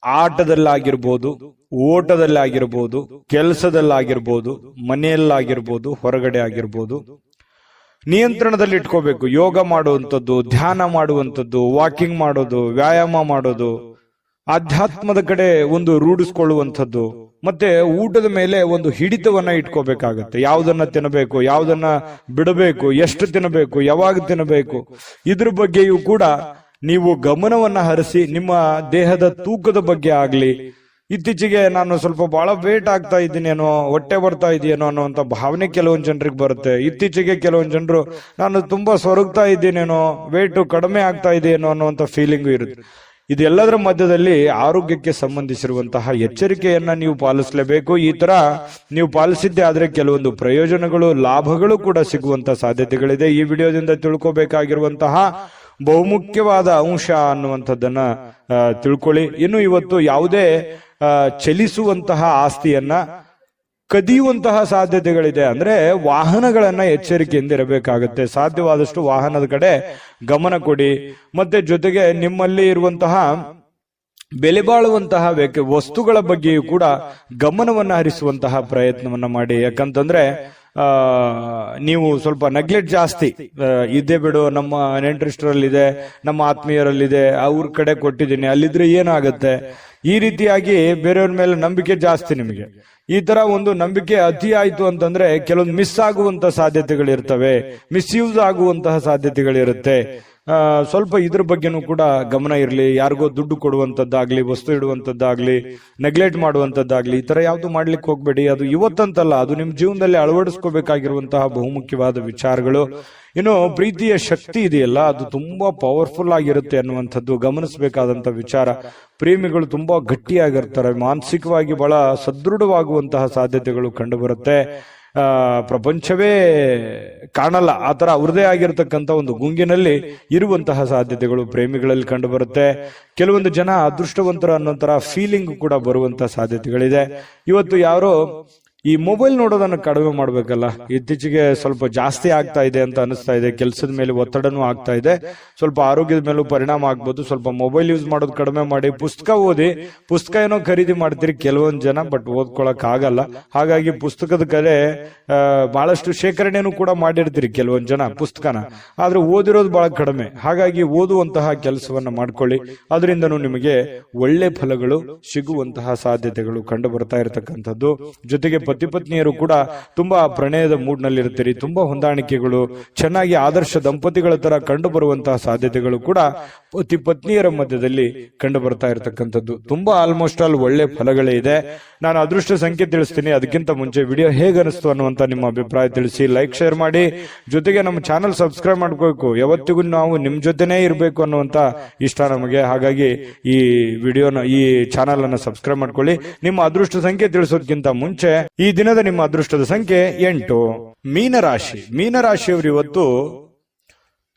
ಆಟದಲ್ಲಾಗಿರ್ಬೋದು, ಓಟದಲ್ಲಾಗಿರ್ಬೋದು, ಕೆಲಸದಲ್ಲಾಗಿರ್ಬೋದು, ಮನೆಯಲ್ಲಾಗಿರ್ಬೋದು, ಹೊರಗಡೆ ಆಗಿರ್ಬೋದು, ನಿಯಂತ್ರಣದಲ್ಲಿ ಇಟ್ಕೋಬೇಕು. ಯೋಗ ಮಾಡುವಂಥದ್ದು, ಧ್ಯಾನ ಮಾಡುವಂಥದ್ದು, ವಾಕಿಂಗ್ ಮಾಡೋದು, ವ್ಯಾಯಾಮ ಮಾಡೋದು, ಆಧ್ಯಾತ್ಮದ ಕಡೆ ಒಂದು ರೂಢಿಸ್ಕೊಳ್ಳುವಂಥದ್ದು, ಮತ್ತೆ ಊಟದ ಮೇಲೆ ಒಂದು ಹಿಡಿತವನ್ನ ಇಟ್ಕೋಬೇಕಾಗತ್ತೆ. ಯಾವುದನ್ನ ತಿನ್ನಬೇಕು, ಯಾವುದನ್ನ ಬಿಡಬೇಕು, ಎಷ್ಟು ತಿನ್ನಬೇಕು, ಯಾವಾಗ ತಿನ್ನಬೇಕು, ಇದ್ರ ಬಗ್ಗೆಯೂ ಕೂಡ ನೀವು ಗಮನವನ್ನ ಹರಿಸಿ, ನಿಮ್ಮ ದೇಹದ ತೂಕದ ಬಗ್ಗೆ ಆಗ್ಲಿ, ಇತ್ತೀಚೆಗೆ ನಾನು ಸ್ವಲ್ಪ ಬಹಳ ವೇಟ್ ಆಗ್ತಾ ಇದ್ದೀನೇನೋ, ಹೊಟ್ಟೆ ಬರ್ತಾ ಇದೆಯೇನೋ ಅನ್ನುವಂತ ಭಾವನೆ ಕೆಲವೊಂದು ಜನರಿಗೆ ಬರುತ್ತೆ. ಇತ್ತೀಚೆಗೆ ಕೆಲವೊಂದು ಜನರು ನಾನು ತುಂಬಾ ಸೊರಗ್ತಾ ಇದ್ದೀನೇನೋ, ವೇಟ್ ಕಡಿಮೆ ಆಗ್ತಾ ಇದೆಯೇನೋ ಅನ್ನುವಂತ ಫೀಲಿಂಗು ಇರುತ್ತೆ. ಇದೆಲ್ಲದರ ಮಧ್ಯದಲ್ಲಿ ಆರೋಗ್ಯಕ್ಕೆ ಸಂಬಂಧಿಸಿರುವಂತಹ ಎಚ್ಚರಿಕೆಯನ್ನ ನೀವು ಪಾಲಿಸಲೇಬೇಕು. ಈ ತರ ನೀವು ಪಾಲಿಸಿದ್ದೆ ಆದ್ರೆ ಕೆಲವೊಂದು ಪ್ರಯೋಜನಗಳು, ಲಾಭಗಳು ಕೂಡ ಸಿಗುವಂತ ಸಾಧ್ಯತೆಗಳಿದೆ. ಈ ವಿಡಿಯೋದಿಂದ ತಿಳ್ಕೋಬೇಕಾಗಿರುವಂತಹ ಬಹುಮುಖ್ಯವಾದ ಅಂಶ ಅನ್ನುವಂಥದ್ದನ್ನ ತಿಳ್ಕೊಳ್ಳಿ. ಇನ್ನು ಇವತ್ತು ಯಾವುದೇ ಚಲಿಸುವಂತಹ ಆಸ್ತಿಯನ್ನ ಕದಿಯುವಂತಹ ಸಾಧ್ಯತೆಗಳಿದೆ. ಅಂದ್ರೆ ವಾಹನಗಳನ್ನ ಎಚ್ಚರಿಕೆಯಿಂದ ಇರಬೇಕಾಗುತ್ತೆ. ಸಾಧ್ಯವಾದಷ್ಟು ವಾಹನದ ಕಡೆ ಗಮನ ಕೊಡಿ. ಮತ್ತೆ ಜೊತೆಗೆ ನಿಮ್ಮಲ್ಲಿ ಇರುವಂತಹ ಬೆಲೆ ಬಾಳುವಂತಹ ವಸ್ತುಗಳ ಬಗ್ಗೆಯೂ ಕೂಡ ಗಮನವನ್ನ ಹರಿಸುವಂತಹ ಪ್ರಯತ್ನವನ್ನ ಮಾಡಿ. ಯಾಕಂತಂದ್ರೆ ನೀವು ಸ್ವಲ್ಪ ನೆಗ್ಲೆಕ್ಟ್ ಜಾಸ್ತಿ ಇದೇ ಬಿಡು, ನಮ್ಮ ನೆಂಟರಿಷ್ಟರಲ್ಲಿದೆ, ನಮ್ಮ ಆತ್ಮೀಯರಲ್ಲಿದೆ, ಅವ್ರ ಕಡೆ ಕೊಟ್ಟಿದ್ದೀನಿ, ಅಲ್ಲಿದ್ರೆ ಏನಾಗುತ್ತೆ, ಈ ರೀತಿಯಾಗಿ ಬೇರೆಯವ್ರ ಮೇಲೆ ನಂಬಿಕೆ ಜಾಸ್ತಿ ನಿಮಗೆ. ಈ ತರ ಒಂದು ನಂಬಿಕೆ ಅತಿ ಆಯ್ತು ಅಂತಂದ್ರೆ ಕೆಲವೊಂದು ಮಿಸ್ ಆಗುವಂತ ಸಾಧ್ಯತೆಗಳಿರ್ತವೆ, ಮಿಸ್ಯೂಸ್ ಆಗುವಂತಹ ಸಾಧ್ಯತೆಗಳಿರುತ್ತೆ. ಸ್ವಲ್ಪ ಇದ್ರ ಬಗ್ಗೆನೂ ಕೂಡ ಗಮನ ಇರಲಿ. ಯಾರಿಗೋ ದುಡ್ಡು ಕೊಡುವಂತದ್ದಾಗ್ಲಿ, ವಸ್ತು ಇಡುವಂತದ್ದಾಗ್ಲಿ, ನೆಗ್ಲೆಕ್ಟ್ ಮಾಡುವಂತದ್ದಾಗ್ಲಿ, ಈ ತರ ಯಾವ್ದು ಮಾಡ್ಲಿಕ್ಕೆ ಹೋಗ್ಬೇಡಿ. ಅದು ಇವತ್ತಂತಲ್ಲ, ಅದು ನಿಮ್ ಜೀವನದಲ್ಲಿ ಅಳವಡಿಸ್ಕೋಬೇಕಾಗಿರುವಂತಹ ಬಹುಮುಖ್ಯವಾದ ವಿಚಾರಗಳು. ಇನ್ನು ಪ್ರೀತಿಯ ಶಕ್ತಿ ಇದೆಯಲ್ಲ, ಅದು ತುಂಬಾ ಪವರ್ಫುಲ್ ಆಗಿರುತ್ತೆ ಅನ್ನುವಂಥದ್ದು ಗಮನಿಸಬೇಕಾದಂತ ವಿಚಾರ. ಪ್ರೇಮಿಗಳು ತುಂಬಾ ಗಟ್ಟಿಯಾಗಿರ್ತಾರೆ, ಮಾನಸಿಕವಾಗಿ ಬಹಳ ಸದೃಢವಾಗುವಂತಹ ಸಾಧ್ಯತೆಗಳು ಕಂಡು ಬರುತ್ತೆ. ಪ್ರಪಂಚವೇ ಕಾಣಲ್ಲ ಆ ತರ ಅವ್ರದೇ ಆಗಿರತಕ್ಕಂತ ಒಂದು ಗುಂಗಿನಲ್ಲಿ ಇರುವಂತಹ ಸಾಧ್ಯತೆಗಳು ಪ್ರೇಮಿಗಳಲ್ಲಿ ಕಂಡು ಬರುತ್ತೆ. ಕೆಲವೊಂದು ಜನ ಅದೃಷ್ಟವಂತರ ಅನ್ನೋಂತರ ಫೀಲಿಂಗ್ ಕೂಡ ಬರುವಂತಹ ಸಾಧ್ಯತೆಗಳಿದೆ. ಇವತ್ತು ಯಾರೋ ಈ ಮೊಬೈಲ್ ನೋಡೋದನ್ನ ಕಡಿಮೆ ಮಾಡ್ಬೇಕಲ್ಲ, ಇತ್ತೀಚೆಗೆ ಸ್ವಲ್ಪ ಜಾಸ್ತಿ ಆಗ್ತಾ ಇದೆ ಅಂತ ಅನಿಸ್ತಾ ಇದೆ. ಕೆಲಸದ ಮೇಲೆ ಒತ್ತಡನೂ ಆಗ್ತಾ ಇದೆ, ಸ್ವಲ್ಪ ಆರೋಗ್ಯದ ಮೇಲೂ ಪರಿಣಾಮ ಆಗ್ಬೋದು. ಸ್ವಲ್ಪ ಮೊಬೈಲ್ ಯೂಸ್ ಮಾಡೋದು ಕಡಿಮೆ ಮಾಡಿ, ಪುಸ್ತಕ ಓದಿ. ಪುಸ್ತಕ ಏನೋ ಖರೀದಿ ಮಾಡ್ತೀರಿ ಕೆಲವೊಂದು ಜನ, ಬಟ್ ಓದ್ಕೊಳಕ್ ಆಗಲ್ಲ. ಹಾಗಾಗಿ ಪುಸ್ತಕದ ಕಡೆ ಬಹಳಷ್ಟು ಶೇಖರಣೆನೂ ಕೂಡ ಮಾಡಿರ್ತೀರಿ ಕೆಲವೊಂದು ಜನ ಪುಸ್ತಕನ, ಆದ್ರೆ ಓದಿರೋದು ಬಹಳ ಕಡಿಮೆ. ಹಾಗಾಗಿ ಓದುವಂತಹ ಕೆಲಸವನ್ನ ಮಾಡ್ಕೊಳ್ಳಿ, ಅದರಿಂದನೂ ನಿಮಗೆ ಒಳ್ಳೆ ಫಲಗಳು ಸಿಗುವಂತಹ ಸಾಧ್ಯತೆಗಳು ಕಂಡು ಬರ್ತಾ ಇರತಕ್ಕಂಥದ್ದು. ಜೊತೆಗೆ ಪತಿ ಪತ್ನಿಯರು ಕೂಡ ತುಂಬಾ ಪ್ರಣಯದ ಮೂಡ್ ನಲ್ಲಿ ಇರ್ತೀರಿ, ತುಂಬಾ ಹೊಂದಾಣಿಕೆಗಳು ಚೆನ್ನಾಗಿ ಆದರ್ಶ ದಂಪತಿಗಳ ತರ ಕಂಡು ಬರುವಂತಹ ಸಾಧ್ಯತೆಗಳು ಕೂಡ ಪತಿ ಪತ್ನಿಯರ ಮಧ್ಯದಲ್ಲಿ ಕಂಡು ಬರ್ತಾ ಇರತಕ್ಕಂಥದ್ದು. ತುಂಬಾ ಆಲ್ಮೋಸ್ಟ್ ಆಲ್ ಒಳ್ಳೆ ಫಲಗಳೇ ಇದೆ. ನಾನು ಅದೃಷ್ಟ ಸಂಖ್ಯೆ ತಿಳಿಸ್ತೀನಿ. ಅದಕ್ಕಿಂತ ಮುಂಚೆ ವಿಡಿಯೋ ಹೇಗೆ ಅನಿಸ್ತು ಅನ್ನುವಂತ ನಿಮ್ಮ ಅಭಿಪ್ರಾಯ ತಿಳಿಸಿ, ಲೈಕ್ ಶೇರ್ ಮಾಡಿ. ಜೊತೆಗೆ ನಮ್ಮ ಚಾನಲ್ ಸಬ್ಸ್ಕ್ರೈಬ್ ಮಾಡ್ಕೋಬೇಕು. ಯಾವತ್ತಿಗೂ ನಾವು ನಿಮ್ ಜೊತೆನೇ ಇರಬೇಕು ಅನ್ನುವಂತ ಇಷ್ಟ ನಮಗೆ. ಹಾಗಾಗಿ ಈ ವಿಡಿಯೋನ, ಈ ಚಾನಲ್ ಅನ್ನ ಸಬ್ಸ್ಕ್ರೈಬ್ ಮಾಡ್ಕೊಳ್ಳಿ. ನಿಮ್ಮ ಅದೃಷ್ಟ ಸಂಖ್ಯೆ ತಿಳಿಸೋದಕ್ಕಿಂತ ಮುಂಚೆ ಈ ದಿನದ ನಿಮ್ಮ ಅದೃಷ್ಟದ ಸಂಖ್ಯೆ 8. ಮೀನರಾಶಿ. ಮೀನರಾಶಿಯವರು ಇವತ್ತು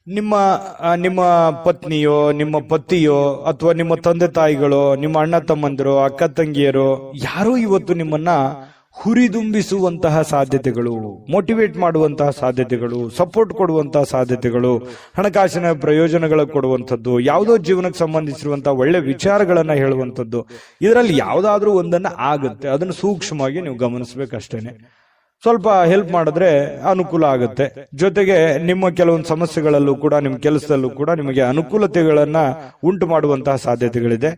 ನಿಮ್ಮ ಪತ್ನಿಯೋ, ನಿಮ್ಮ ಪತಿಯೋ, ಅಥವಾ ನಿಮ್ಮ ತಂದೆ ತಾಯಿಗಳೋ, ನಿಮ್ಮ ಅಣ್ಣ ತಮ್ಮಂದಿರೋ, ಅಕ್ಕ ತಂಗಿಯರೋ ಯಾರೋ ಇವತ್ತು ನಿಮ್ಮನ್ನ ಹುರಿದುಂಬಿಸುವಂತಹ ಸಾಧ್ಯತೆಗಳು, ಮೋಟಿವೇಟ್ ಮಾಡುವಂತಹ ಸಾಧ್ಯತೆಗಳು, ಸಪೋರ್ಟ್ ಕೊಡುವಂತಹ ಸಾಧ್ಯತೆಗಳು, ಹಣಕಾಸಿನ ಪ್ರಯೋಜನಗಳು ಕೊಡುವಂಥದ್ದು, ಯಾವುದೋ ಜೀವನಕ್ಕೆ ಸಂಬಂಧಿಸಿರುವಂತಹ ಒಳ್ಳೆ ವಿಚಾರಗಳನ್ನ ಹೇಳುವಂಥದ್ದು, ಇದರಲ್ಲಿ ಯಾವುದಾದ್ರೂ ಒಂದನ್ನ ಆಗುತ್ತೆ. ಅದನ್ನು ಸೂಕ್ಷ್ಮವಾಗಿ ನೀವು ಗಮನಿಸಬೇಕಷ್ಟೇನೆ. ಸ್ವಲ್ಪ ಹೆಲ್ಪ್ ಮಾಡಿದ್ರೆ ಅನುಕೂಲ ಆಗುತ್ತೆ. ಜೊತೆಗೆ ನಿಮ್ಮ ಕೆಲವೊಂದು ಸಮಸ್ಯೆಗಳಲ್ಲೂ ಕೂಡ, ನಿಮ್ಮ ಕೆಲಸದಲ್ಲೂ ಕೂಡ ನಿಮಗೆ ಅನುಕೂಲತೆಗಳನ್ನ ಉಂಟು ಮಾಡುವಂತಹ ಸಾಧ್ಯತೆಗಳಿದೆ.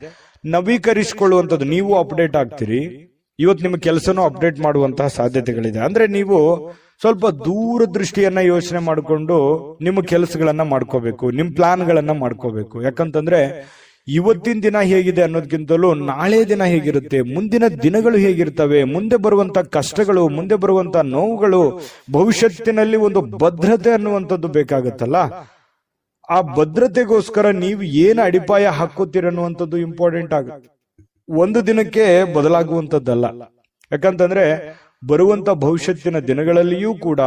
ನವೀಕರಿಸಿಕೊಳ್ಳುವಂಥದ್ದು, ನೀವು ಅಪ್ಡೇಟ್ ಆಗ್ತೀರಿ. ಇವತ್ತು ನಿಮ್ಮ ಕೆಲಸನೂ ಅಪ್ಡೇಟ್ ಮಾಡುವಂತಹ ಸಾಧ್ಯತೆಗಳಿದೆ. ಅಂದ್ರೆ ನೀವು ಸ್ವಲ್ಪ ದೂರದೃಷ್ಟಿಯನ್ನ ಯೋಚನೆ ಮಾಡಿಕೊಂಡು ನಿಮ್ಮ ಕೆಲಸಗಳನ್ನ ಮಾಡ್ಕೋಬೇಕು, ನಿಮ್ಮ ಪ್ಲಾನ್ಗಳನ್ನ ಮಾಡ್ಕೋಬೇಕು. ಯಾಕಂತಂದ್ರೆ ಇವತ್ತಿನ ದಿನ ಹೇಗಿದೆ ಅನ್ನೋದಕ್ಕಿಂತಲೂ ನಾಳೆ ದಿನ ಹೇಗಿರುತ್ತೆ, ಮುಂದಿನ ದಿನಗಳು ಹೇಗಿರ್ತವೆ, ಮುಂದೆ ಬರುವಂತ ಕಷ್ಟಗಳು, ಮುಂದೆ ಬರುವಂತ ನೋವುಗಳು, ಭವಿಷ್ಯತ್ತಿನಲ್ಲಿ ಒಂದು ಭದ್ರತೆ ಅನ್ನುವಂಥದ್ದು ಬೇಕಾಗತ್ತಲ್ಲ. ಆ ಭದ್ರತೆಗೋಸ್ಕರ ನೀವು ಏನು ಅಡಿಪಾಯ ಹಾಕೋತೀರನ್ನುವಂಥದ್ದು ಇಂಪಾರ್ಟೆಂಟ್ ಆಗುತ್ತೆ. ಒಂದು ದಿನಕ್ಕೆ ಬದಲಾಗುವಂಥದ್ದಲ್ಲ. ಯಾಕಂತಂದ್ರೆ ಬರುವಂತ ಭವಿಷ್ಯತ್ತಿನ ದಿನಗಳಲ್ಲಿಯೂ ಕೂಡ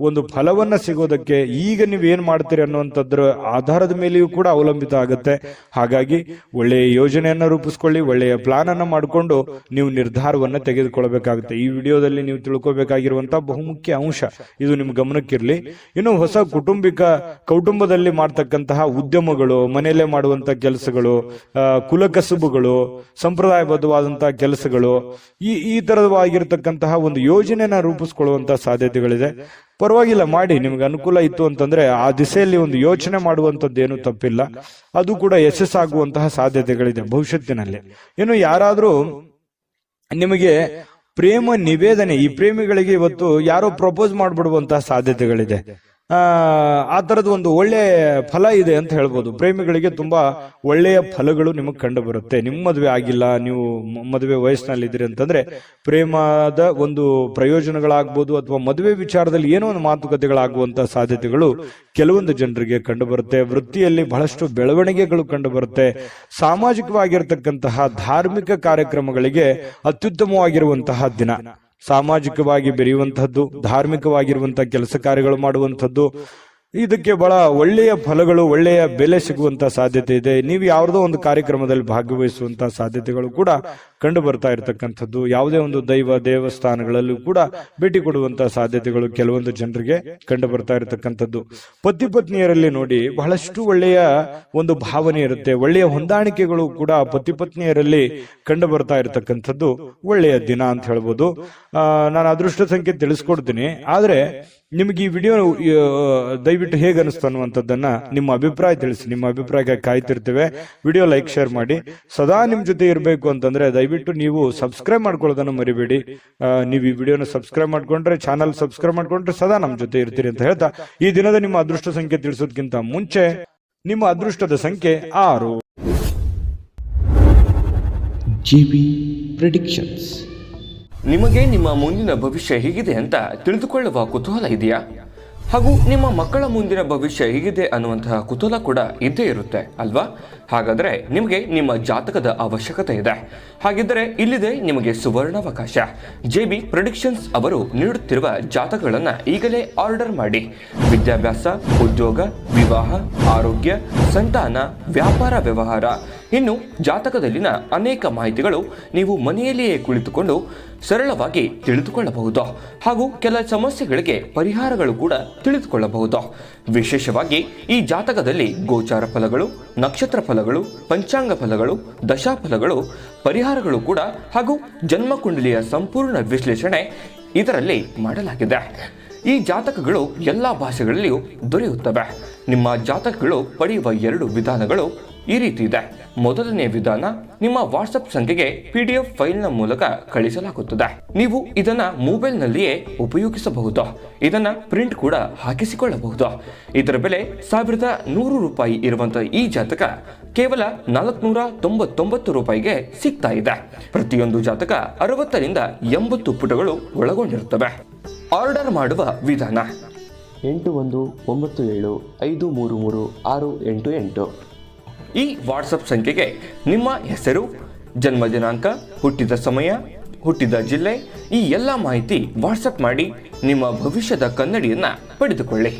ಒಂದು ಫಲವನ್ನ ಸಿಗೋದಕ್ಕೆ ಈಗ ನೀವೇನ್ ಮಾಡ್ತೀರಿ ಅನ್ನುವಂಥದ್ರ ಆಧಾರದ ಮೇಲೆಯೂ ಕೂಡ ಅವಲಂಬಿತ ಆಗುತ್ತೆ. ಹಾಗಾಗಿ ಒಳ್ಳೆಯ ಯೋಜನೆಯನ್ನ ರೂಪಿಸ್ಕೊಳ್ಳಿ, ಒಳ್ಳೆಯ ಪ್ಲಾನ್ ಅನ್ನ ಮಾಡಿಕೊಂಡು ನೀವು ನಿರ್ಧಾರವನ್ನ ತೆಗೆದುಕೊಳ್ಬೇಕಾಗುತ್ತೆ. ಈ ವಿಡಿಯೋದಲ್ಲಿ ನೀವು ತಿಳ್ಕೊಬೇಕಾಗಿರುವಂತಹ ಬಹುಮುಖ್ಯ ಅಂಶ ಇದು ನಿಮ್ಮ ಗಮನಕ್ಕಿರ್ಲಿ. ಇನ್ನು ಹೊಸ ಕೌಟುಂಬದಲ್ಲಿ ಮಾಡ್ತಕ್ಕಂತಹ ಉದ್ಯಮಗಳು, ಮನೆಯಲ್ಲೇ ಮಾಡುವಂತ ಕೆಲಸಗಳು, ಕುಲಕಸುಬುಗಳು, ಸಂಪ್ರದಾಯಬದ್ಧವಾದಂತಹ ಕೆಲಸಗಳು, ಈ ತರವಾಗಿರ್ತಕ್ಕಂತಹ ಒಂದು ಯೋಜನೆಯನ್ನ ರೂಪಿಸ್ಕೊಳ್ಳುವಂತಹ ಸಾಧ್ಯತೆಗಳಿದೆ. ಪರವಾಗಿಲ್ಲ, ಮಾಡಿ. ನಿಮ್ಗೆ ಅನುಕೂಲ ಇತ್ತು ಅಂತಂದ್ರೆ ಆ ದಿಸೆಯಲ್ಲಿ ಒಂದು ಯೋಚನೆ ಮಾಡುವಂತದ್ದೇನು ತಪ್ಪಿಲ್ಲ. ಅದು ಕೂಡ ಯಶಸ್ಸಾಗುವಂತಹ ಸಾಧ್ಯತೆಗಳಿದೆ ಭವಿಷ್ಯತ್ತಿನಲ್ಲಿ. ಇನ್ನು ಯಾರಾದ್ರೂ ನಿಮಗೆ ಪ್ರೇಮ ನಿವೇದನೆ, ಈ ಪ್ರೇಮಿಗಳಿಗೆ ಇವತ್ತು ಯಾರೋ ಪ್ರಪೋಸ್ ಮಾಡ್ಬಿಡುವಂತಹ ಸಾಧ್ಯತೆಗಳಿದೆ. ಆ ತರದ ಒಂದು ಒಳ್ಳೆ ಫಲ ಇದೆ ಅಂತ ಹೇಳ್ಬೋದು. ಪ್ರೇಮಿಗಳಿಗೆ ತುಂಬಾ ಒಳ್ಳೆಯ ಫಲಗಳು ನಿಮಗೆ ಕಂಡು ಬರುತ್ತೆ. ನಿಮ್ಮ ಮದುವೆ ಆಗಿಲ್ಲ, ನೀವು ಮದುವೆ ವಯಸ್ಸಿನಲ್ಲಿ ಇದ್ದೀರಿ ಅಂತಂದ್ರೆ ಪ್ರೇಮದ ಒಂದು ಪ್ರಯೋಜನಗಳಾಗ್ಬೋದು, ಅಥವಾ ಮದುವೆ ವಿಚಾರದಲ್ಲಿ ಏನೋ ಒಂದು ಮಾತುಕತೆಗಳಾಗುವಂತಹ ಸಾಧ್ಯತೆಗಳು ಕೆಲವೊಂದು ಜನರಿಗೆ ಕಂಡು ಬರುತ್ತೆ. ವೃತ್ತಿಯಲ್ಲಿ ಬಹಳಷ್ಟು ಬೆಳವಣಿಗೆಗಳು ಕಂಡು ಬರುತ್ತೆ. ಸಾಮಾಜಿಕವಾಗಿರ್ತಕ್ಕಂತಹ ಧಾರ್ಮಿಕ ಕಾರ್ಯಕ್ರಮಗಳಿಗೆ ಅತ್ಯುತ್ತಮವಾಗಿರುವಂತಹ ದಿನ. ಸಾಮಾಜಿಕವಾಗಿ ಬೆರೆಯುವಂತಹದ್ದು, ಧಾರ್ಮಿಕವಾಗಿರುವಂತಹ ಕೆಲಸ ಕಾರ್ಯಗಳು ಮಾಡುವಂಥದ್ದು, ಇದಕ್ಕೆ ಬಹಳ ಒಳ್ಳೆಯ ಫಲಗಳು, ಒಳ್ಳೆಯ ಬೆಲೆ ಸಿಗುವಂತ ಸಾಧ್ಯತೆ ಇದೆ. ನೀವು ಯಾವುದೋ ಒಂದು ಕಾರ್ಯಕ್ರಮದಲ್ಲಿ ಭಾಗವಹಿಸುವಂತಹ ಸಾಧ್ಯತೆಗಳು ಕೂಡ ಕಂಡು ಬರ್ತಾ ಇರತಕ್ಕಂಥದ್ದು. ಯಾವುದೇ ಒಂದು ದೇವಸ್ಥಾನಗಳಲ್ಲೂ ಕೂಡ ಭೇಟಿ ಕೊಡುವಂತಹ ಸಾಧ್ಯತೆಗಳು ಕೆಲವೊಂದು ಜನರಿಗೆ ಕಂಡು ಬರ್ತಾ ಇರತಕ್ಕಂಥದ್ದು. ಪತಿ ಪತ್ನಿಯರಲ್ಲಿ ನೋಡಿ ಬಹಳಷ್ಟು ಒಳ್ಳೆಯ ಒಂದು ಭಾವನೆ ಇರುತ್ತೆ, ಒಳ್ಳೆಯ ಹೊಂದಾಣಿಕೆಗಳು ಕೂಡ ಪತಿ ಪತ್ನಿಯರಲ್ಲಿ ಕಂಡು ಬರ್ತಾ ಇರತಕ್ಕಂಥದ್ದು ಒಳ್ಳೆಯ ದಿನ ಅಂತ ಹೇಳ್ಬೋದು. ನಾನು ಅದೃಷ್ಟ ಸಂಖ್ಯೆ ತಿಳಿಸ್ಕೊಡ್ತೀನಿ, ಆದ್ರೆ ನಿಮ್ಗೆ ಈ ವಿಡಿಯೋ ದಯವಿಟ್ಟು ಹೇಗೆ ಅನಿಸ್ತು ಅನ್ನುವಂಥದ್ದನ್ನ ನಿಮ್ಮ ಅಭಿಪ್ರಾಯ ತಿಳಿಸಿ. ನಿಮ್ಮ ಅಭಿಪ್ರಾಯಕ್ಕೆ ಕಾಯ್ತಿರ್ತೇವೆ. ವಿಡಿಯೋ ಲೈಕ್, ಶೇರ್ ಮಾಡಿ. ಸದಾ ನಿಮ್ ಜೊತೆ ಇರಬೇಕು ಅಂತಂದ್ರೆ ದಯವಿಟ್ಟು ನೀವು ಸಬ್ಸ್ಕ್ರೈಬ್ ಮಾಡ್ಕೊಳ್ಳೋದನ್ನು ಮರಿಬೇಡಿ. ನೀವು ಈ ವಿಡಿಯೋನ ಸಬ್ಸ್ಕ್ರೈಬ್ ಮಾಡ್ಕೊಂಡ್ರೆ, ಚಾನಲ್ ಸಬ್ಸ್ಕ್ರೈಬ್ ಮಾಡ್ಕೊಂಡ್ರೆ ಸದಾ ನಮ್ ಜೊತೆ ಇರ್ತೀರಿ ಅಂತ ಹೇಳ್ತಾ, ಈ ದಿನದ ನಿಮ್ಮ ಅದೃಷ್ಟ ಸಂಖ್ಯೆ ತಿಳಿಸೋದಕ್ಕಿಂತ ಮುಂಚೆ ನಿಮ್ಮ ಅದೃಷ್ಟದ ಸಂಖ್ಯೆ 6. GB predictions. ನಿಮಗೆ ನಿಮ್ಮ ಮುಂದಿನ ಭವಿಷ್ಯ ಹೇಗಿದೆ ಅಂತ ತಿಳಿದುಕೊಳ್ಳುವ ಕುತೂಹಲ ಇದೆಯಾ? ಹಾಗೂ ನಿಮ್ಮ ಮಕ್ಕಳ ಮುಂದಿನ ಭವಿಷ್ಯ ಹೇಗಿದೆ ಅನ್ನುವಂತಹ ಕುತೂಹಲ ಕೂಡ ಇದ್ದೇ ಇರುತ್ತೆ ಅಲ್ವಾ? ಹಾಗಾದರೆ ನಿಮಗೆ ನಿಮ್ಮ ಜಾತಕದ ಅವಶ್ಯಕತೆ ಇದೆ. ಹಾಗಿದ್ದರೆ ಇಲ್ಲಿದೆ ನಿಮಗೆ ಸುವರ್ಣಾವಕಾಶ. JB ಪ್ರೆಡಿಕ್ಷನ್ಸ್ ಅವರು ನೀಡುತ್ತಿರುವ ಜಾತಕಗಳನ್ನು ಈಗಲೇ ಆರ್ಡರ್ ಮಾಡಿ. ವಿದ್ಯಾಭ್ಯಾಸ, ಉದ್ಯೋಗ, ವಿವಾಹ, ಆರೋಗ್ಯ, ಸಂತಾನ, ವ್ಯಾಪಾರ ವ್ಯವಹಾರ, ಇನ್ನು ಜಾತಕದಲ್ಲಿನ ಅನೇಕ ಮಾಹಿತಿಗಳು ನೀವು ಮನೆಯಲ್ಲಿಯೇ ಕುಳಿತುಕೊಂಡು ಸರಳವಾಗಿ ತಿಳಿದುಕೊಳ್ಳಬಹುದು. ಹಾಗೂ ಕೆಲ ಸಮಸ್ಯೆಗಳಿಗೆ ಪರಿಹಾರಗಳು ಕೂಡ ತಿಳಿದುಕೊಳ್ಳಬಹುದು. ವಿಶೇಷವಾಗಿ ಈ ಜಾತಕದಲ್ಲಿ ಗೋಚಾರ ಫಲಗಳು, ನಕ್ಷತ್ರ ಫಲಗಳು, ಪಂಚಾಂಗ ಫಲಗಳು, ದಶಾಫಲಗಳು, ಪರಿಹಾರಗಳು ಕೂಡ ಹಾಗೂ ಜನ್ಮಕುಂಡಲಿಯ ಸಂಪೂರ್ಣ ವಿಶ್ಲೇಷಣೆ ಇದರಲ್ಲಿ ಮಾಡಲಾಗಿದೆ. ಈ ಜಾತಕಗಳು ಎಲ್ಲ ಭಾಷೆಗಳಲ್ಲಿಯೂ ದೊರೆಯುತ್ತವೆ. ನಿಮ್ಮ ಜಾತಕಗಳು ಪಡೆಯುವ 2 ವಿಧಾನಗಳು ಈ ರೀತಿ ಇದೆ. ಮೊದಲನೇ ವಿಧಾನ, ನಿಮ್ಮ ವಾಟ್ಸಪ್ ಸಂಖ್ಯೆಗೆ PDF ಫೈಲ್ನ ಮೂಲಕ ಕಳಿಸಲಾಗುತ್ತದೆ. ನೀವು ಇದನ್ನ ಮೊಬೈಲ್ನಲ್ಲಿಯೇ ಉಪಯೋಗಿಸಬಹುದು. ಇದನ್ನ ಪ್ರಿಂಟ್ ಕೂಡ ಹಾಕಿಸಿಕೊಳ್ಳಬಹುದು. ಇದರ ಬೆಲೆ 1100 ರೂಪಾಯಿ ಇರುವಂತಹ ಈ ಜಾತಕ ಕೇವಲ 499 ರೂಪಾಯಿಗೆ ಸಿಗ್ತಾ ಇದೆ. ಪ್ರತಿಯೊಂದು ಜಾತಕ 60 ರಿಂದ 80 ಪುಟಗಳು ಒಳಗೊಂಡಿರುತ್ತವೆ. ಆರ್ಡರ್ ಮಾಡುವ ವಿಧಾನ: 8197533688. ಈ ವಾಟ್ಸಪ್ ಸಂಖ್ಯೆಗೆ ನಿಮ್ಮ ಹೆಸರು, ಜನ್ಮ ದಿನಾಂಕ, ಹುಟ್ಟಿದ ಸಮಯ, ಹುಟ್ಟಿದ ಜಿಲ್ಲೆ, ಈ ಎಲ್ಲ ಮಾಹಿತಿ ವಾಟ್ಸಪ್ ಮಾಡಿ ನಿಮ್ಮ ಭವಿಷ್ಯದ ಕನ್ನಡಿಯನ್ನ ಪಡೆದುಕೊಳ್ಳಿ.